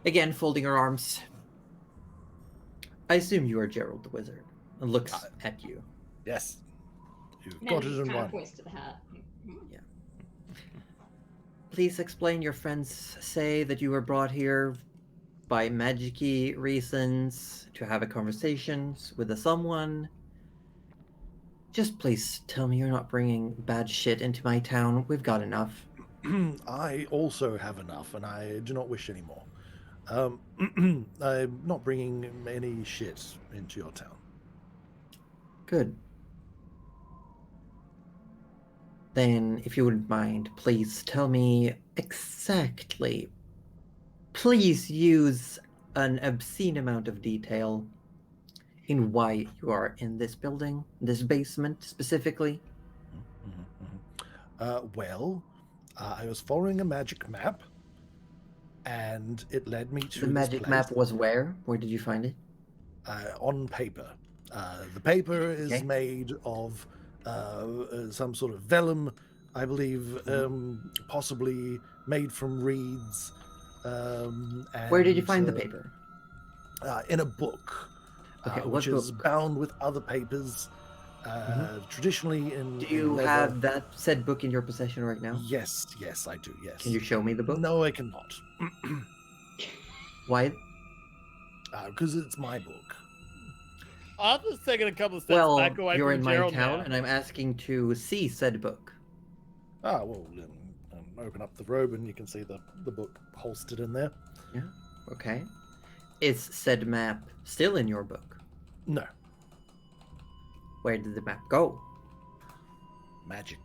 Again, folding her arms. I assume you are Gerald the Wizard. And looks at you. Yes. You've And got then it he in kind of one. points to the hat. Please explain. Your friends say that you were brought here by magic-y reasons to have a conversation with someone. Just please tell me you're not bringing bad shit into my town. We've got enough. I also have enough, and I do not wish any more. I'm not bringing any shit into your town. Good. Then, if you wouldn't mind, please tell me exactly. Please use an obscene amount of detail in why you are in this building, this basement specifically. Well, I was following a magic map, and it led me to The this magic place, map was where? Where did you find it? on paper. The paper is Okay. made of some sort of vellum, I believe, possibly made from reeds. Where did you find the and, paper? in a book, Okay, what which is book? bound with other papers. Traditionally, Do in you leather. have that said book in your possession right now? Yes, I do. Yes. Can you show me the book? No, I cannot, Why? because it's my book. Arthur's taking a couple of steps Well, back away you're from in my Gerald town, now. and I'm asking to see said book. Well, then, open up the robe and you can see the book holstered in there. Okay. Is said map still in your book? No, Where did the map go? magic.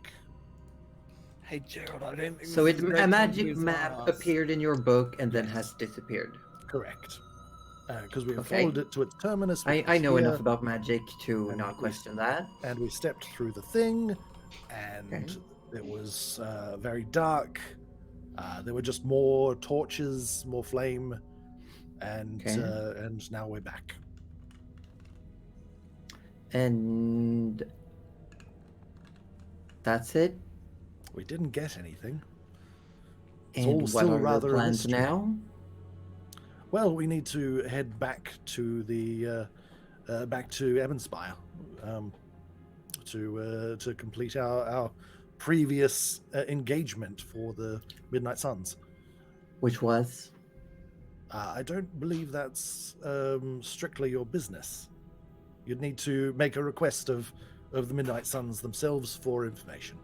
Hey, Gerald, I don't think So this is a great magic news for map us. appeared in your book and then Yes. has disappeared. Correct. Because we have Okay. followed it to its terminus. which I was know here, enough about magic to and not we- question that. and we stepped through the thing, and Okay. it was very dark. There were just more torches, more flame, and Okay. and now we're back. And that's it? We didn't get anything. It's And all what still are your rather a plans mystery. now? Well, we need to head back to the back to Evanspire to complete our previous engagement for the Midnight Suns. Which was? I don't believe that's strictly your business. You'd need to make a request of the Midnight Suns themselves for information.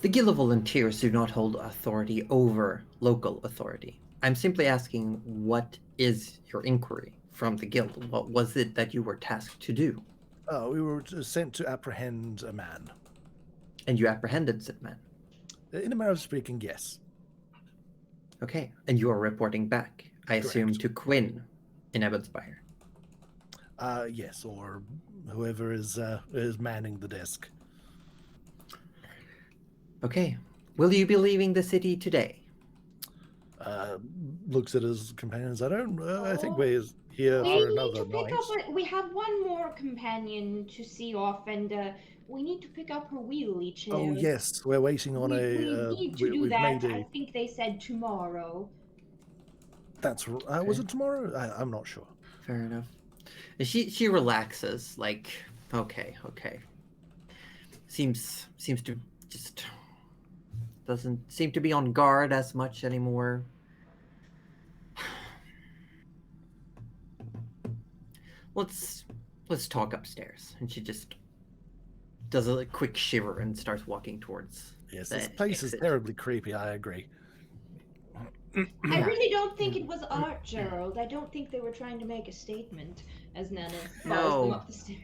The Guild of Volunteers do not hold authority over local authority. I'm simply asking, what is your inquiry from the Guild? What was it that you were tasked to do? We were sent to apprehend a man. And you apprehended said man? In a manner of speaking, yes. Okay, and you are reporting back, I assume, Correct. to Quinn in Evanspire. Yes, or whoever is manning the desk. Okay, will you be leaving the city today? Looks at his companions. I think we're here We for need another to pick night. up. We have one more companion to see off, and we need to pick up her wheelie chair. Oh yes, we're waiting on we a. need to do we've that. made I a. think they said tomorrow. That's was it tomorrow? I'm not sure. Fair enough. And she relaxes, like, okay. Seems to just doesn't seem to be on guard as much anymore. Let's talk upstairs. And she just does a quick shiver and starts walking towards. Yes, the this place is exit. terribly creepy. I agree. I really don't think it was art, Gerald. I don't think they were trying to make a statement as Nana follows them up the stairs.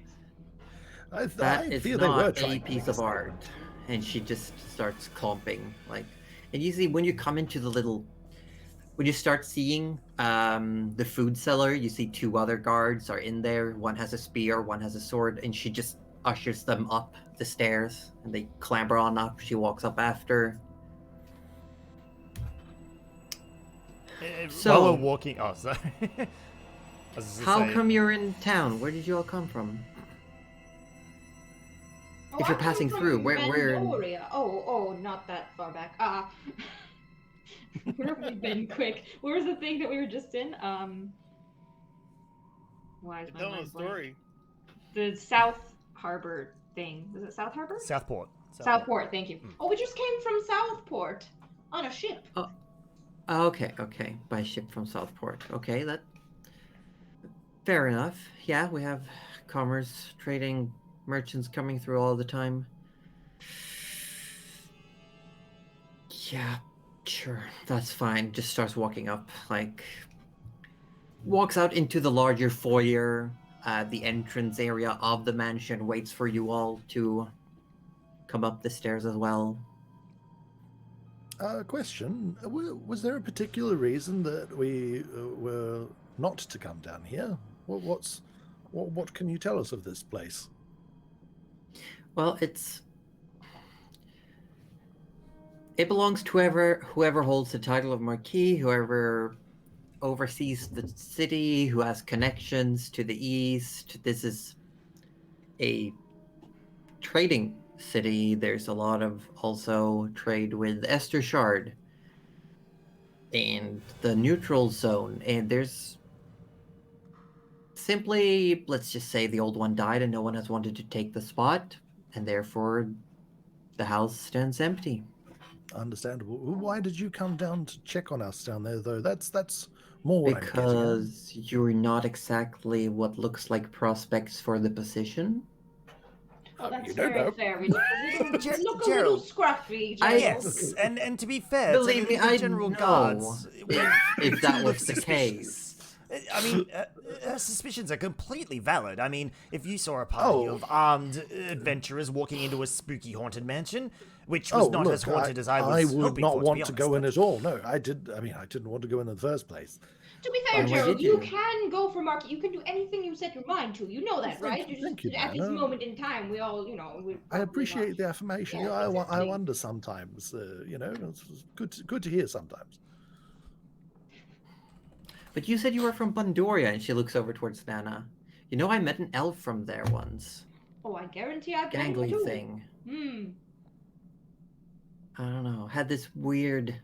That I is feel they were not trying a to piece make of a art. And she just starts clomping, like, and you see when you come into the little, when you start seeing the food cellar, you see two other guards are in there. One has a spear, one has a sword, and she just ushers them up the stairs, and they clamber on up. She walks up after. While we're walking, oh, sorry. I was just How gonna say, come you're in town? Where did you all come from? If you're I come passing from through, where? Vandoria. Oh, not that far back. Where have we been? Quick. Where was the thing that we were just in? Why is my Tell mind a blank? story. The South Harbor thing. Was it South Harbor? Southport. Southport. Thank you. Oh, we just came from Southport on a ship. Oh, okay. By ship from Southport. Okay, that. Fair enough. Yeah, we have commerce, trading, merchants coming through all the time. Yeah, sure, that's fine. Just starts walking up, like, walks out into the larger foyer, the entrance area of the mansion, waits for you all to come up the stairs as well. Question: was there a particular reason that we were not to come down here? What can you tell us of this place? Well, it belongs to whoever holds the title of Marquis, whoever oversees the city, who has connections to the east. This is a trading city. There's a lot of also trade with Estershard and the neutral zone, and there's simply, let's just say the old one died and no one has wanted to take the spot, and therefore the house stands empty. Understandable. Why did you come down to check on us down there, though? That's more what I'm getting at. Because you're not exactly what looks like prospects for the position. That's you don't very know. fair. We look a little Gerald. scruffy. I- Gerald. Yes, and to be fair, Believe to me, the I general know guards, if do that look was the suspicious. I mean, her suspicions are completely valid. I mean, if you saw a party of armed adventurers walking into a spooky haunted mansion, which was not as haunted as I was would hoping not for, to want be to honest, go in but- at all. No, I didn't want to go in the first place. To be fair, Why Gerald, did you you? can go for market. You can do anything you set your mind to. You know that, Thank right? you- You thank just, you, at this Nana. moment in time, we all, I appreciate the affirmation. Yeah, I exactly. wonder sometimes. It's good to hear sometimes. But you said you were from Bundoria, and she looks over towards Nana. You know, I met an elf from there once. Oh, I guarantee I've done it Gangly too. thing. I don't know. Had this weird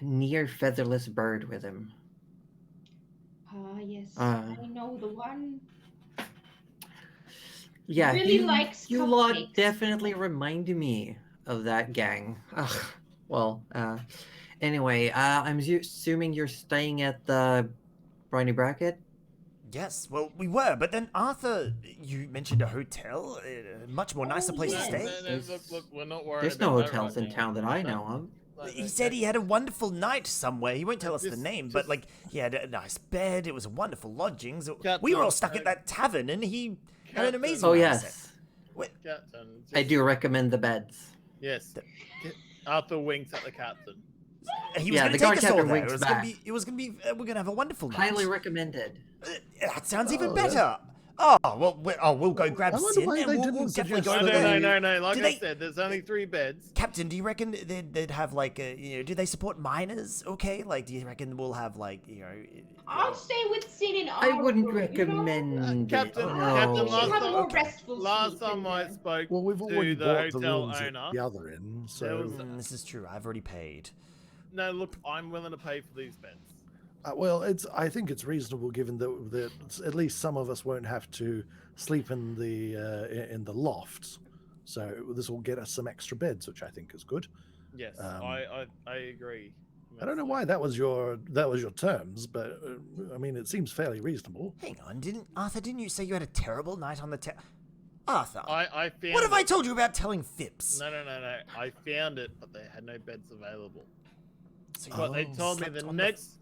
near featherless bird with him. Ah, yes. Uh. I know the one. Yeah, Really likes you lot cupcakes. definitely remind me of that gang. Ugh. Well, anyway, I'm assuming you're staying at the Briny Bracket? Yes, well, we were, but then Arthur, you mentioned a hotel, a much more nicer Oh, place yes. to stay. Look, we're not worried There's about no that hotels right in now. town that I know of. He said he had a wonderful night somewhere. He won't tell us the Just- name, just- but like he had a nice bed. It was a wonderful lodgings. Captain, We were all stuck at that tavern, and he had an Captain. amazing Oh, night. yes. Captain. I do recommend the beds. Yes. Arthur winks at the captain. He was Yeah, going the to take guard us all captain there. winks It was going back. to be. It was going to be. We're going to have a wonderful night. Highly recommended. That sounds even Oh, better. Oh well, we'll go grab I wonder Sin, why and they we'll didn't definitely suggest go No, over that there. no. Like Do I they- said, there's only 3 beds. Captain, do you reckon they'd have like do they support miners? Okay, like do you reckon we'll have like I'll stay with Sin in I our wouldn't room, recommend Captain- it. Captain, No. You should have a more Okay. restful Last sleep time in I there. spoke Well, we've already to the bought the hotel rooms owner. at the other end, so There was- this is true. I've already paid. No, look, I'm willing to pay for these beds. well, I think it's reasonable given that at least some of us won't have to sleep in the lofts. So this will get us some extra beds, which I think is good. Yes, Um, I agree. I don't know why that was your terms, but I mean it seems fairly reasonable. Hang on, didn't you say you had a terrible night on the Arthur? I found. What have I it. told you about telling fips? No. I found it, but they had no beds available. So But they you told me slept the on next.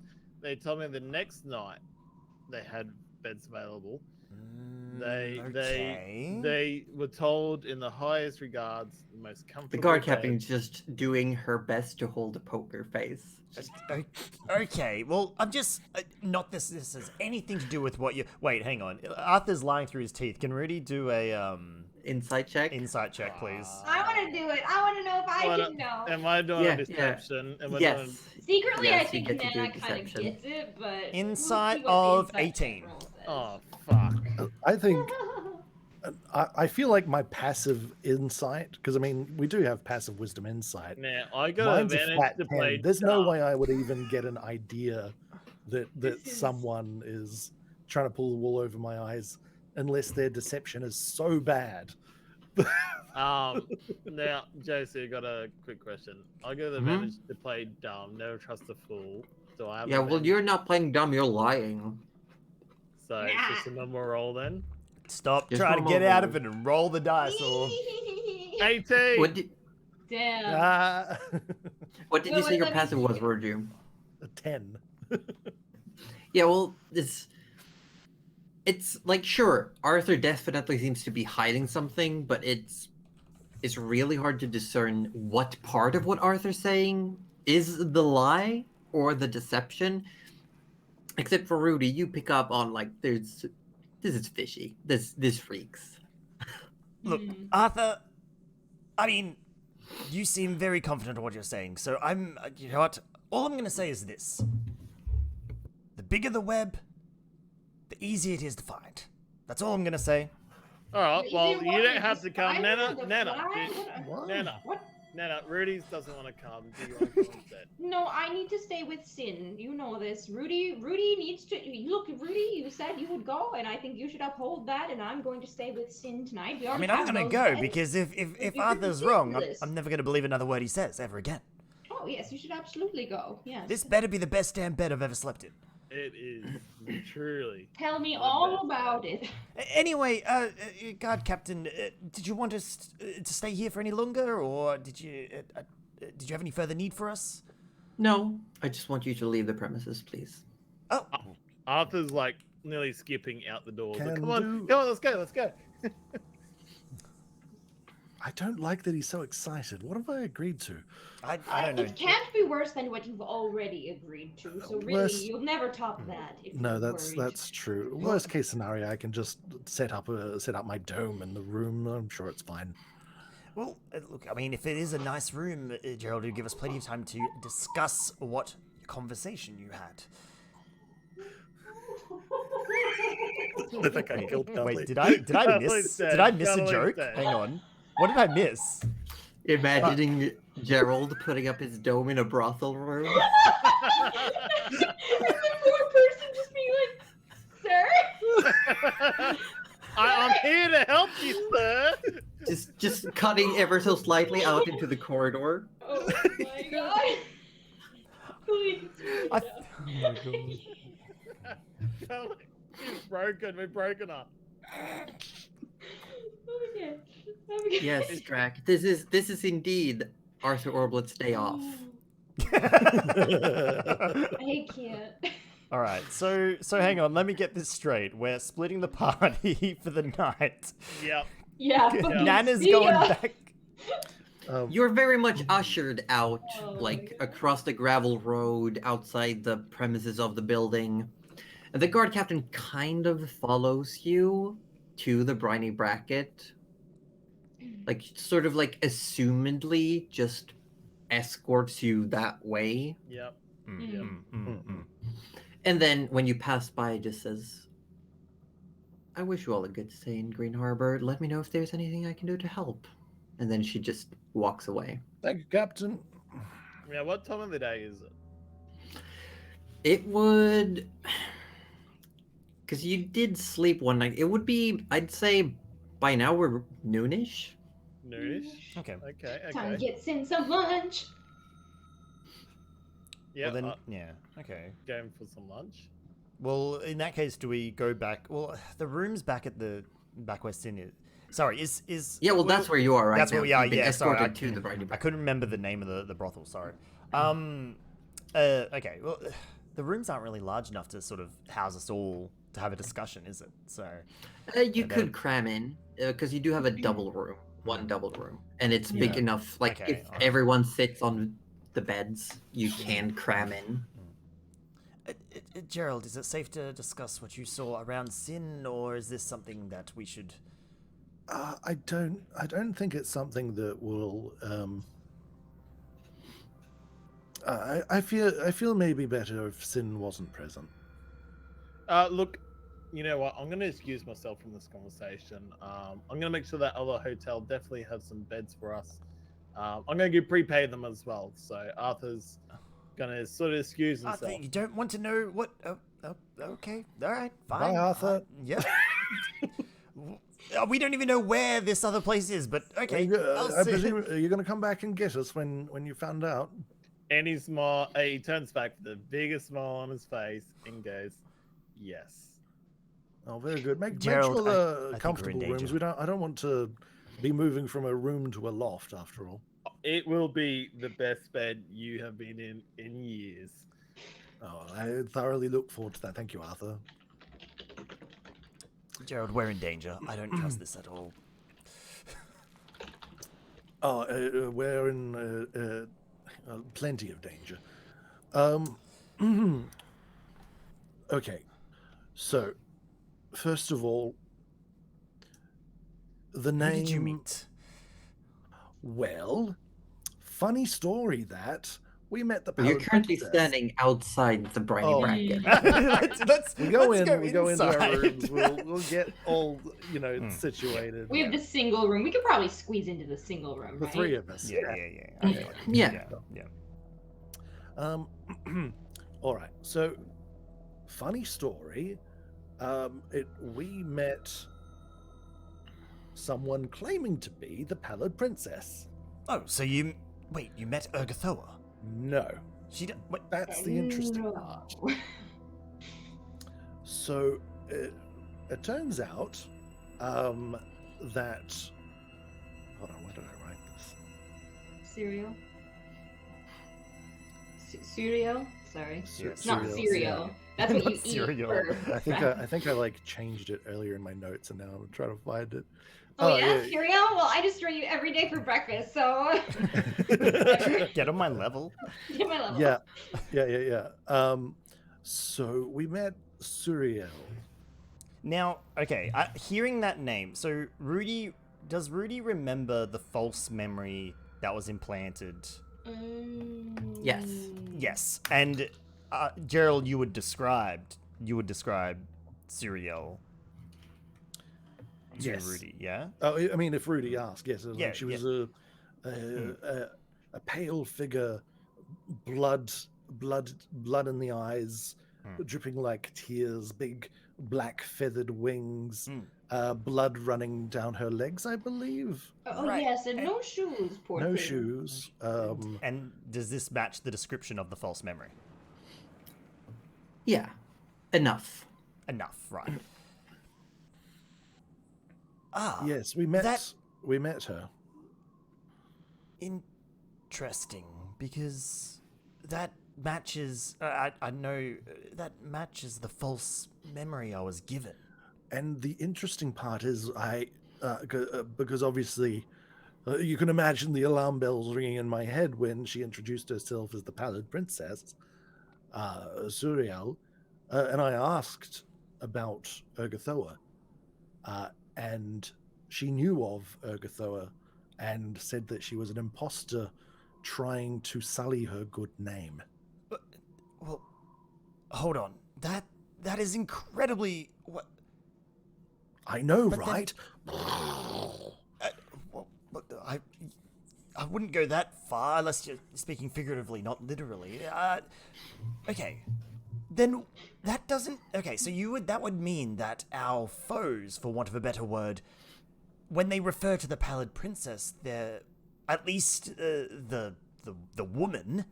They told me the next night they had beds available. Okay. They were told in the highest regards, the most comfortable. The guard bed. captain's just doing her best to hold a poker face. Okay, well, I'm just not this has anything to do with what you. Wait, hang on. Arthur's lying through his teeth. Can Rudy do a Insight check? insight check, please? I want to do it. I want to know if I Well, can know. Am I doing Yeah, a deception? Am I Yes. doing... Secretly, Yes, I you think get to do Nana kind of deception. gets it, but we'll Insight see what the of insight 18. check roll says. Oh fuck! I think I feel like my passive insight, because I mean we do have passive wisdom insight. Now I got Mine's a advantage flat to 10. play. There's no dumb. way I would even get an idea that This is- someone is trying to pull the wool over my eyes unless their deception is so bad. Now, Josie, I got a quick question. I got advantage to play dumb. Never trust a fool. Do I have? Yeah, well, advantage? you're not playing dumb, you're lying. So it's just a normal roll then. Stop Just trying to one get more out roll. of it and roll the dice. Or 18. What did, Damn. Ah, what did Wait, you say wait, your let me passive see. was, Virgil? a 10. Yeah, well, it's like, sure, Arthur definitely seems to be hiding something, but it's really hard to discern what part of what Arthur's saying is the lie or the deception. Except for Rudy, you pick up on like this is fishy. This freaks. Look, Hmm. Arthur, I mean, you seem very confident in what you're saying, so I'm, you know what? All I'm going to say is this. The bigger the web, the easier it is to find. That's all I'm going to say. All right. Is Well, it you what, don't the have to come, spider Nana. or the Nana. fly? dude, What? Nana. What? Nana. Rudy doesn't want to come. Do you want to come instead? No, I need to stay with Sin. You know this. Rudy needs to look. Rudy, you said you would go, and I think you should uphold that. And I'm going to stay with Sin tonight. We I already mean, I'm have going to those go beds. because if You're Arthur's wrong, ridiculous. I'm never going to believe another word he says ever again. Oh yes, you should absolutely go. Yes. This better be the best damn bed I've ever slept in. It is truly. Tell me the all best. about it. Anyway, guard captain, did you want us to stay here for any longer, or did you have any further need for us? No, I just want you to leave the premises, please. Oh, Arthur's like nearly skipping out the door. But Can come on, do. let's go. I don't like that he's so excited. What have I agreed to? I don't know. It can't be worse than what you've already agreed to. So really, Worse- you'll never top that. If No, you're that's worried. true. Worst case scenario, I can just set up my dome in the room. I'm sure it's fine. Well, look, I mean, if it is a nice room, Gerald, it'll give us plenty of time to discuss what conversation you had. I think I killed Dudley. Wait, did I Dudley's miss? dead. Did I miss a Dudley's joke? dead. Hang on. What did I miss? Imagining Gerald putting up his dome in a brothel room. And the poor person just being like, sir? I'm here to help you, sir. Just cutting ever so slightly out into the corridor. Oh my god. Please. Oh my god. She's broken. We've broken her. Okay. Yes, Drac. This is indeed Arthur Orblet's day off. I can't. All right, so hang on. Let me get this straight. We're splitting the party for the night. Yep. Yeah. fucking Nana's see going ya. back. You're very much ushered out, Oh my like God. across the gravel road outside the premises of the building. And the guard captain kind of follows you to the briny bracket. Like, sort of like assumedly just escorts you that way. Yep. And then when you pass by, just says, I wish you all a good stay in Green Harbor. Let me know if there's anything I can do to help. And then she just walks away. Thank you, Captain. Yeah. What time of the day is it? It would... Because you did sleep one night. It would be, I'd say, by now we're noonish. Noonish. Okay. Okay. Time to Okay. get in some lunch. Yeah. Well then, yeah. Okay. Going for some lunch. Well, in that case, do we go back? Well, the room's back at the back West Inn. Sorry, is Yeah, well, that's where you are right that's now. where we are. You've been Yeah, sorry. escorted to the briny I bracket. couldn't remember the name of the brothel. Sorry. Okay. Well, the rooms aren't really large enough to sort of house us all to have a discussion, is it? So. You And could then- cram in, because you do have a double room. One double room. And it's big Yeah. enough, like, Okay, if alright. everyone sits on the beds, you can cram in. Gerald, is it safe to discuss what you saw around Sin, or is this something that we should? I don't think it's something that will. I feel maybe better if Sin wasn't present. Look, you know what? I'm gonna excuse myself from this conversation. I'm gonna make sure that other hotel definitely has some beds for us. I'm gonna prepay them as well. So Arthur's gonna sort of excuse himself. Arthur, you don't want to know what? Okay, all right, fine. Bye, Arthur. Yeah. We don't even know where this other place is, but okay. I'll I see. presume you're going to come back and get us when you found out. And he turns back with the biggest smile on his face and goes, "Yes." Oh, very good. Make Gerald, sure I they're think we're in comfortable rooms. danger. I don't want to be moving from a room to a loft after all. It will be the best bed you have been in years. Oh, I thoroughly look forward to that. Thank you, Arthur. Gerald, we're in danger. I don't trust this at all. Oh, we're in plenty of danger. Okay, so first of all, the name. Who did you meet? Well, funny story that we met the. You're Paladin currently Princess. standing outside the briny Oh. bracket. let's We go let's in. go We go into our inside. rooms. We'll get all situated. We have the single room. We could probably squeeze into the single room, the right? three of us. Yeah. Okay. Yeah. All right. So, funny story. We met someone claiming to be the Pallid Princess. Oh, so you met Urgathoa? No, What? that's the interesting No. part. So, it turns out that. Hold on. Where did I write this? Cereal. Cereal? Sorry. Yes. Not cereal. That's what you Not eat cereal. for I think breakfast. I like changed it earlier in my notes, and now I'm trying to find it. Oh, yeah? Cereal? Well, I just drink it every day for breakfast, so Get on my level. get my level. Yeah. So we met Suriel. Now, okay, hearing that name, so does Rudy remember the false memory that was implanted? Yes. Yes, and Gerald, you would describe Suriel to Yes. Rudy, yeah? Oh, I mean, if Rudy asked, yes, it was Yeah, like she was a pale figure, blood in the eyes, dripping like tears, big black feathered wings, blood running down her legs, I believe. Oh Right. yes, and no shoes, poor No thing. shoes. And does this match the description of the false memory? Yeah, enough. Enough, right? Ah, Yes, we met. that- We met her. interesting, because that matches. I know that matches the false memory I was given. And the interesting part is, because obviously, you can imagine the alarm bells ringing in my head when she introduced herself as the Pallid Princess, Suriel, and I asked about Urgathoa, and she knew of Urgathoa and said that she was an imposter trying to sully her good name. Well, hold on. That is incredibly. What? I know, But then- right? Well, look, I wouldn't go that far unless you're speaking figuratively, not literally. Okay. Then that doesn't. Okay, so that would mean that our foes, for want of a better word, when they refer to the Pallid Princess, they're at least the woman,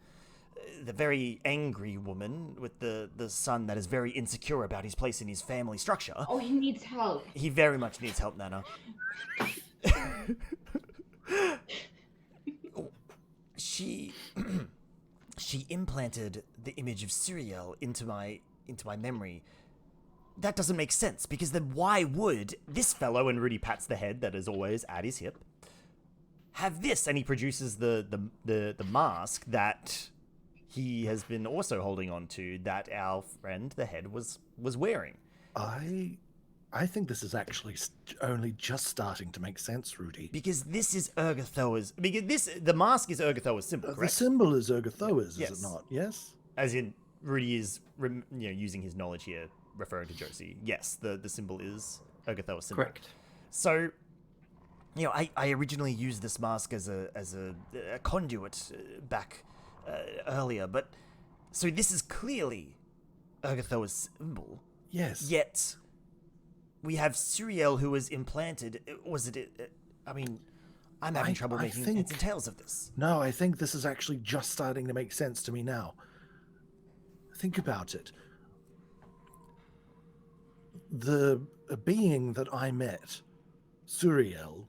the very angry woman with the son that is very insecure about his place in his family structure. Oh, he needs help. He very much needs help, Nana. She implanted the image of Suriel into my memory. That doesn't make sense, because then why would this fellow, and Rudy pats the head that is always at his hip, have this? And he produces the mask that he has been also holding on to, that our friend the head was wearing. I think this is actually only just starting to make sense, Rudy. Because this is Urgathoa's. Because the mask is Urgathoa's symbol, The correct? symbol is Urgathoa's, Yes. is it not? Yes? As in, Rudy is using his knowledge here, referring to Josie. Yes, the symbol is Urgathoa's symbol. Correct. So, I originally used this mask as a conduit back earlier, but so this is clearly Urgathoa's symbol. Yes. Yet we have Suriel who was implanted. Was it? I mean, I'm having trouble I making think- heads and tails of this. No, I think this is actually just starting to make sense to me now. Think about it. The being that I met, Suriel,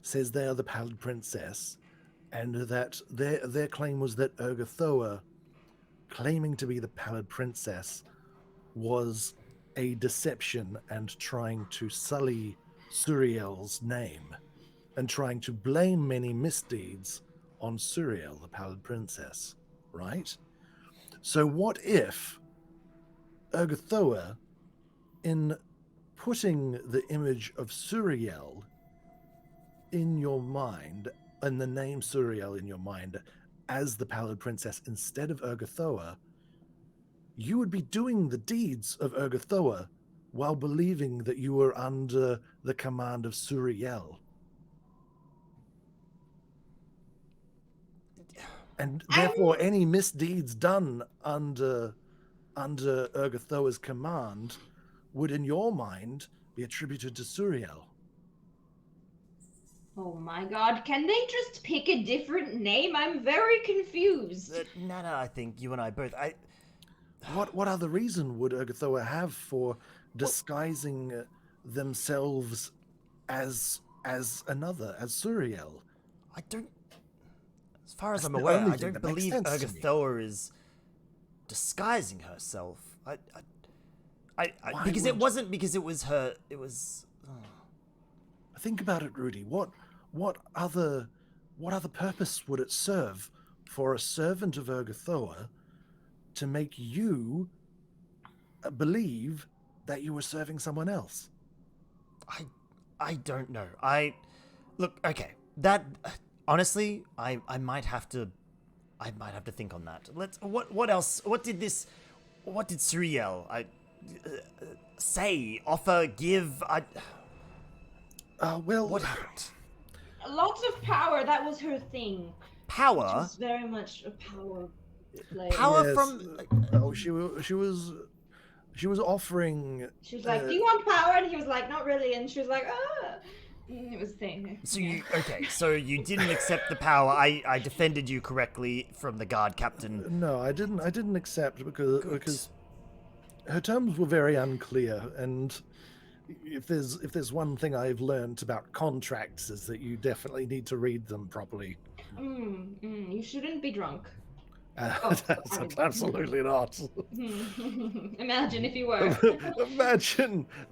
says they are the Pallid Princess, and that their claim was that Urgathoa, claiming to be the Pallid Princess, was a deception and trying to sully Suriel's name, and trying to blame many misdeeds on Suriel, the Pallid Princess, right? So what if Urgathoa, in putting the image of Suriel in your mind, and the name Suriel in your mind as the Pallid Princess instead of Urgathoa, you would be doing the deeds of Urgathoa while believing that you were under the command of Suriel. And therefore, any misdeeds done under Urgathoa's command would, in your mind, be attributed to Suriel. Oh my god, can they just pick a different name? I'm very confused. Nana, I think you and I both. What other reason would Urgathoa have for disguising themselves as Suriel? I don't. As far as That's I'm the aware, only I thing don't that makes believe sense to me. Urgathoa is disguising herself. Why Because it would- wasn't because it was her. It was. Think about it, Rudy. What other purpose would it serve for a servant of Urgathoa to make you believe that you were serving someone else? I don't know. Look. Okay. That honestly, I might have to. I might have to think on that. What else? What did Suriel say? Offer? Give? Well, What happened? Lots of power, that was her thing. Power? She's very much a power player. Power Yes, from... Oh, she was offering. She was like, "Do you want power?" And he was like, "Not really." And she was like, "Ah." And it was a thing. So you didn't accept the power. I defended you correctly from the guard captain. No, I didn't accept because her terms were very unclear, and if there's one thing I've learned about contracts is that you definitely need to read them properly. You shouldn't be drunk. Absolutely not. Imagine if you were.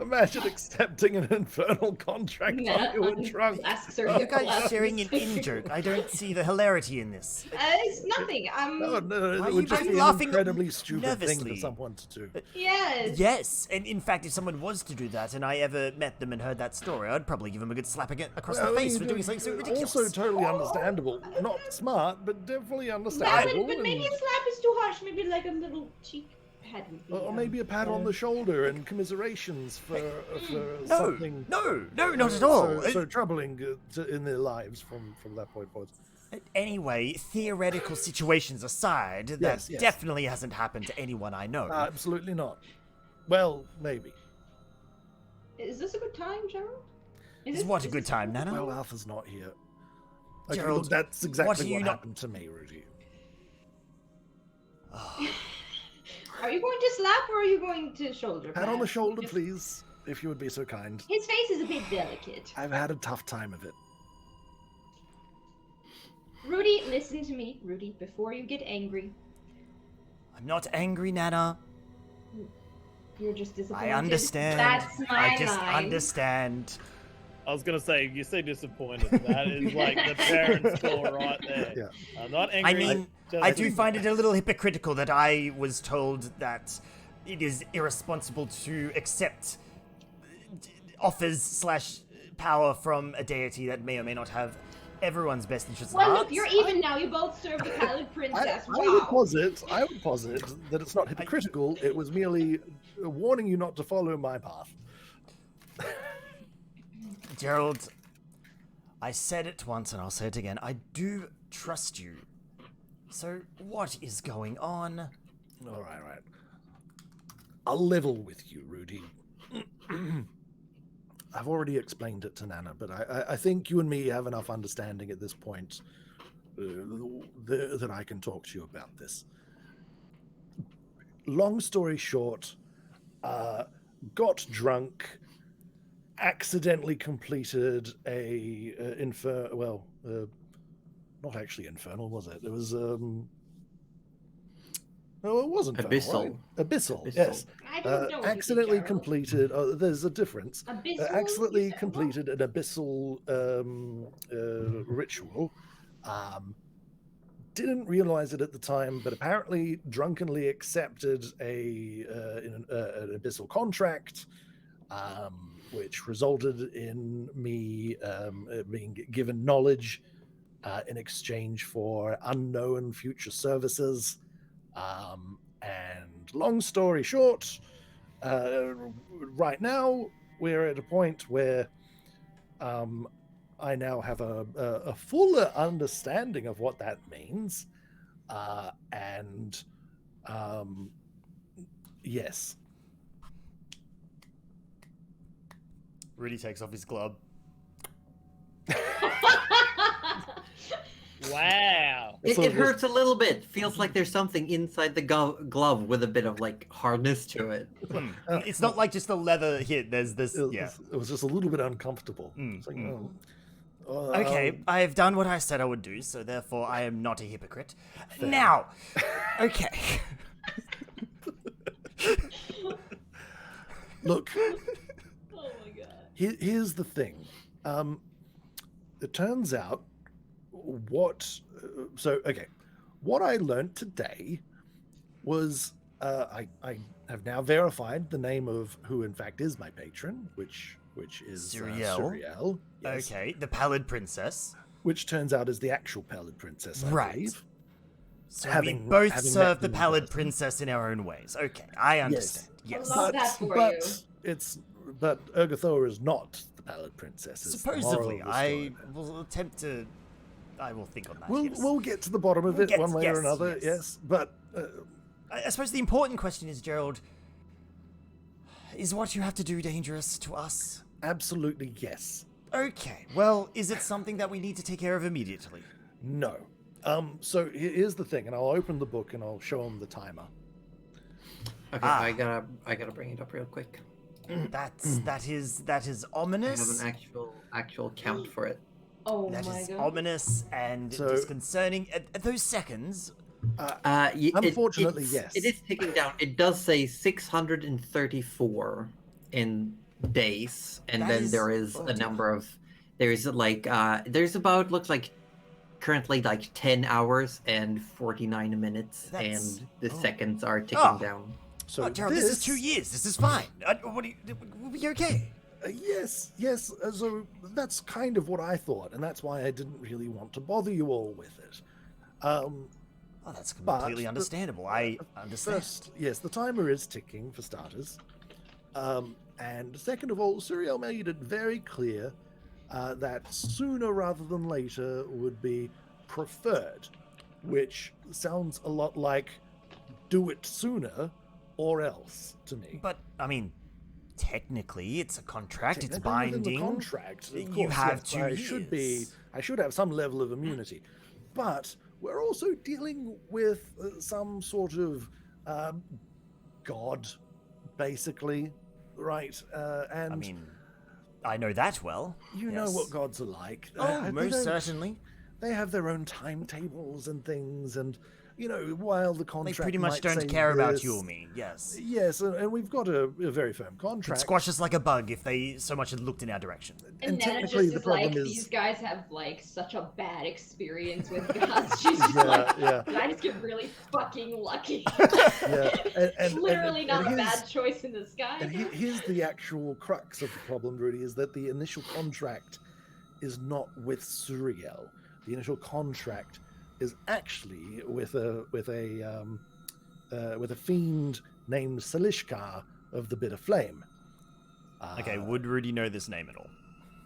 Imagine accepting an infernal contract while you were drunk. You guys sharing an in-joke. I don't see the hilarity in this. It's nothing. No, Why it are would you just be an laughing incredibly stupid thing nervously? for someone to do. Yes. Yes, and in fact, if someone was to do that, and I ever met them and heard that story, I'd probably give them a good slap across the face for doing something so ridiculous. Also totally understandable. Not smart, but definitely But understandable. maybe a slap is too harsh. Maybe like a little cheek pat would be. Or maybe a pat on the shoulder and commiserations for No, something no, not at all. so troubling in their lives from that point forward. Anyway, theoretical situations aside, that Yes. definitely hasn't happened to anyone I know. Absolutely not. Well, maybe. Is this a good time, Gerald? What a good time, Nana. Well, Arthur's not here. Okay, Gerald, look, that's exactly what what, are you happened to me, Rudy. Are you going to slap or are you going to shoulder? Pat on the pat? shoulder, please, if you would be so kind. His face is a bit delicate. I've had a tough time of it. Rudy, listen to me, Rudy, before you get angry. I'm not angry, Nana. You're just disappointed. I understand. That's my I just line. understand. I was gonna say, you say disappointed. That is like the parent score right there. Yeah. I'm not angry. I mean, just- I do find it a little hypocritical that I was told that it is irresponsible to accept offers / power from a deity that may or may not have everyone's best interests at Well, heart. look, you're even now. You both serve the Pallid Princess. I would posit that it's not hypocritical. It was merely warning you not to follow my path. Gerald, I said it once and I'll say it again. I do trust you. So what is going on? All right. I'll level with you, Rudy. I've already explained it to Nana, but I think you and me have enough understanding at this point that I can talk to you about this. Long story short, got drunk, accidentally completed not actually infernal, was it? It was no, it wasn't Abyssal. Abyssal, yes. I don't know. Accidentally completed. Oh, there's a difference. Abyssal? Accidentally You said what? completed an abyssal ritual. Didn't realize it at the time, but apparently drunkenly accepted an abyssal contract, which resulted in me being given knowledge in exchange for unknown future services. And long story short, right now we're at a point where I now have a fuller understanding of what that means. Yes. Rudy takes off his glove. Wow. It hurts a little bit. Feels like there's something inside the glove with a bit of like hardness to it. It's not like just a leather hit. There's this. Yeah. It was just a little bit uncomfortable. It's like, Okay, I've done what I said I would do, so therefore I am not a hypocrite. Now, okay. Look, Oh my god. here's the thing. It turns out what I learned today was I have now verified the name of who in fact is my patron, which is Suriel. Yes. Okay, the Pallid Princess. Which turns out is the actual Pallid Princess, I Right. believe. So Having- we both having serve met the them in Pallid person. Princess in our own ways. Okay, I understand. Yes. I love that for you. But Urgathoa is not the Pallid Princess. It's the moral Supposedly, of the I story. will attempt to I will think on that. We'll yes. we'll get to the bottom of We'll it get- one way or yes, another. yes. Yes, but I suppose the important question is, Gerald, is what you have to do dangerous to us? absolutely yes. Okay. Well, is it something that we need to take care of immediately? No. So here's the thing, and I'll open the book and I'll show him the timer. Okay, I gotta bring it up real quick. That is I have ominous. an actual count for it. Oh That my is god. ominous and So- disconcerting. At those seconds, Unfortunately, it's- yes. It is ticking down. It does say 634 in days, and That then is- there is oh a dear. number of there's about looks like currently like 10 hours and 49 minutes, That's- and the oh. seconds are ticking Oh. down. So Gerald, this is 2 years. This is fine. We'll be okay. Yes. So that's kind of what I thought, and that's why I didn't really want to bother you all with it. Oh, that's But completely the- understandable. I understand. First, yes, the timer is ticking for starters. And second of all, Suriel made it very clear that sooner rather than later would be preferred, which sounds a lot like do it sooner or else to me. But I mean, technically, it's a contract. It's Technically within binding. the contract. Of You course, have yes, 2 years. I should have some level of immunity, but we're also dealing with some sort of god, basically, right? And I mean, I know that well. you know yes. what gods are like. Oh, They most don't- certainly. They have their own timetables and things, and while the They contract pretty much might don't say care about this- you or me. Yes. Yes, and we've got a very firm Could contract. squash us like a bug if they so much had looked in our direction. And Nana technically, just the is like, problem these is, guys have like such a bad experience with gods. She's just yeah, like, yeah. did I just get really fucking lucky? Yeah, and Literally not a here's- bad choice in the sky. And here's the actual crux of the problem, Rudy, is that the initial contract is not with Suriel. The initial contract is actually with a fiend named Salishkar of the Bitter Flame. Okay, would Rudy know this name at all?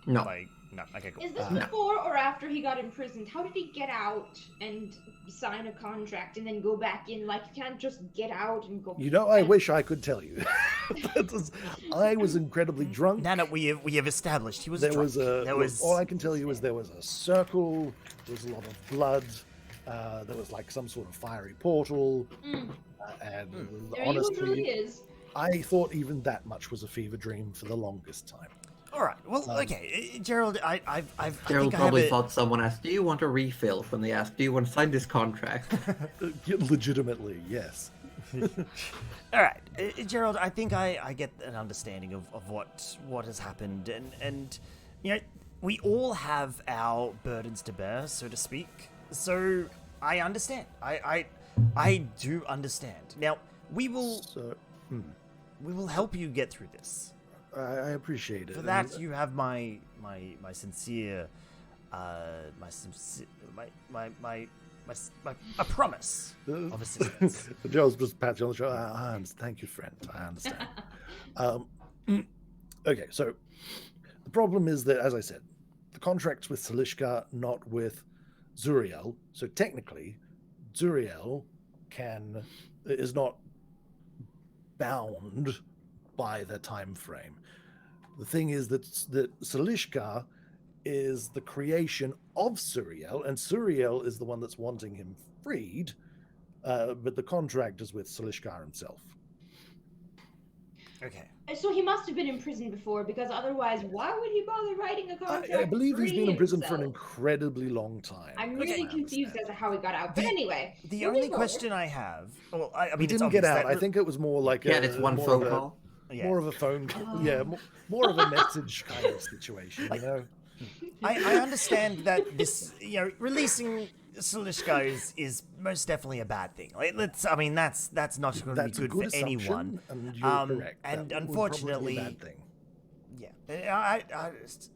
No. Like, no. Okay, cool. Is this No. before or after he got imprisoned? How did he get out and sign a contract and then go back in? Like, you can't just get out and go. I wish I could tell you. I was incredibly drunk. Nana, we have established he was There drunk. was a. There was. All I can tell you is there was a circle. There was a lot of blood. There was like some sort of fiery portal, and There honestly, usually is. I thought even that much was a fever dream for the longest time. All right. Well, okay, Gerald. I Gerald think I probably have a, thought someone asked, "Do you want a refill?" When they asked, "Do you want to sign this contract?" Legitimately, yes. All right, Gerald. I think I get an understanding of what has happened, and we all have our burdens to bear, so to speak. So I understand. I do understand. Now we will So help you get through this. I appreciate it. For that, you have my sincere, a promise of assistance. Joe's just patting you on the shoulder. I understand. Thank you, friend. I understand. Okay, so the problem is that, as I said, the contract's with Salishka, not with Zuriel. So technically, Zuriel is not bound by the time frame. The thing is that Salishka is the creation of Suriel, and Suriel is the one that's wanting him freed, but the contract is with Salishka himself. Okay. So he must have been in prison before, because otherwise, why would he bother writing a contract? I believe he's been in prison for an himself? incredibly long time. I'm really Okay. confused as to how he got out. But anyway, The moving only forward. question I have, well, I mean, He it's didn't get obvious out. that- I think it was more like Yeah, it's one more phone of a- call. Yeah. More of a phone call. Yeah, more of a message kind of situation, you know? I understand that this, releasing Salishka is most definitely a bad thing. Like, that's not going to That's be a good good for assumption, anyone. and you're correct. And That would probably be a unfortunately, bad thing. yeah.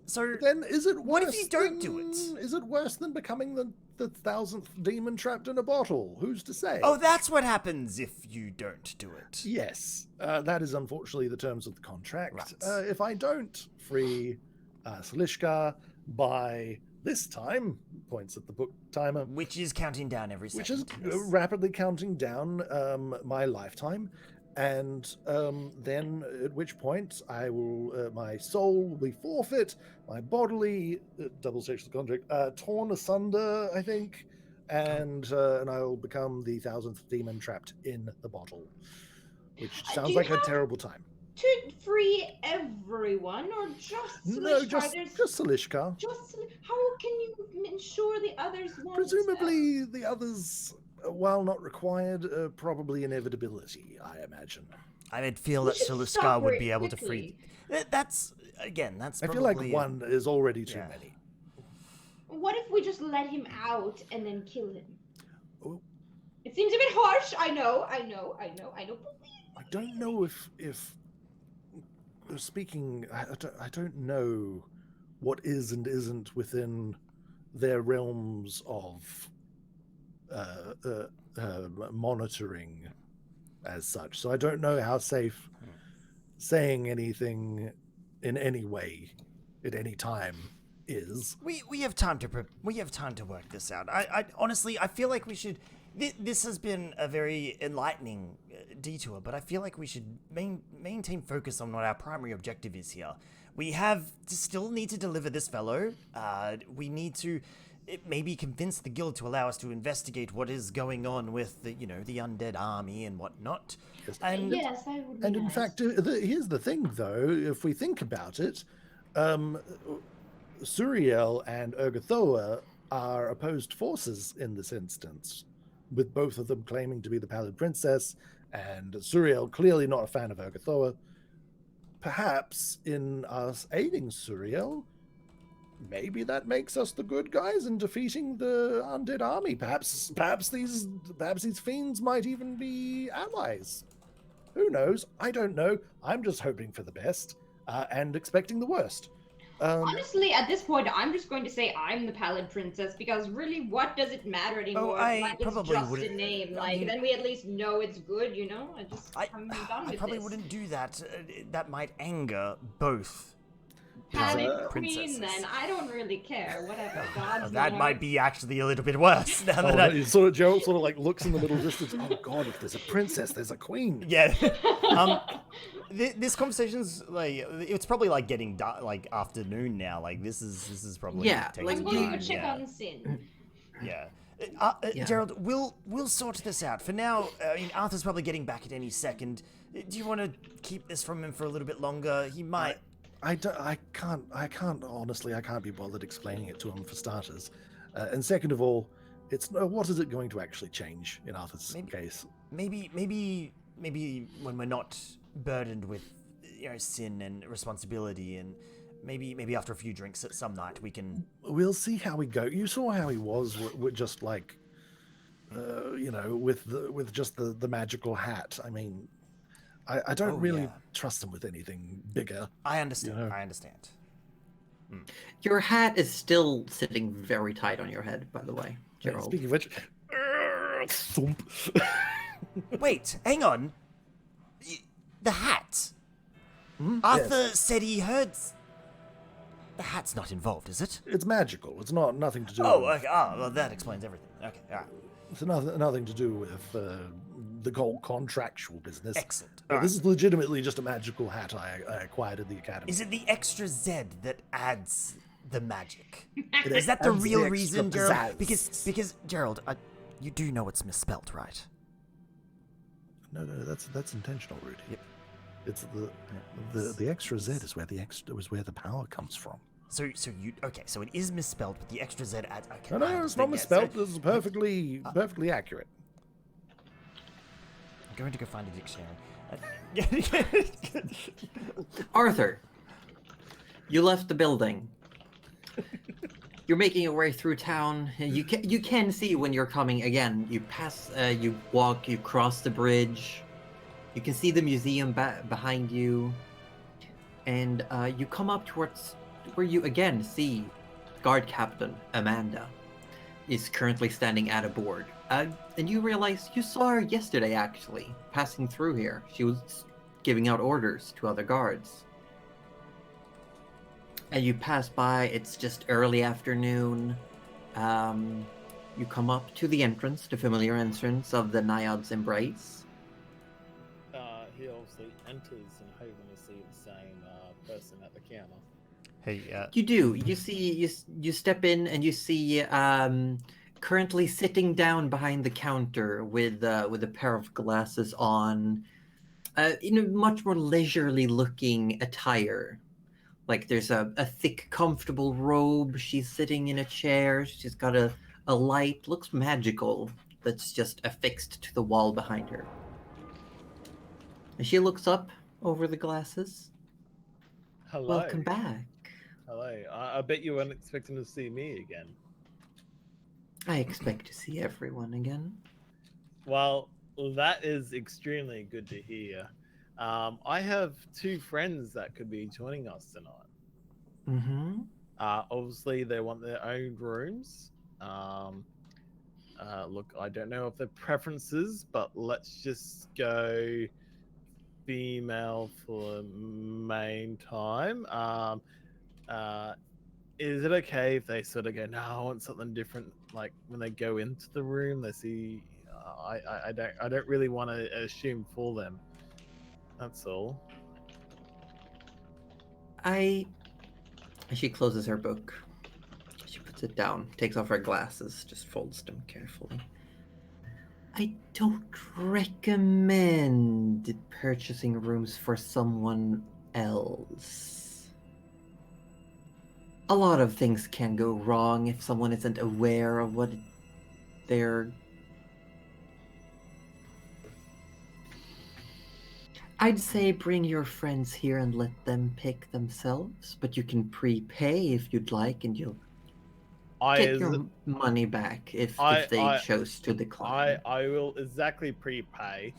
So Then is it worse? What if you don't do than- it? Is it worse than becoming the 1,000th demon trapped in a bottle? Who's to say? oh, that's what happens if you don't do it. Yes, that is unfortunately the terms of the contract. Right. If I don't free Salishka by this time, points at the book timer, Which is counting down every second. which is yes. rapidly counting down my lifetime. And then at which point I will, my soul will be forfeit, my bodily, double sexual contract, torn asunder, I think, and I will become the 1,000th demon trapped in the bottle, which Do sounds you like a have- terrible time. To free everyone, or just No, Salishka? just Salishka. How can you ensure the others won't? Presumably the others, while not required, probably inevitability, I imagine. I would feel We that should Siliskar stop would very be able to free. quickly. That's I probably. feel like one is already too yeah. many. What if we just let him out and then kill him? Oh. It seems a bit harsh. I know. I don't know if speaking, I don't know what is and isn't within their realms of monitoring as such. So I don't know how safe saying anything in any way at any time is. We have time to work this out. I honestly I feel like we should. This has been a very enlightening detour, but I feel like we should maintain focus on what our primary objective is here. We still need to deliver this fellow. We need to maybe convince the guild to allow us to investigate what is going on with the undead army and whatnot. Yes. And Yes, I would. And in fact, here's the thing, though. If we think about it, Suriel and Urgathoa are opposed forces in this instance, with both of them claiming to be the Pallid Princess, and Suriel clearly not a fan of Urgathoa. Perhaps in us aiding Suriel, maybe that makes us the good guys in defeating the undead army. Perhaps these fiends might even be allies. Who knows? I don't know. I'm just hoping for the best and expecting the worst. Honestly, at this point, I'm just going to say I'm the Pallid Princess, because really, what does it matter anymore? I It's probably just a wouldn't- name. I mean- then we at least know it's good, I'm done I with probably this. wouldn't do that. That might anger both. Pallid princesses. Queen, then. I don't really care. Whatever. God's That not might ours. be actually a little bit worse. Now that Oh, I, no, Gerald sort of like looks in the middle distance. Oh God, if there's a princess, there's a queen. yeah. This conversation's like it's probably like getting like afternoon now. Like this is probably Yeah, taking like, I'm some going to time. go check yeah. on Sin. Yeah. Yeah. Gerald, we'll sort this out. For now, Arthur's probably getting back at any second. Do you want to keep this from him for a little bit longer? He might. I can't honestly, I can't be bothered explaining it to him for starters. And second of all, it's what is it going to actually change in Arthur's case? Maybe when we're not burdened with sin and responsibility, and maybe after a few drinks at some night we can. We'll see how we go. You saw how he was with just like, with just the magical hat. I mean, I don't really trust him with anything bigger. I understand. You know. I understand. Your hat is still sitting very tight on your head, by the way, Gerald. Speaking of which, thump. Wait, hang on. The hat. Arthur said he heard. The hat's not involved, is it? It's magical. It's nothing to do. Oh, with, okay. Well, that explains everything. Okay, all right. It's nothing to do with the whole contractual business. Excellent. This is legitimately just a magical hat I acquired at the academy. Is it the extra Z that adds the magic? It Is that the adds real extra reason, Gerald? pizzazz. Because Gerald, you do know it's misspelled, right? No, that's intentional, Rudy. Yep. It's the extra Z is where the power comes from. So it is misspelled, but the extra Z adds. Okay, No, I it's not understand, yeah, misspelled. so This is perfectly accurate. I'm going to go find a dictionary. Arthur, you left the building. You're making your way through town. You can see when you're coming again. You pass, you walk, you cross the bridge. You can see the museum behind you, and you come up towards where you again see guard captain Amanda is currently standing at a board. And you realize you saw her yesterday, actually, passing through here. She was giving out orders to other guards. And you pass by, it's just early afternoon. You come up to the entrance, the familiar entrance of the Naiad's Embrace. He obviously enters and hoping to see the same person at the counter. Hey, You do. You see, you step in and you see currently sitting down behind the counter with a pair of glasses on, in a much more leisurely looking attire. Like there's a thick, comfortable robe. She's sitting in a chair. She's got a light, looks magical, that's just affixed to the wall behind her. And she looks up over the glasses. Hello. Welcome back. Hello. I bet you weren't expecting to see me again. I expect to see everyone again. Well, that is extremely good to hear. I have 2 friends that could be joining us tonight. Mm-hmm. Obviously, they want their own rooms. Look, I don't know if their preferences, but let's just go female for the main time. Is it okay if they sort of go, no, I want something different? Like when they go into the room, they see. I don't really want to assume for them. That's all. She closes her book. She puts it down, takes off her glasses, just folds them carefully. I don't recommend purchasing rooms for someone else. A lot of things can go wrong if someone isn't aware of what they're... I'd say bring your friends here and let them pick themselves, but you can prepay if you'd like, and you'll get your money back if they chose to decline. I will exactly prepay.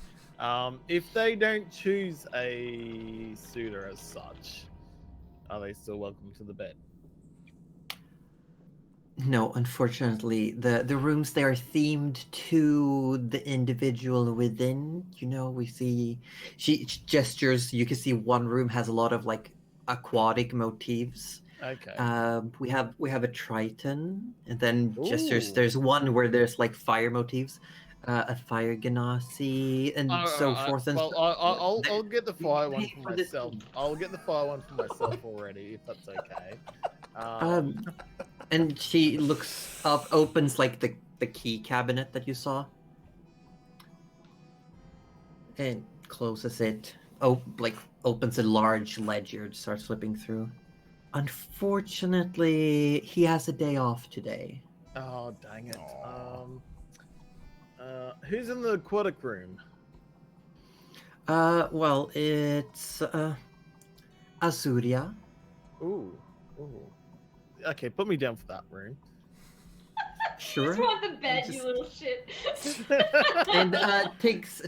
If they don't choose a suitor as such, are they still welcome to the bed? No, unfortunately, the rooms, they are themed to the individual within. You know, we see she gestures. You can see one room has a lot of like aquatic motifs. Okay. We have a Triton, and then gestures. Ooh. There's one where there's like fire motifs, a fire ganassi, and so forth. And well, I'll get the fire one for this myself. I'll get the fire one for myself already, if that's okay. And she looks up, opens like the key cabinet that you saw, and closes it. Opens a large ledger, starts flipping through. Unfortunately, he has a day off today. Oh, dang it. Who's in the aquatic room? Well, it's Azuria. Ooh. Okay, put me down for that room. Sure. Just want the bed, you little shit. And takes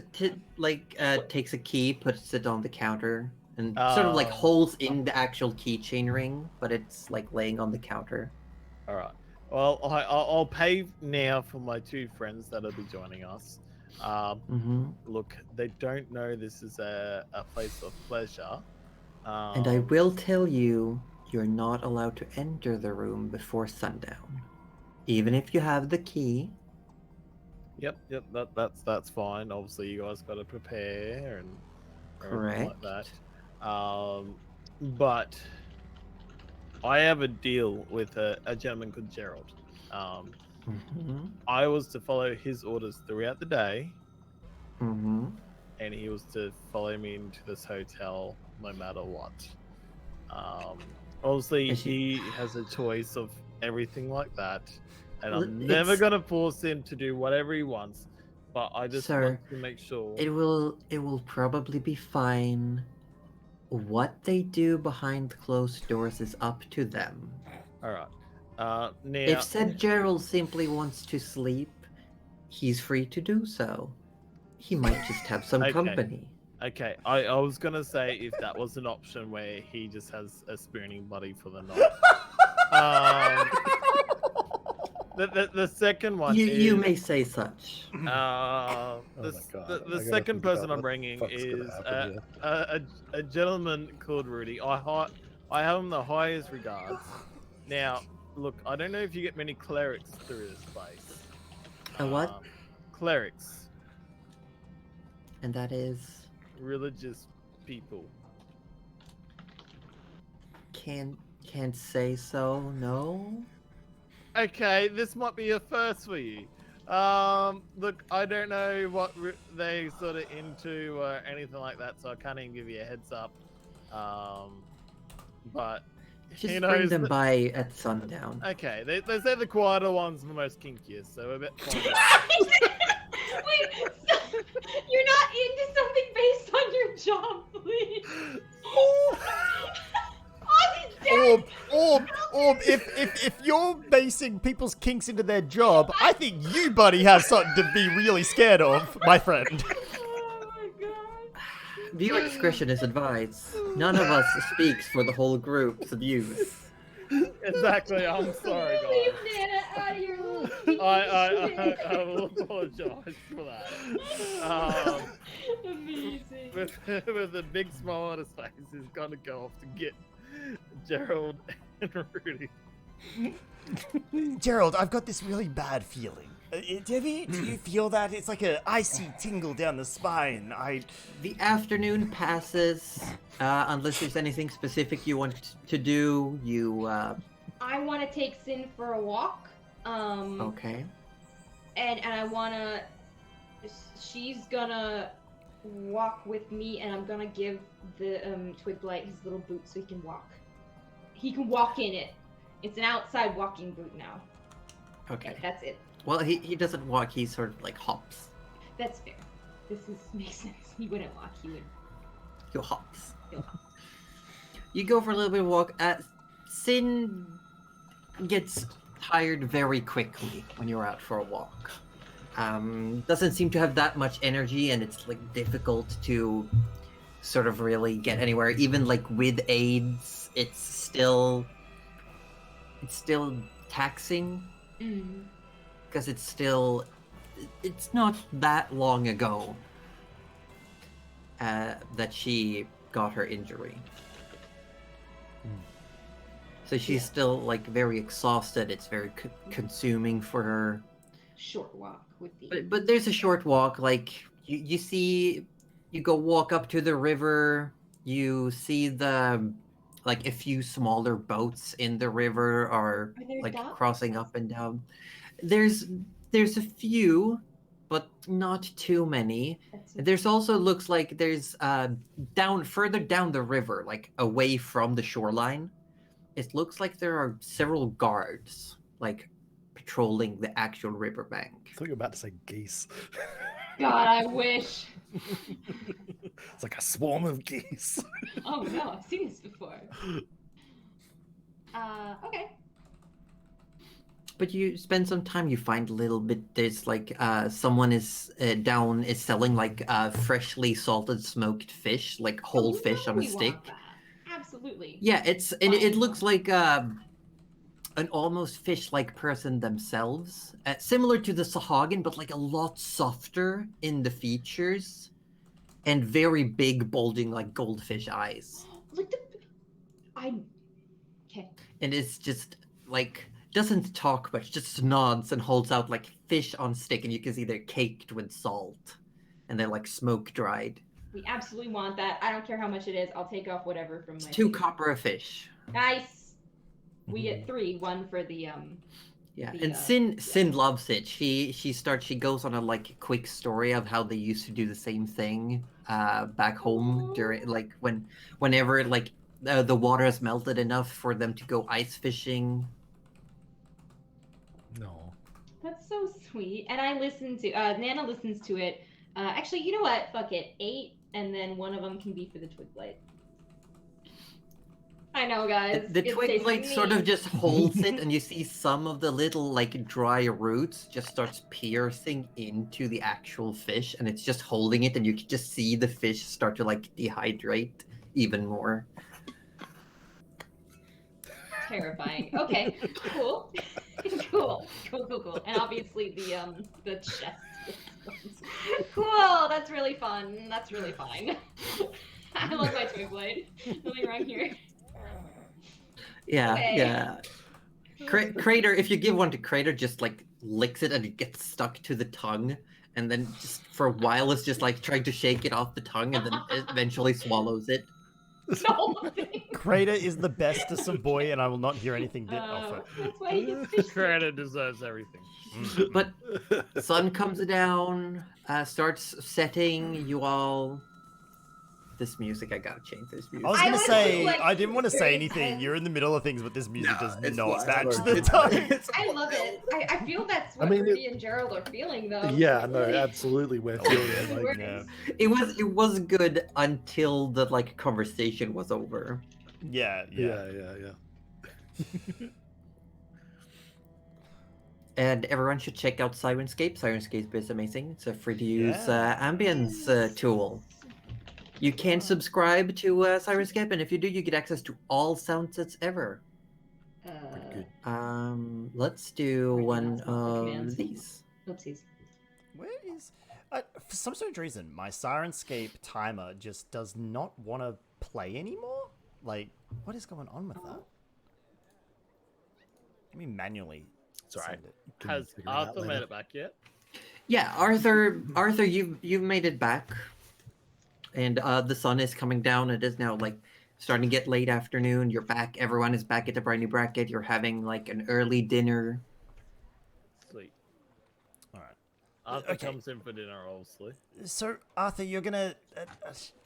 a key, puts it on the counter, and sort of like holds in the actual keychain ring, but it's like laying on the counter. All right. Well, I'll pay now for my 2 friends that'll be joining us. Look, they don't know this is a place of pleasure. And I will tell you, you're not allowed to enter the room before sundown, even if you have the key. Yep. That's fine. Obviously, you guys got to prepare and everything like that. But I have a deal with a gentleman called Gerald. I was to follow his orders throughout the day, and he was to follow me into this hotel no matter what. Obviously, he has a choice of everything like that, and I'm never gonna force him to do whatever he wants. But I just want to make sure it will probably be fine. What they do behind closed doors is up to them. All right. Now, if said Gerald simply wants to sleep, he's free to do so. He might just have some company. Okay, I was gonna say if that was an option where he just has a spooning buddy for the night. The second one you may say such. The second person I'm bringing is a gentleman called Rudy. I I have them the highest regards. Now, look, I don't know if you get many clerics through this place. A what? Clerics. And that is Religious people. can't say so. No. Okay, this might be a first for you. Look, I don't know what they sort of into or anything like that, so I can't even give you a heads up. But Just who bring knows? them by at sundown. Okay, they say the quieter ones are the most kinkiest, so we're a bit. Wait, so you're not into something based on your job, please. Aussie's dead. Orb, if you're basing people's kinks into their job, I think you, buddy, have something to be really scared of, my friend. Oh my god. Viewer discretion is advised. None of us speaks for the whole group's views. Exactly. I'm sorry, Leave guys. Nana out of your little I will apologize for that. Amazing. With a big smile on his face, he's gonna go off to get Gerald and Rudy. Gerald, I've got this really bad feeling. Debbie, do you feel that? It's like an icy tingle down the spine. The afternoon passes. Unless there's anything specific you want to do, you I want to take Sin for a walk. okay. And I wanna. She's gonna walk with me, and I'm gonna give the Twigblight his little boot so he can walk. He can walk in it. It's an outside walking boot now. Okay. That's it. Well, he doesn't walk. He sort of like hops. That's fair. Makes sense. He wouldn't walk. He would. He hops. He'll hop. You go for a little bit of walk. Sin gets tired very quickly when you're out for a walk. Doesn't seem to have that much energy, and it's like difficult to sort of really get anywhere. Even like with aids, it's still taxing because it's not that long ago that she got her injury. So she's still like very exhausted. It's very consuming for her. Short walk would be. But there's a short walk. Like you see, you go walk up to the river. You see like a few smaller boats in the river are there like ducks? crossing up and down. There's a few, but not too many. There's also looks like there's further down the river, like away from the shoreline. It looks like there are several guards, like patrolling the actual riverbank. I thought you were about to say geese. God, I wish. It's like a swarm of geese. Oh no, I've seen this before. Okay. But you spend some time, you find a little bit, there's like someone is selling like freshly salted smoked fish, like whole Oh, fish no, on a we want stick. that. Absolutely. Yeah, it looks like an almost fish-like person themselves, similar to the Sahagin, but like a lot softer in the features, and very big, bulging like goldfish eyes. Like okay. And it's just like doesn't talk much, just nods and holds out like fish on stick, and you can see they're caked with salt, and they're like smoke dried. We absolutely want that. I don't care how much it is. I'll take off whatever from my. 2 copper a fish. Nice. We get 3. 1 for the Yeah, the, and Sin loves it. She goes on a like quick story of how they used to do the same thing back home during like whenever like the water has melted enough for them to go ice fishing. No. That's so sweet. And I listen to Nana listens to it. Actually, you know what? Fuck it. 8, and then one of them can be for the Twigblight. I know, guys. The Twigblight sort of just holds it, and you see some of the little like dry roots just starts piercing into the actual fish, and it's just holding it, and you can just see the fish start to like dehydrate even more. Terrifying. Okay, cool. cool. And obviously the chest. Cool. That's really fun. That's really fine. I love my Twigblight. Nothing wrong here. Yeah, Okay. yeah. Crater, if you give one to Crater, just like licks it and it gets stuck to the tongue, and then just for a while it's just like trying to shake it off the tongue, and then it eventually swallows it. No, thanks. Crater is the bestest of boy, and I will not hear anything of it. That's why he gets fish. Credit deserves everything. But sun comes down, starts setting. You all. This music, I gotta change this music. I was I gonna was, say, like, I didn't want to say very anything. tense. You're in the middle of things, but this music No, does it's not fine. match It's the fine. time. I love it. I feel that's what I mean, Rudy and Gerald are feeling, though. Yeah, no, absolutely. We're feeling like Yeah. It was good until the like conversation was over. Yeah. yeah. And everyone should check out Sirenscape. Sirenscape is amazing. It's a free to use ambience tool. You can subscribe to Sirenscape, and if you do, you get access to all sound sets ever. Good. Let's do Right, one that's not the of commands. these. Oopsies. Where is? For some strange reason, my Sirenscape timer just does not want to play anymore. Like, what is going on with that? Let me manually. It's all right. send it. Can you Has figure it out Arthur later? made it back yet? Yeah, Arthur, you've made it back, and the sun is coming down. It is now like starting to get late afternoon. You're back. Everyone is back at the briny bracket. You're having like an early dinner. Sweet. All right. Arthur Okay. comes in for dinner, obviously. So Arthur, you're gonna.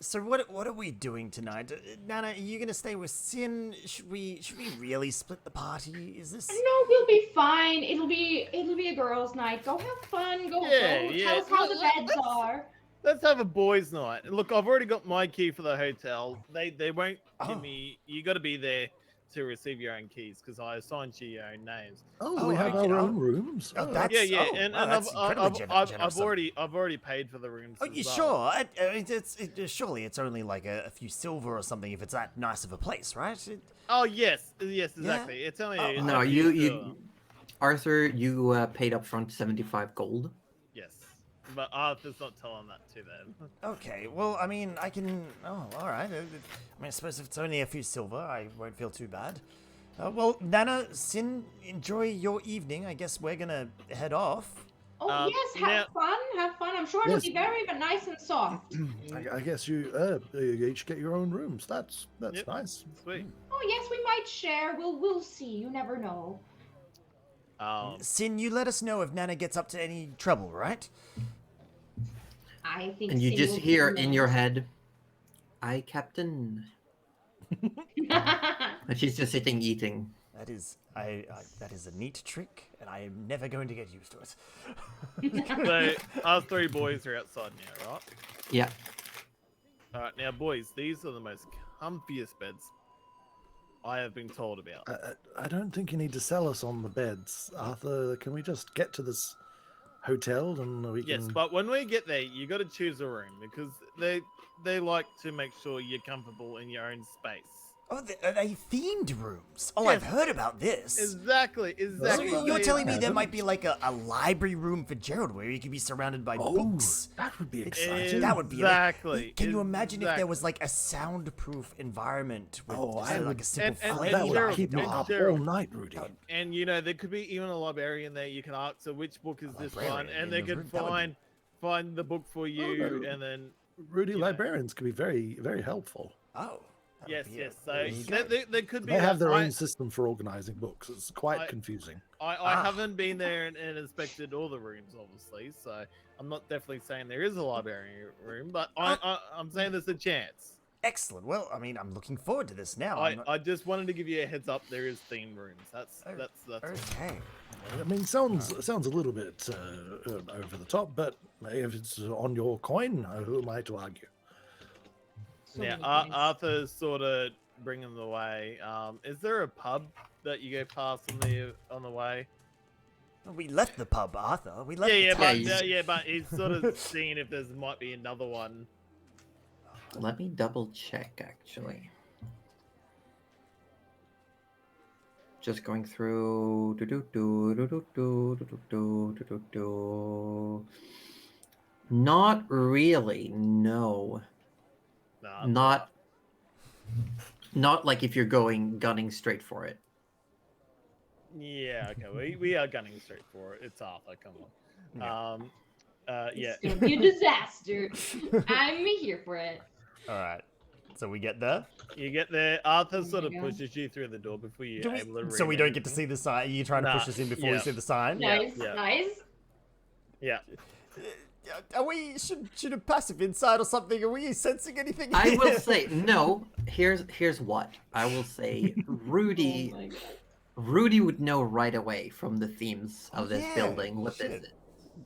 So what are we doing tonight? Nana, are you gonna stay with Sin? Should we really split the party? Is this? No, we'll be fine. It'll be a girls' night. Go have fun. Go, Yeah, go. yeah. Tell us how the Let- beds are. Let's have a boys' night. And look, I've already got my key for the hotel. They won't Oh. give me. You got to be there to receive your own keys because I assigned you your own names. Oh, we have okay. our own rooms. Oh, that's Yeah, oh, and wow, that's incredibly generous I've of them. already paid for the rooms. Oh, as you well. sure? Surely it's only like a few silver or something if it's that nice of a place, right? Oh yes, exactly. It's only. Oh, No, a few silver. you, Arthur, you paid up front 75 gold. Yes, but Arthur's not telling that to them. Okay, well, I mean, I can. Oh, all right. I mean, I suppose if it's only a few silver, I won't feel too bad. Well, Nana, Sin, enjoy your evening. I guess we're gonna head off. Oh yes, have fun. Have fun. I'm sure it'll Yes. be very but nice and soft. I guess you each get your own rooms. That's Yep. nice. Sweet. Oh yes, we might share. We'll see. You never know. Sin, you let us know if Nana gets up to any trouble, right? I think. And you Sin just will hear be in your head, "Aye, Captain." And she's just sitting eating. That is, that is a neat trick, and I am never going to get used to it. So our three boys are outside now, right? Yeah. All right, now boys, these are the most comfiest beds I have been told about. I don't think you need to sell us on the beds, Arthur. Can we just get to this hotel and we Yes, can? but when we get there, you got to choose a room because they like to make sure you're comfortable in your own space. Oh, are they themed rooms? Oh, Yes. I've heard about this. Exactly. So you're They- telling me Yeah, there that might be like a library room for Gerald where he could be surrounded by Oh, books. that would be It's- exciting. That would be Exactly, Like, can you imagine if there exactly. was like a soundproof environment with Oh, just, I like would- a simple and flame? that would Gerald, keep me and up Gerald. all night, Rudy. And you know there could be even a librarian there. You can ask, so which book is this one, librarian in and they the could room, that would be- find the book for you, no. and then Rudy, you know. librarians can be very, very helpful. Oh. that would yes. be a- So there you go. there could be. They have that. their I- own system for organizing books. It's quite I- confusing. I Ah. haven't been there and inspected all the rooms, obviously, so I'm not definitely saying there is a library room, but I'm saying there's a chance. Excellent. Well, I mean, I'm looking forward to this now. I just wanted to give you a heads up. There is themed rooms. That's Oh, that's all. Okay. I mean, sounds a little bit over the top, but if it's on your coin, who am I to argue? So Now many points. Arthur's sort of bringing the way. Is there a pub that you go past on the way? We left the pub, Arthur. We left Yeah, the town. but he's sort of seeing if there's might be another one. Let me double check, actually. Just going through. Not really. No. Nah, Not. Not like if you're gunning straight for it. Yeah, okay, we are gunning straight for it. It's Arthur, come on. Yeah. It's gonna be a disaster. I'm here for it. All right. So we get there. You get there, Arthur Oh sort my of God. pushes you through the door before you're Do we- able to read so we don't get to see anything. the sign. Are you trying to push Nah, us in before we yeah. see the sign? Yeah, Nice, yeah. nice. Yeah. Are we should have passive insight or something? Are we sensing anything? I will here? say no. Here's what I will say. Rudy, Oh my God. Rudy would know right away from the themes of this Yeah, building what shit. this is.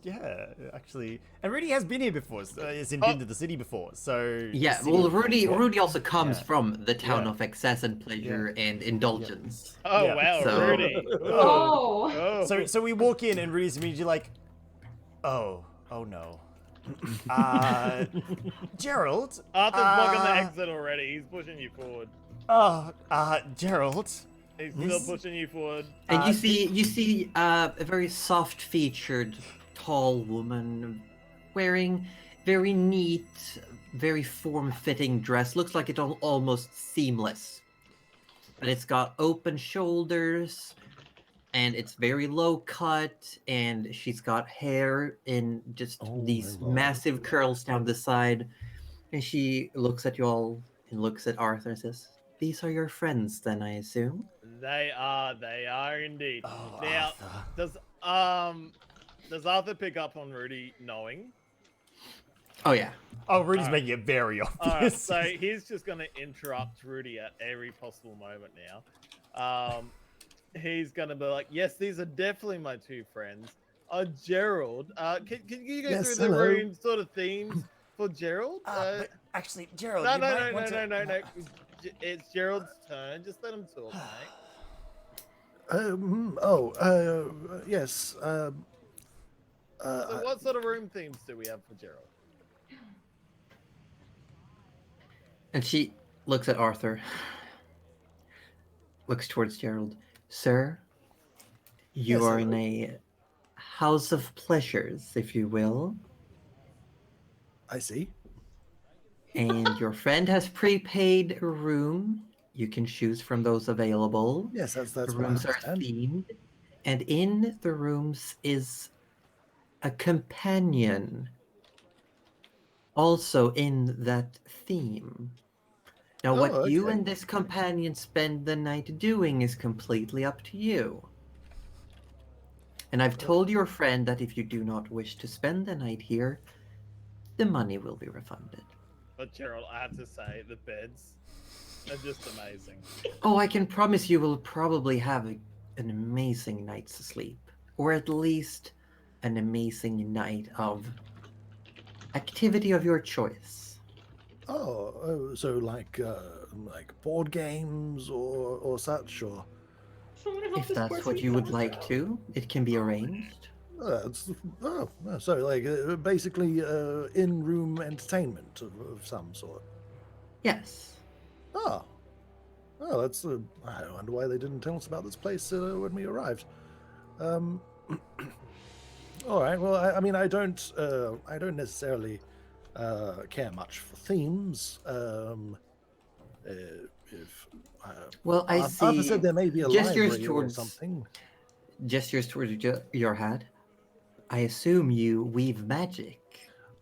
Yeah, actually, and Rudy has been here before. He's been to the city before, so Yeah, city well, before. Rudy also comes Yeah. from the town Yeah. of excess and pleasure and indulgence. Oh Yeah. wow, So- Rudy. Oh. Oh. So we walk in and Rudy's immediately like, oh no, Gerald. Arthur's blocking the exit already. He's pushing you forward. Gerald. He's still This- pushing you forward. And you see a very soft-featured, tall woman wearing very neat, very form-fitting dress. Looks like it's almost seamless, but it's got open shoulders, and it's very low cut, and she's got hair in just Oh my these Lord. massive curls down the side, and she looks at you all and looks at Arthur and says, "These are your friends, then, I assume." They are indeed. Oh, Now, Arthur. does Arthur pick up on Rudy knowing? Oh yeah. Oh, Rudy's Alright. making it very Alright, obvious. so he's just gonna interrupt Rudy at every possible moment now. He's gonna be like, "Yes, these are definitely my two friends. Gerald, can you go Yes, through the hello. room sort of themes for Gerald?" But actually, Gerald, No, you no, might no, want no, to... no, no, no. It's Gerald's turn. Just let him talk, mate. Yes. So what sort of room themes do we have for Gerald? And she looks at Arthur, looks towards Gerald. "Sir, you Yes, are hello. in a house of pleasures, if you will, I see. and your friend has prepaid a room. You can choose from those available. Yes, that's The what I rooms are understand. themed, and in the rooms is a companion, also in that theme. Now, what Oh, you okay. and this companion spend the night doing is completely up to you. And I've told your friend that if you do not wish to spend the night here, the money will be refunded." But Gerald, I have to say, the beds are just amazing. Oh, I can promise you will probably have an amazing night's sleep. Or at least an amazing night of activity of your choice. So like board games or such, or Someone help If this that's person what you would someone. like to, it can be arranged. so like basically in-room entertainment of some sort. Yes. Oh, that's. I wonder why they didn't tell us about this place when we arrived. All right. Well, I mean, I don't necessarily care much for themes. If Well, I Arthur see said there may be a gestures library or towards something. gestures towards your hat. I assume you weave magic.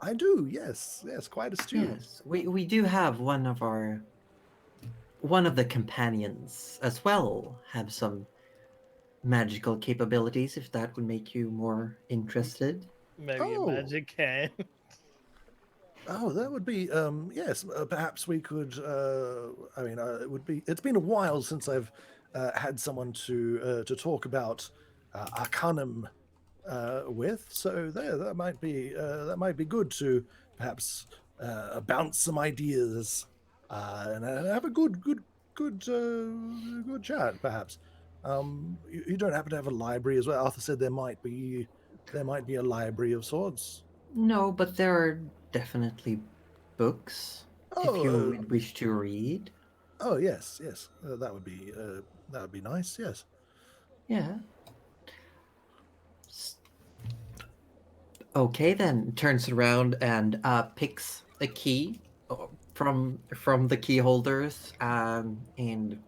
I do. Yes, quite astute. Yes, we do have one of the companions as well have some magical capabilities, if that would make you more interested. Maybe Oh. a magic can. Oh, that would be yes. Perhaps we could. I mean, it would be. It's been a while since I've had someone to talk about Arcanum with. So that might be good to perhaps bounce some ideas and have a good chat. Perhaps you don't happen to have a library as well. Arthur said there might be a library of sorts. No, but there are definitely books if you would wish to read. Oh yes, that would be nice. Yes. Yeah. Okay, then turns around and picks a key from the key holders, and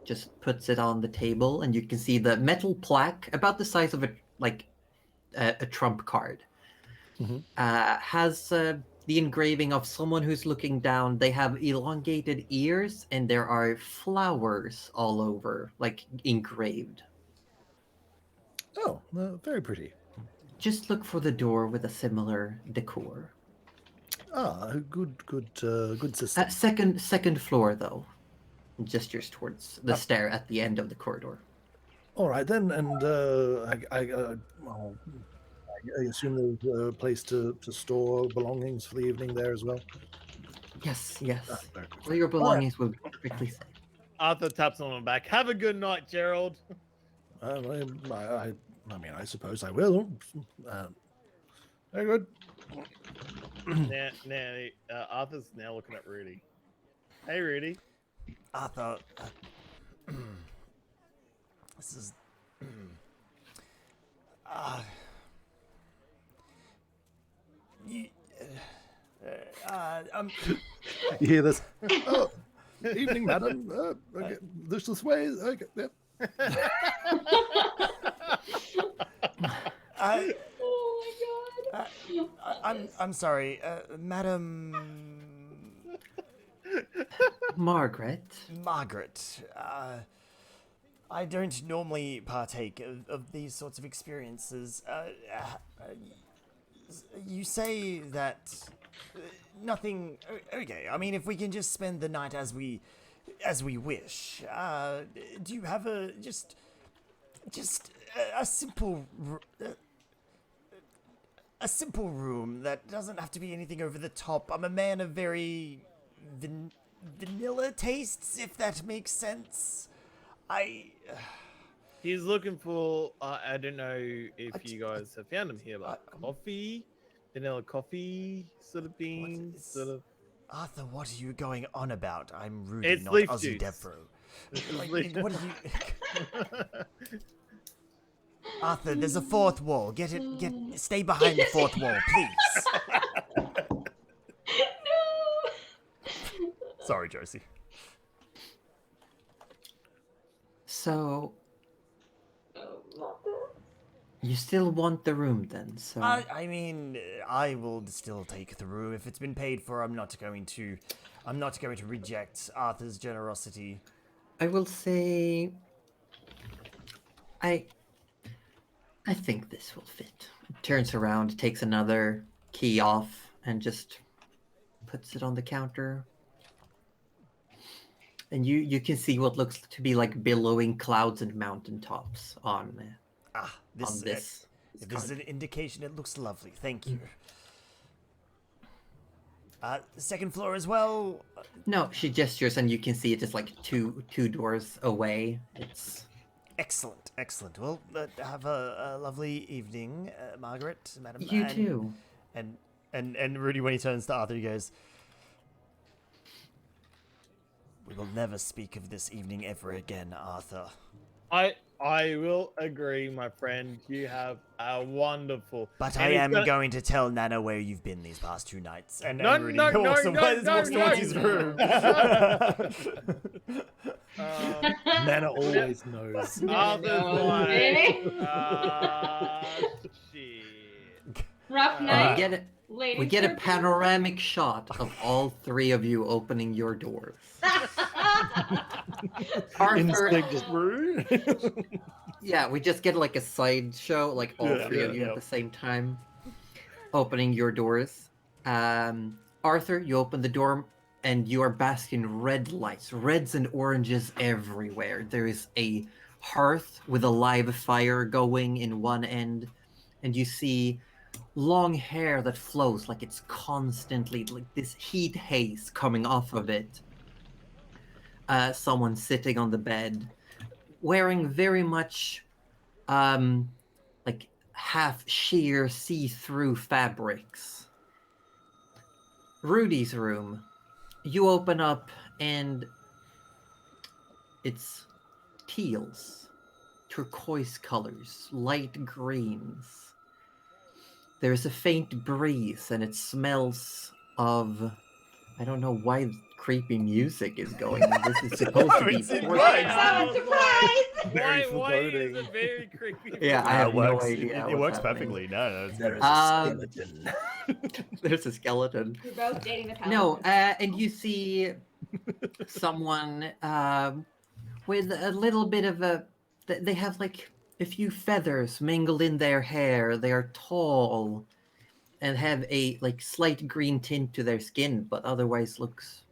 just puts it on the table, and you can see the metal plaque about the size of a trump card. Mhm. Has the engraving of someone who's looking down. They have elongated ears, and there are flowers all over, like engraved. Oh, very pretty. Just look for the door with a similar decor. Ah, good system. Second floor, though. Gestures towards the stair at the end of the corridor. All right then, and well, I assume there's a place to store belongings for the evening there as well. Yes. Very good. All your belongings will be strictly safe. Arthur taps on the back. Have a good night, Gerald. I mean, I suppose I will. Very good. Arthur's now looking at Rudy. Hey, Rudy. Arthur, this is. You hear this? Oh, evening, madam. Okay, this way. Okay, yep. Oh my god. I'm sorry, Madam Margaret. Margaret. I don't normally partake of these sorts of experiences. You say that nothing. Okay, I mean, if we can just spend the night as we wish. Do you have just a simple room that doesn't have to be anything over the top? I'm a man of very vanilla tastes, if that makes sense. He's looking for. I don't know if you guys have found him here, but coffee, vanilla coffee, sort of beans, sort of. Arthur, what are you going on about? I'm Rudy, It's not leaf AussieDevFro. juice. What are you? Arthur, there's a fourth wall. Stay behind the fourth wall, please. No. Sorry, Josie. So Oh, not that. you still want the room then? So I mean, I will still take the room if it's been paid for. I'm not going to reject Arthur's generosity. I will say, I think this will fit. Turns around, takes another key off, and just puts it on the counter. And you can see what looks to be like billowing clouds and mountaintops on this. If this is an indication, it looks lovely. Thank you. The second floor as well. No, she gestures, and you can see it is like two doors away. It's Excellent. Well, have a lovely evening, Margaret, Madam. You too. And Rudy, when he turns to Arthur, he goes, "We will never speak of this evening ever again, Arthur." I will agree, my friend. You have a wonderful. But and I he's am gonna- going to tell Nana where you've been these past 2 nights. And No, Rudy no, walks no, away- no, walks no, towards no. his room. Nana always knows. Arthur's No, like, baby. shit. Rough we night. get it. Lady We get a Turpin. panoramic shot of all three of you opening your doors. Arthur, Instinct just. yeah, we just get like a sideshow, like all three of you at the same time, opening your doors. Arthur, you open the door, and you are basking in red lights, reds and oranges everywhere. There is a hearth with a live fire going in one end, and you see long hair that flows like it's constantly like this heat haze coming off of it. Someone sitting on the bed wearing very much like half sheer see-through fabrics. Rudy's room, you open up and it's teals, turquoise colors, light greens. There's a faint breeze and it smells of I don't know why creepy music is going on. This is supposed to be It's in forced. right. Oh, surprise! Very Why is foreboding. it very creepy? Yeah, I have it no works. idea It what's works happening. perfectly. No, it's There great. is a Um, skeleton. There's a skeleton. We're both dating the paladin. No, and you see someone with a little bit of a. They have like a few feathers mingled in their hair. They are tall and have a like slight green tint to their skin, but otherwise looks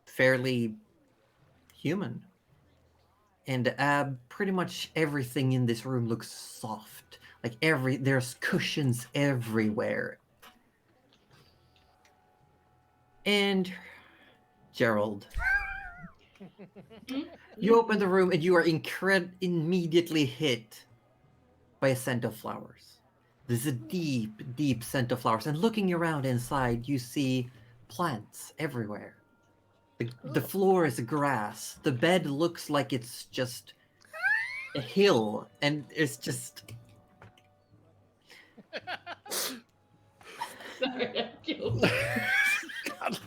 fairly human. And pretty much everything in this room looks soft. Like there's cushions everywhere. And Gerald, you open the room and you are immediately hit by a scent of flowers. There's a deep, deep scent of flowers. And looking around inside, you see plants everywhere. The floor is grass. The bed looks like it's just a hill, and it's just. Sorry, I killed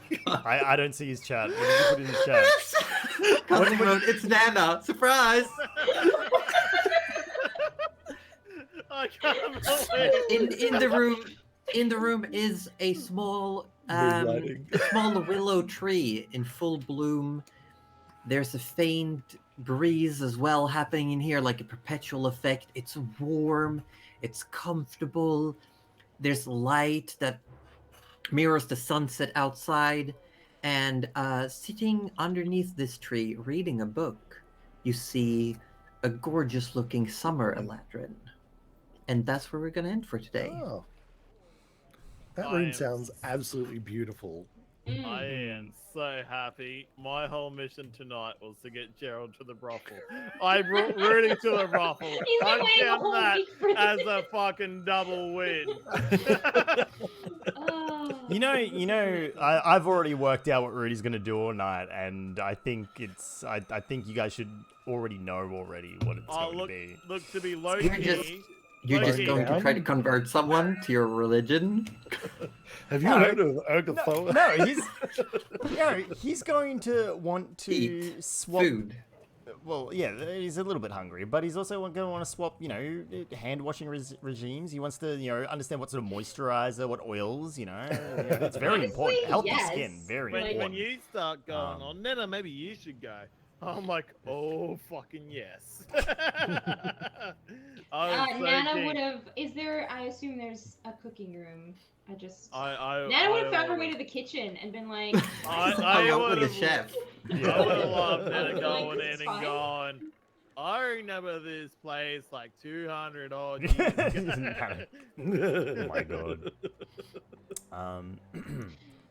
you. I don't see his chat. What did you put in his chat? Cousin wrote, "It's Nana. Surprise!" I can't believe In the room is a small Moonlighting. small willow tree in full bloom. There's a faint breeze as well happening in here, like a perpetual effect. It's warm, it's comfortable. There's light that mirrors the sunset outside, and sitting underneath this tree reading a book, you see a gorgeous looking summer eladrin. And that's where we're going to end for today. Oh. That I room am- sounds absolutely beautiful. I am so happy. My whole mission tonight was to get Gerald to the brothel. I brought Rudy to the brothel. He's been I waiting a count whole that week for as this. a fucking double win. Oh. You know, I've already worked out what Rudy's gonna do all night, and I think I think you guys should already know what it's Oh, going to be. look to be low You're key. You're just Loki. going to try to convert someone to your religion? Have you No. heard of Ogatho? No, he's going to want to Eat swap. food. Well, yeah, he's a little bit hungry, but he's also going to want to swap, hand washing regimes. He wants to, understand what sort of moisturizer, what oils, it's very Honestly, important. Healthy yes. skin, very When important. you start going on, Nana, maybe you should go. I'm like, oh, fucking yes. I was so Nana keen. would have. Is there? I assume there's a cooking room. I Nana would have found her would've- way to the kitchen and been like, I Hung out with the would've- chef. I would have loved Yeah. Nana going Like, in it's and fine. going. I remember this place like 200 odd years ago. Oh my god.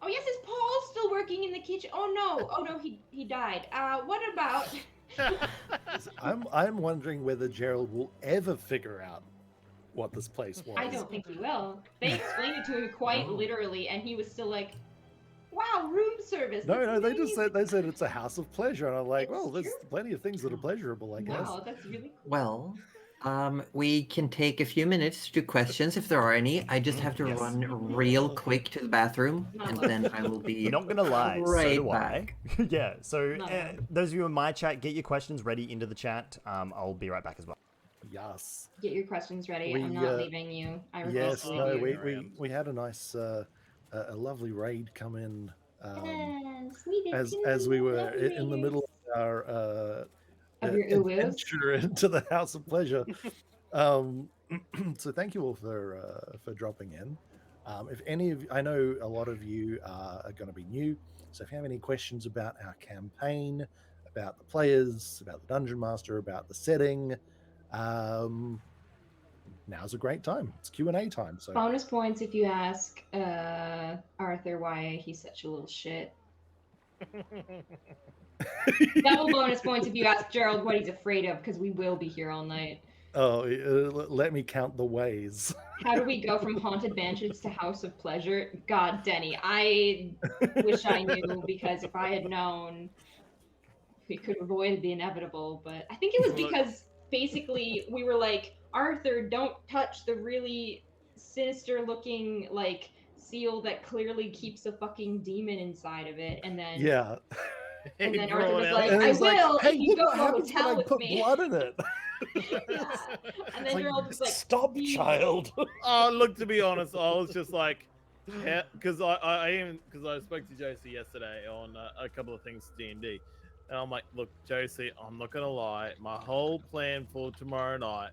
"Oh yes, is Paul still working in the kitchen? Oh no, he died. What about?" I'm wondering whether Gerald will ever figure out what this place was. I don't think he will. They explained it to him quite literally, and he was still like, "Wow, room service." No, that's they just amazing." said it's a house of pleasure, and I'm like, It's well, there's true. plenty of things that are pleasurable, I guess. Wow, that's really cool. Well, we can take a few minutes to do questions if there are any. I just have to Yes. run real quick to the bathroom, and then I will be Not gonna lie, so right do back. I. Yeah, so No. those of you in my chat, get your questions ready into the chat. I'll be right back as well. Yes. Get your questions ready. We, I'm not leaving you. I refuse Yes, to leave no, you. we had a nice, a lovely raid come in Yes, we did as too. we were Lovely in the raid. middle of our Of your uwus? adventure into the House of Pleasure. So thank you all for dropping in. If any of I know a lot of you are going to be new, so if you have any questions about our campaign, about the players, about the dungeon master, about the setting, now's a great time. It's Q&A time. So Bonus points if you ask Arthur why he's such a little shit. Double bonus points if you ask Gerald what he's afraid of, because we will be here all night. let me count the ways. How do we go from Haunted Mansions to House of Pleasure? God, Denny, I wish I knew, because if I had known, we could have avoided the inevitable. But I think it was because basically we were like, Arthur, don't touch the really sinister looking, like, seal that clearly keeps a fucking demon inside of it, and then Yeah. and then Draw Arthur it was out. like, And I he's like, will hey, if you look go what to a happens when hotel I with put me. blood in it. Yeah. And then It's Gerald was like, stop, "You-" child. Oh, look, to be honest, I was just like, because I spoke to Josie yesterday on a couple of things D&D, and I'm like, look, Josie, I'm not gonna lie, my whole plan for tomorrow night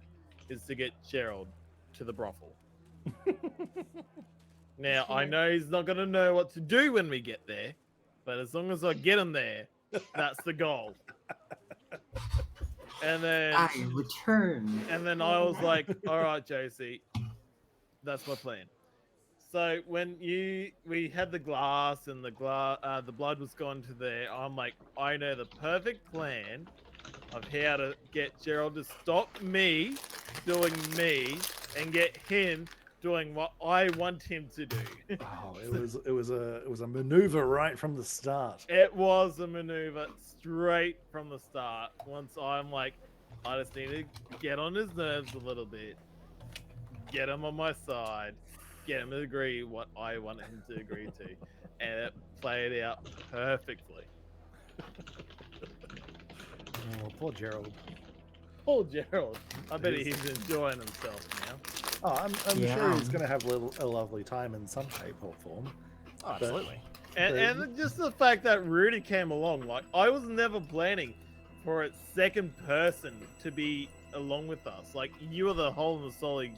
is to get Gerald to the brothel. Now I know he's not gonna know what to do when we get there, but as long as I get him there, that's the goal. And then I return. And then I was like, all right, Josie, that's my plan. So when we had the glass and the blood was gone to there, I'm like, I know the perfect plan of how to get Gerald to stop me doing me and get him doing what I want him to do. Oh, it was a maneuver right from the start. It was a maneuver straight from the start. Once I'm like, I just need to get on his nerves a little bit, get him on my side, get him to agree what I want him to agree to, and it played out perfectly. Oh, poor Gerald. Poor Gerald. I bet he's enjoying himself now. Oh, I'm Yeah. sure he's going to have a lovely time in some shape or form. Oh, absolutely. And just the fact that Rudy came along, like, I was never planning for a second person to be along with us. Like, you were the whole and the solid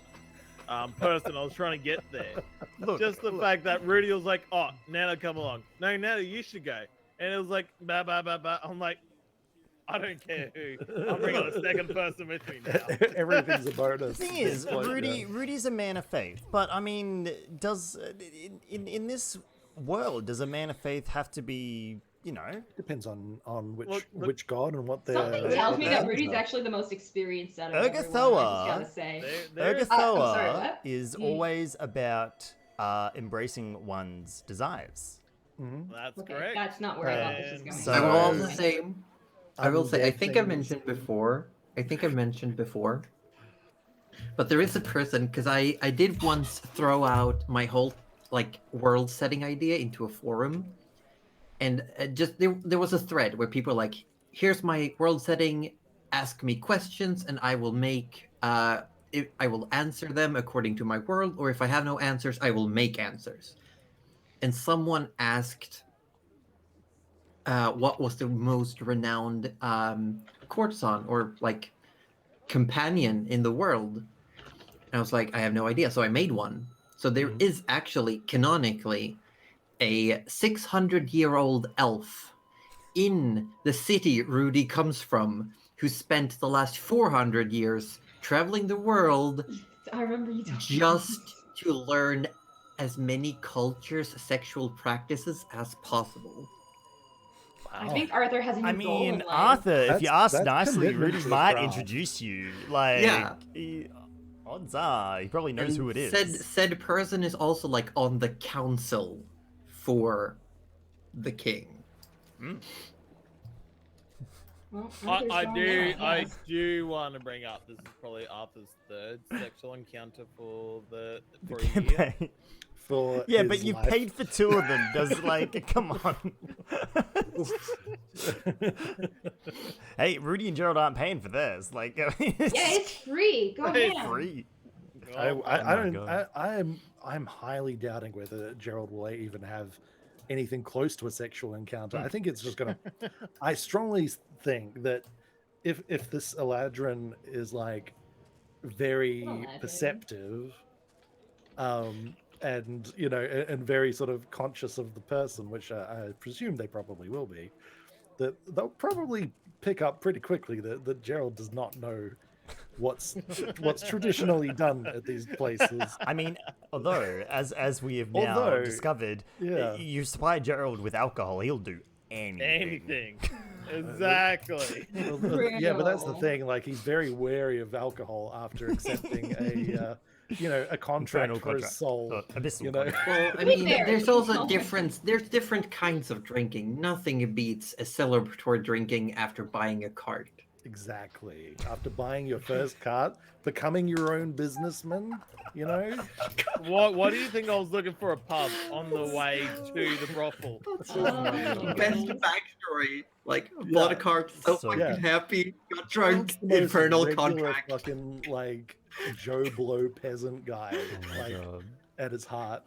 person I was trying to get there. Look, Just the fact that Rudy was like, oh, Nana, come along. No, Nana, you should go. And it was like, bah, bah, bah, bah. I'm like, I don't care who. I'm bringing a second person with me now. Everything's a bonus. the thing at this is, point, Rudy's a man of faith, but I mean, does in this world does a man of faith have to be, you know? depends on Look, which god and what they're. Something tells me that what Rudy's they're- actually the most experienced out of everyone. I just Urgathoa. gotta say. There's- I'm sorry, Urgathoa what? is always about embracing one's desires. Mhm. That's Okay, correct. that's not where I thought this was going. So- I'm all the Okay. same. I will say, I think I Things- mentioned before. But there is a person, because I did once throw out my whole like world setting idea into a forum, and just there was a thread where people were like, here's my world setting, ask me questions, and I will make I will answer them according to my world, or if I have no answers, I will make answers. And someone asked what was the most renowned courtesan or like companion in the world, and I was like, I have no idea, so I made one. So there is actually canonically a 600-year-old elf in the city Rudy comes from, who spent the last 400 years traveling the world I remember you talking just to learn as many cultures' sexual practices as possible. I think Arthur has a new I goal in mean, life. Arthur, if you That's ask nicely, commitment Rudy to the might craft. introduce you. Like, Yeah. odds are he probably knows And who it is. Said person is also like on the council for the king. Well, Arthur's I going do now, I yes. do want to bring up, this is probably Arthur's third sexual encounter for a year. Campaign. For Yeah, his but you life. paid for two of them. Does like, come on. Hey, Rudy and Gerald aren't paying for this. Like, I mean, Yeah, it's free. Go It's ahead. free. I Oh, my don't. God. I'm highly doubting whether Gerald will even have anything close to a sexual encounter. I think it's just gonna. I strongly think that if this Eladrin is like very Eladrin. perceptive, and and very sort of conscious of the person, which I presume they probably will be, that they'll probably pick up pretty quickly that Gerald does not know what's traditionally done at these places. I mean, although as we have now Although, discovered, yeah. you supply Gerald with alcohol, he'll do anything. anything. Exactly. Yeah, but that's the Real. thing. Like, he's very wary of alcohol after accepting a contract Infernal for his contract. soul. Abyssal You know, contract. Well, I To be mean, fair, there's it's also not- there's different kinds of drinking. Nothing beats a celebratory drinking after buying a cart. Exactly. After buying your first cart, becoming your own businessman, you know? What do you think I was looking for a pub on the way to the brothel? Oh. Best backstory. Like, bought a cart, so So- fucking Yeah. happy, got That's drunk, the most infernal regular contract. fucking, like, Joe Blow peasant guy, Oh my like, god. at his heart.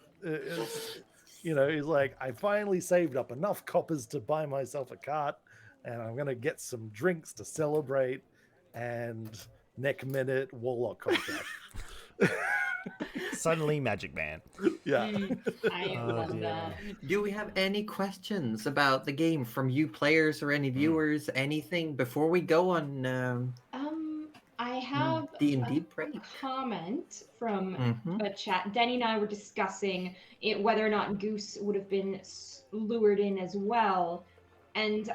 You know, he's like, I finally saved up enough coppers to buy myself a cart, and I'm going to get some drinks to celebrate, and neck minute, warlock contract. Suddenly, Magic Man. Yeah. I Oh, love dear. that. Do we have any questions about the game from you players or any viewers? Anything before we go on I have D&D a break? comment from Mhm. a chat. Denny and I were discussing whether or not Goose would have been lured in as well, and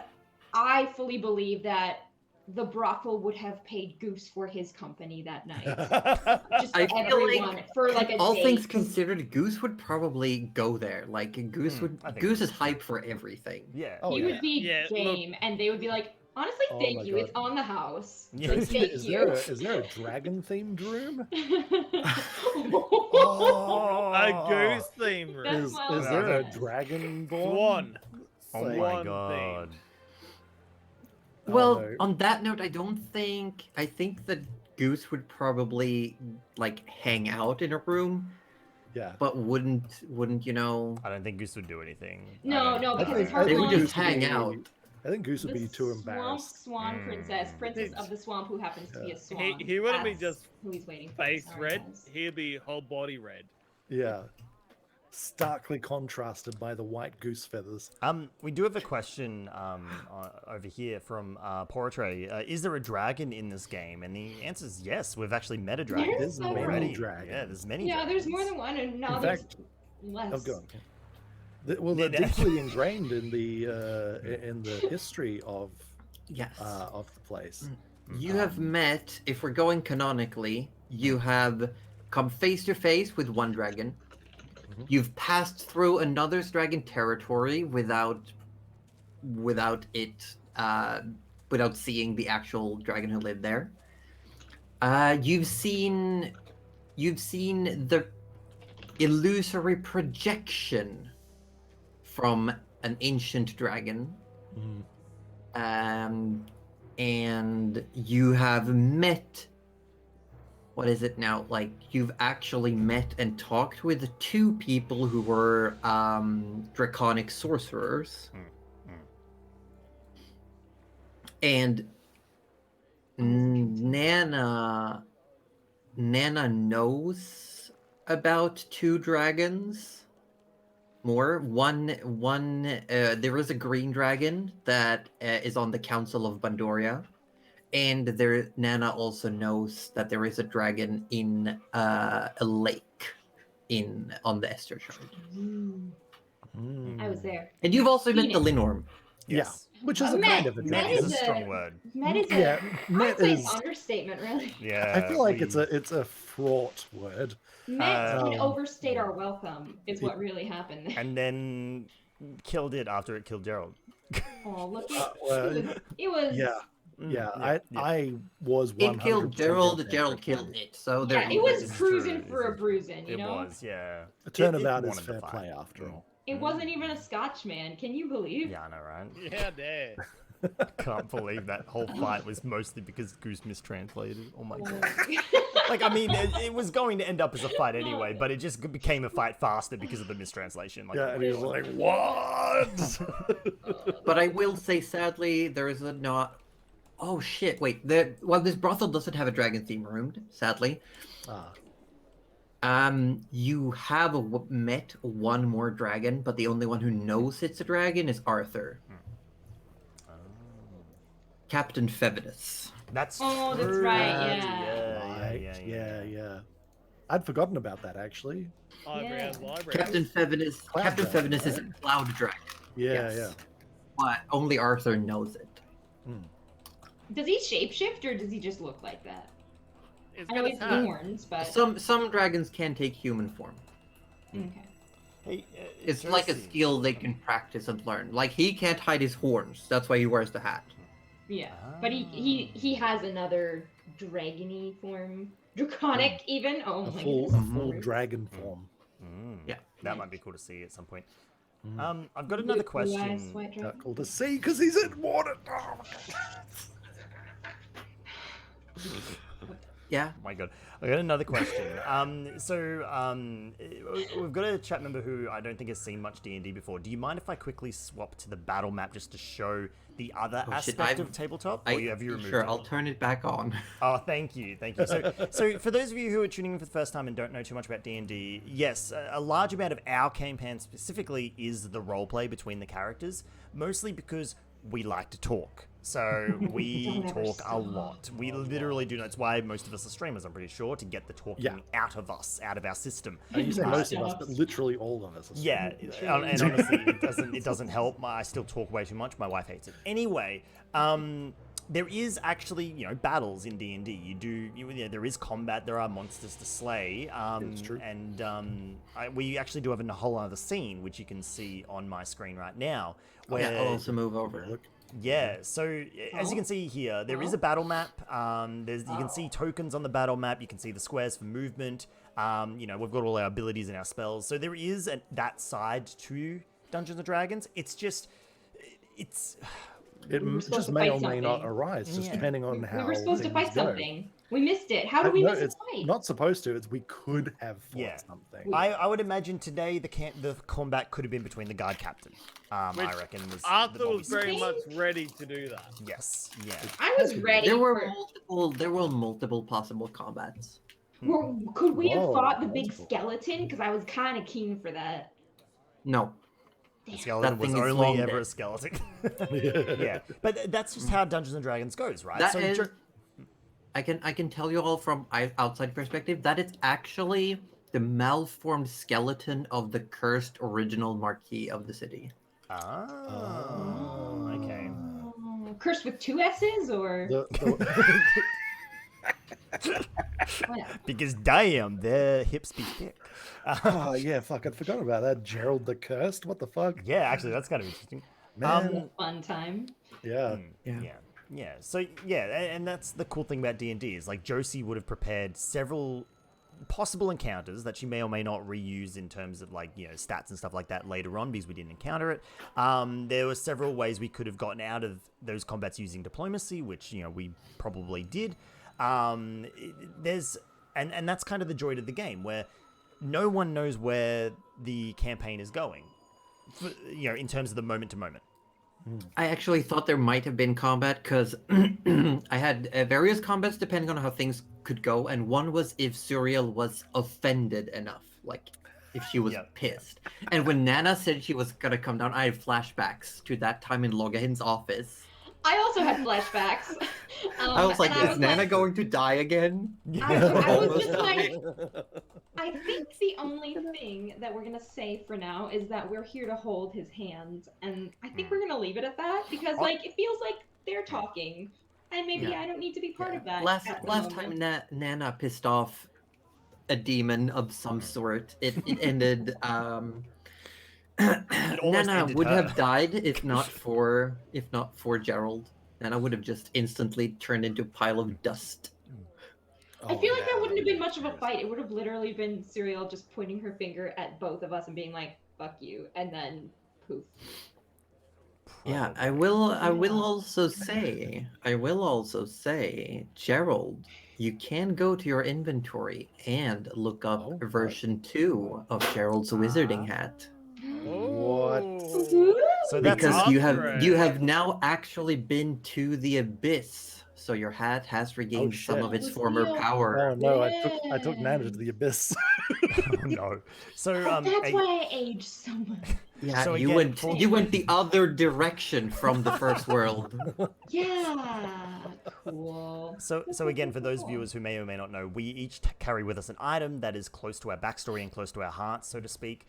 I fully believe that the brothel would have paid Goose for his company that night. Just for I feel everyone, like for like a all date. things considered, Goose would probably go there. Like Goose I think Goose so. is hype for everything. Yeah. Oh, He yeah. would be Yeah, look- game, and they would be like, honestly, Oh thank my you. It's God. on the house. Yeah. Like, thank Is you. there a dragon themed room? Oh, A goose theme room. That's Is my there a bad. dragon Swan. Oh Like- my Swan god. theme. Oh, Well, no. on that note, I think that Goose would probably like hang out in a room, Yeah. but wouldn't you know? I don't think Goose would do anything. No, I don't- no, I because think- it's I her They think would mom. just Goose would hang be- out. I think Goose would be too Swamp embarrassed. Swan princess, princess Yeah. of the swamp who happens to be a swan. He wouldn't be That's just who he's waiting for. Face Sorry, red. guys. He'd be whole body red. Yeah. Starkly contrasted by the white goose feathers. We do have a question over here from Portray. Is there a dragon in this game? And the answer is yes. We've actually met a dragon There's many already. dragons. Yeah, there's many. Yeah, dragons. there's more than one, and now In there's fact, less. Oh, go on. Well, they're Yeah. deeply ingrained in the history of Yes. the place. You have met, if we're going canonically, you have come face to face with one dragon. Mhm. You've passed through another's dragon territory without seeing the actual dragon who lived there. You've seen the illusory projection from an ancient dragon. Mhm. And you have met, what is it now? Like, you've actually met and talked with two people who were draconic sorcerers. And Nana knows about two dragons more. One there is a green dragon that is on the Council of Bandoria, and Nana also knows that there is a dragon in a lake on the Esther Shard. I was there. And you've also met the Phoenix. Linorm. Yes. Which is a Met- kind of a met Met dragon. is a is strong a- word. Met is Yeah, I'd met say is. it's understatement, really. Yeah. I feel like we- it's a fraught word. Met Um, can overstate our welcome, is what really happened there. And then killed it after it killed Gerald. Oh, look well, it was. Yeah, Mm, yeah. I was 100% It killed Gerald, on Gerald that. killed it. So Yeah, there it you was go. It's cruising true, for a it's- bruising, you It know? was, yeah. A turnabout It is wanted to fair fight. play after all. It wasn't even a Scotch man. Can you believe? Yeah, I know, right? Yeah, dare. Can't believe that whole fight was mostly because Goose mistranslated. Oh my god. Oh. Like, I mean, it was going to end up as a fight anyway, but it just became a fight faster because of the mistranslation. Like, Yeah, and he was like, "What?" But I will say, sadly, there is a not. Oh shit! Wait, this brothel doesn't have a dragon theme room. Sadly, Ah, you have met one more dragon, but the only one who knows it's a dragon is Arthur, Captain Fevidus. That's Oh, that's true. right, Yeah, right. Yeah. I'd forgotten about that actually. Eyebrows, Yeah. eyebrows. Captain Fevidus. Cloud Captain dragon, Fevidus is a right? cloud dragon, Yeah, Yes. but only Arthur knows it. Does he shapeshift or does he just look like that? It's I know got he's a hat. horns, but Some dragons can take human form. okay. Hey, It's like a Cersei. skill they can practice and learn. Like, he can't hide his horns. That's why he wears the hat. Yeah, but he has another dragony form, draconic even. Oh A my full, goodness. a full dragon form. Yeah. That might be cool to see at some point. Mm. I've got another Blue eyes, question. white dragon. Cool to see because he's in water. Yeah. Oh my god, I got another question. We've got a chat member who I don't think has seen much D&D before. Do you mind if I quickly swap to the battle map just to show the other aspect of tabletop? Or have you removed Sure, it? I'll turn it back on. Oh, thank you. So for those of you who are tuning in for the first time and don't know too much about D&D, yes, a large amount of our campaign specifically is the roleplay between the characters, mostly because we like to talk. So we Don't ever talk a stop. lot. We literally do. That's why most of us are streamers, I'm pretty sure, to get the talking out of us, out of our system. You say most of us, but literally all of us. Yeah, and honestly, it doesn't help. I still talk way too much. My wife hates it. Anyway, there is actually, battles in D&D. There is combat. There are monsters to slay. It's true. And we actually do have a whole other scene, which you can see on my screen right now. Where, Yeah, I'll also move over. Look. yeah, so as you can see here, there is a battle map. You can see tokens on the battle map. You can see the squares for movement. We've got all our abilities and our spells. So there is that side to Dungeons & Dragons. It just Just may or may not arise, just depending on how We were supposed to fight things go. something. We missed it. How did we miss a it's fight? not supposed to. It's we could have fought Yeah. something. I would imagine today the combat could have been between the guard captain. I Which reckon was Arthur the was very Think? much ready to do that. yes, yeah. I was ready. There were for... multiple possible combats. Could we have Whoa, fought the big multiple. skeleton? Because I was kind of keen for that. No. The skeleton That was thing is only long ever dead. a skeleton. Yeah, but that's just how Dungeons and Dragons goes, right? That so is, I can tell you all from outside perspective that it's actually the malformed skeleton of the cursed original Marquis of the city. Okay. Cursed with 2 S's or Because damn, their hips be thick. Oh yeah, fuck! I forgot about that. Gerald the Cursed. What the fuck? Yeah, actually, that's kind of interesting. Man. fun time? Yeah. Yeah. So and that's the cool thing about D&D is like Josie would have prepared several possible encounters that she may or may not reuse in terms of stats and stuff like that later on because we didn't encounter it. There were several ways we could have gotten out of those combats using diplomacy, which we probably did. There's and that's kind of the joy of the game where no one knows where the campaign is going, in terms of the moment to moment. I actually thought there might have been combat because I had various combats depending on how things could go, and one was if Suriel was offended enough, like if she was pissed. And when Nana said she was gonna come down, I had flashbacks to that time in Logahin's office. I also had flashbacks. I was like, and is Nana going to die again? I was just like, I think the only thing that we're gonna say for now is that we're here to hold his hand, and I think we're gonna leave it at that because it feels like they're talking, and maybe I don't need to be part of that. Last time Nana pissed off a demon of some sort, it ended. Nana would have died if not for Gerald. Nana would have just instantly turned into a pile of dust. I feel like that wouldn't have been much of a fight. It would have literally been Suriel just pointing her finger at both of us and being like, "Fuck you," and then poof. Yeah, I will also say, Gerald, you can go to your inventory and look up version 2 of Gerald's wizarding hat. What? So that's Because you have now actually been to the abyss, so your hat has regained some of its former power. Oh no, I took Nana to the abyss. Oh, no. So That's why I aged so much. Yeah, So you again, went the other direction from the first world. Yeah, cool. So again, for those viewers who may or may not know, we each carry with us an item that is close to our backstory and close to our hearts, so to speak.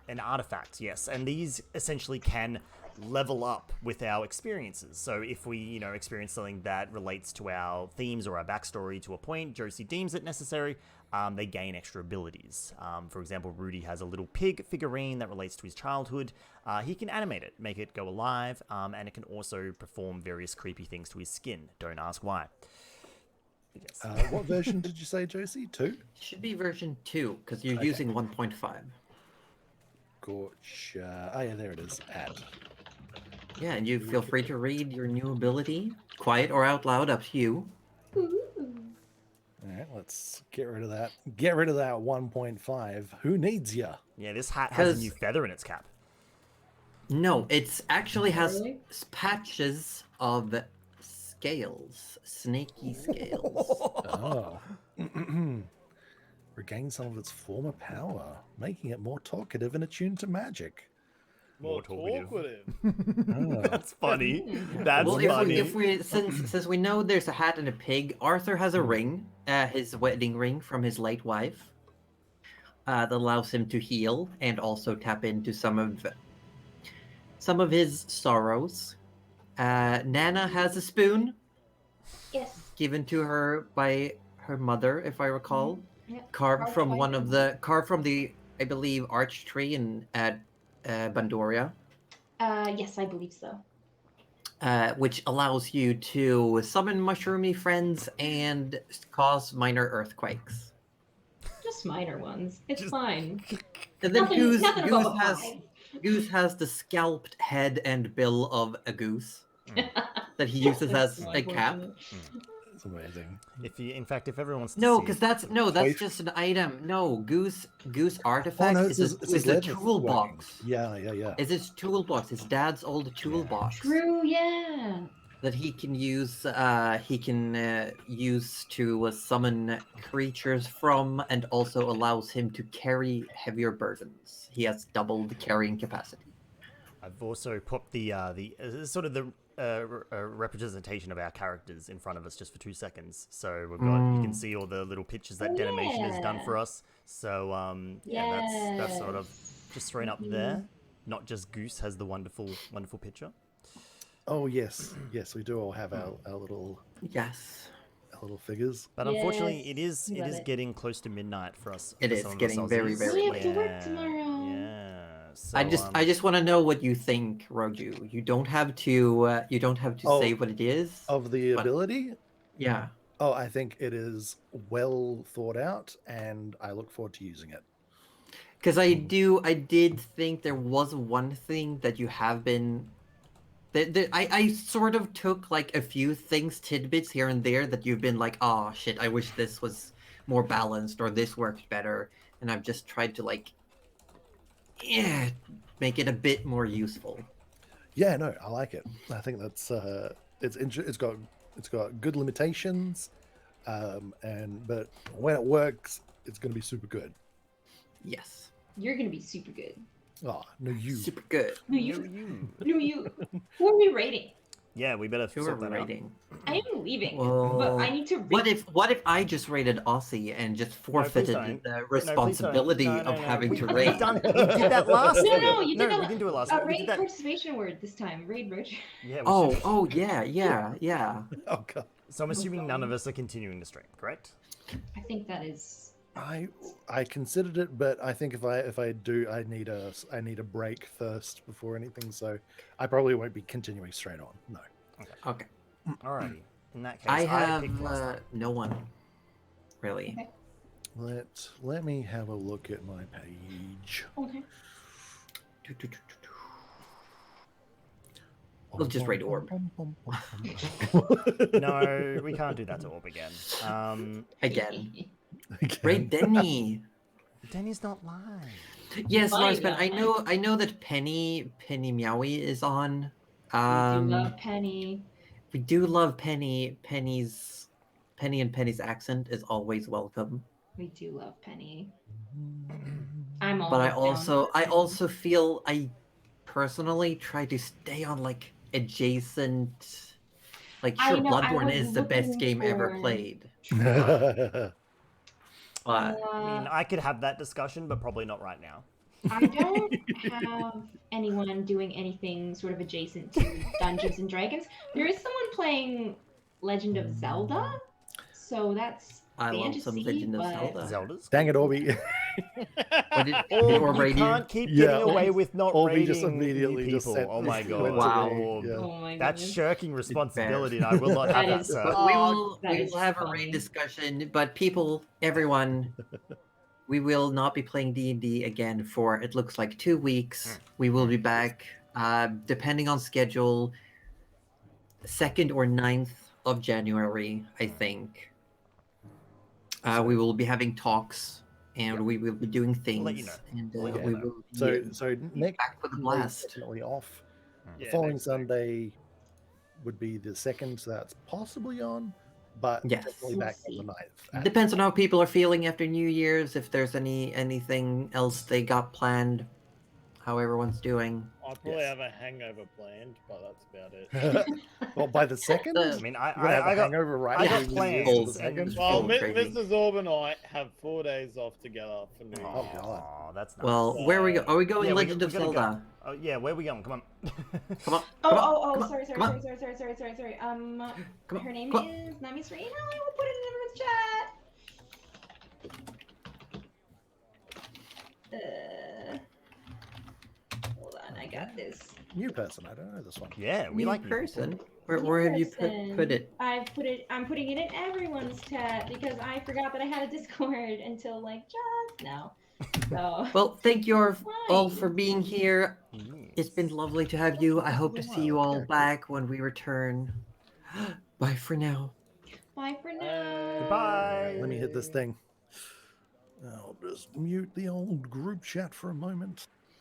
An artifact, yes. And these essentially can level up with our experiences. So if we, experience something that relates to our themes or our backstory to a point, Josie deems it necessary, they gain extra abilities. For example, Rudy has a little pig figurine that relates to his childhood. He can animate it, make it go alive, and it can also perform various creepy things to his skin. Don't ask why. Yes. What version did you say, Josie? 2? Should be version 2, because you're using 1.5. Gotcha. Oh yeah, there it is. Add. Yeah, and you feel free to read your new ability, quiet or out loud, up to you. Ooh. All right, let's get rid of that. Get rid of that 1.5. Who needs ya? Yeah, this hat has a new feather in its cap. No, it actually has Really? patches of scales, snaky scales. Oh. Regain some of its former power, making it more talkative and attuned to magic. More talkative. Oh. That's funny. That's Well, funny. if we since we know there's a hat and a pig, Arthur has a ring, his wedding ring from his late wife, that allows him to heal and also tap into some of his sorrows. Nana has a spoon Yes. given to her by her mother, if I recall, Yeah. carved from by one her of the I believe arch tree in Bandoria. Yes, I believe so. Which allows you to summon mushroomy friends and cause minor earthquakes. Just minor ones. It's Just- fine. And then Nothing above a 5. Goose has the scalped head and bill of a goose that he uses as a cap. That's amazing. If everyone wants to No, see because it- that's Wait. just an item. No, goose artifact Oh no, is it's his a leather toolbox. working. Yeah. Is his toolbox, his dad's old toolbox True, yeah. that he can use. He can use to summon creatures from, and also allows him to carry heavier burdens. He has doubled carrying capacity. I've also put the sort of the representation of our characters in front of us just for 2 seconds. So we've got you can see all the little pictures that Oh, Denimation has done yeah. for us. So that's sort of just thrown up there. Not just Goose has the wonderful picture. Oh yes, we do all have our little Yes, figures. But unfortunately, Yes, it love is it. getting close to midnight for us. It for is some of getting us very, Aussies. very We have to late. work tomorrow. Yeah. So, I just want to know what you think, Roju. You don't have to. You don't have to Oh, say what it is. Of the But- ability, Yeah. oh, I think it is well thought out, and I look forward to using it. Because I did think there was one thing that you have been. I sort of took like a few things, tidbits here and there that you've been like, oh shit, I wish this was more balanced or this worked better, and I've just tried to like, make it a bit more useful. Yeah, no, I like it. I think that's it's got good limitations, but when it works, it's going to be super good. Yes, You're gonna be super good. Oh, no, you. super good. Who you? Who you? Who are we rating? Yeah, we better Who are sort we that out. rating? I am leaving, Well, but I need to rate. What if I just rated Aussie and just forfeited don't. the please don't. responsibility No, of having we, to we've rate? done it. We did that last No, week. no, you did No, that we didn't do it last week. We Rate did that. participation word this time. Raid Rich. Yeah. We Oh, should. oh yeah. Oh god, So I'm assuming none of us are continuing the stream, correct? I think that is. I considered it, but I think if I do, I need a break first before anything. So I probably won't be continuing straight on. No. Okay. Alrighty. In that case, I picked last have time. no one, really. Okay. Let me have a look at my page. Okay. We'll just raid Orb. No, we can't do that to Orb again. Again. Again. Raid Denny. Danny's not live. Yes, Fine, Larsman, fine. I know that Penny Meowie is on. We do love Penny. We do love Penny. Penny and Penny's accent is always welcome. We do love Penny. I'm all. But I down. also feel I personally try to stay on like adjacent. Like I sure, know, I Bloodborne was is the best looking game ever for- played. But I mean, I could have that discussion, but probably not right now. I don't have anyone doing anything sort of adjacent to Dungeons and Dragons. There is someone playing Legend of Zelda, so that's I love some fantasy, Legend of but- Zelda. Zeldas? Dang it, Orby. What did, Orb, before you raiding? can't keep Yeah, getting away Orb- with not Orby raiding just immediately new just people. said Oh my went god. to Wow. raid, Orb. yeah. Oh my That's goodness. shirking responsibility, and I will not That have that, is- sir. We That will is have a funny. raid discussion, but people, everyone, we will not be playing D&D again for it looks like 2 weeks. We will be back, depending on schedule, 2nd or 9th of January, I think. We will be having talks, and we will be doing things, let you know. and We'll let you we know. will be So next back with a Sunday's blast. definitely off. The Yeah, following next week. Sunday would be the 2nd, so that's possibly on, but Yes. definitely We'll back see. on the 9th. Depends on how people are feeling after New Year's. If there's anything else they got planned, how everyone's doing. I'll probably Yes. have a hangover planned, but that's about it. Well, by the 2nd? The- I mean, You're gonna have I a got hangover right I after got New plans. Year's, the and- 2nd? Well, Feeling crazy. Mr. Zorb and I have 4 days off together for New Year. Oh, God. Aw, that's nice. Well, where are we go? Are we going Yeah, Legend we of gotta go. Zelda? Oh yeah, where are we going? Come on. Come on. Oh, come on, oh, come oh, on, sorry. come on. Come on, Her name come on. is Nami Serena. I will put it in everyone's chat. Hold on, I got this. New person, I don't know this one. Yeah, we New like new person. people. Where have you put Person. it? I'm putting it in everyone's chat because I forgot that I had a Discord until like just now. So Well, thank you all Fine. for being here. It's been lovely to have you. I hope to see you all Yeah, back when we return. Bye for now. bye for now. Goodbye. Let me hit this thing. I'll just mute the old group chat for a moment.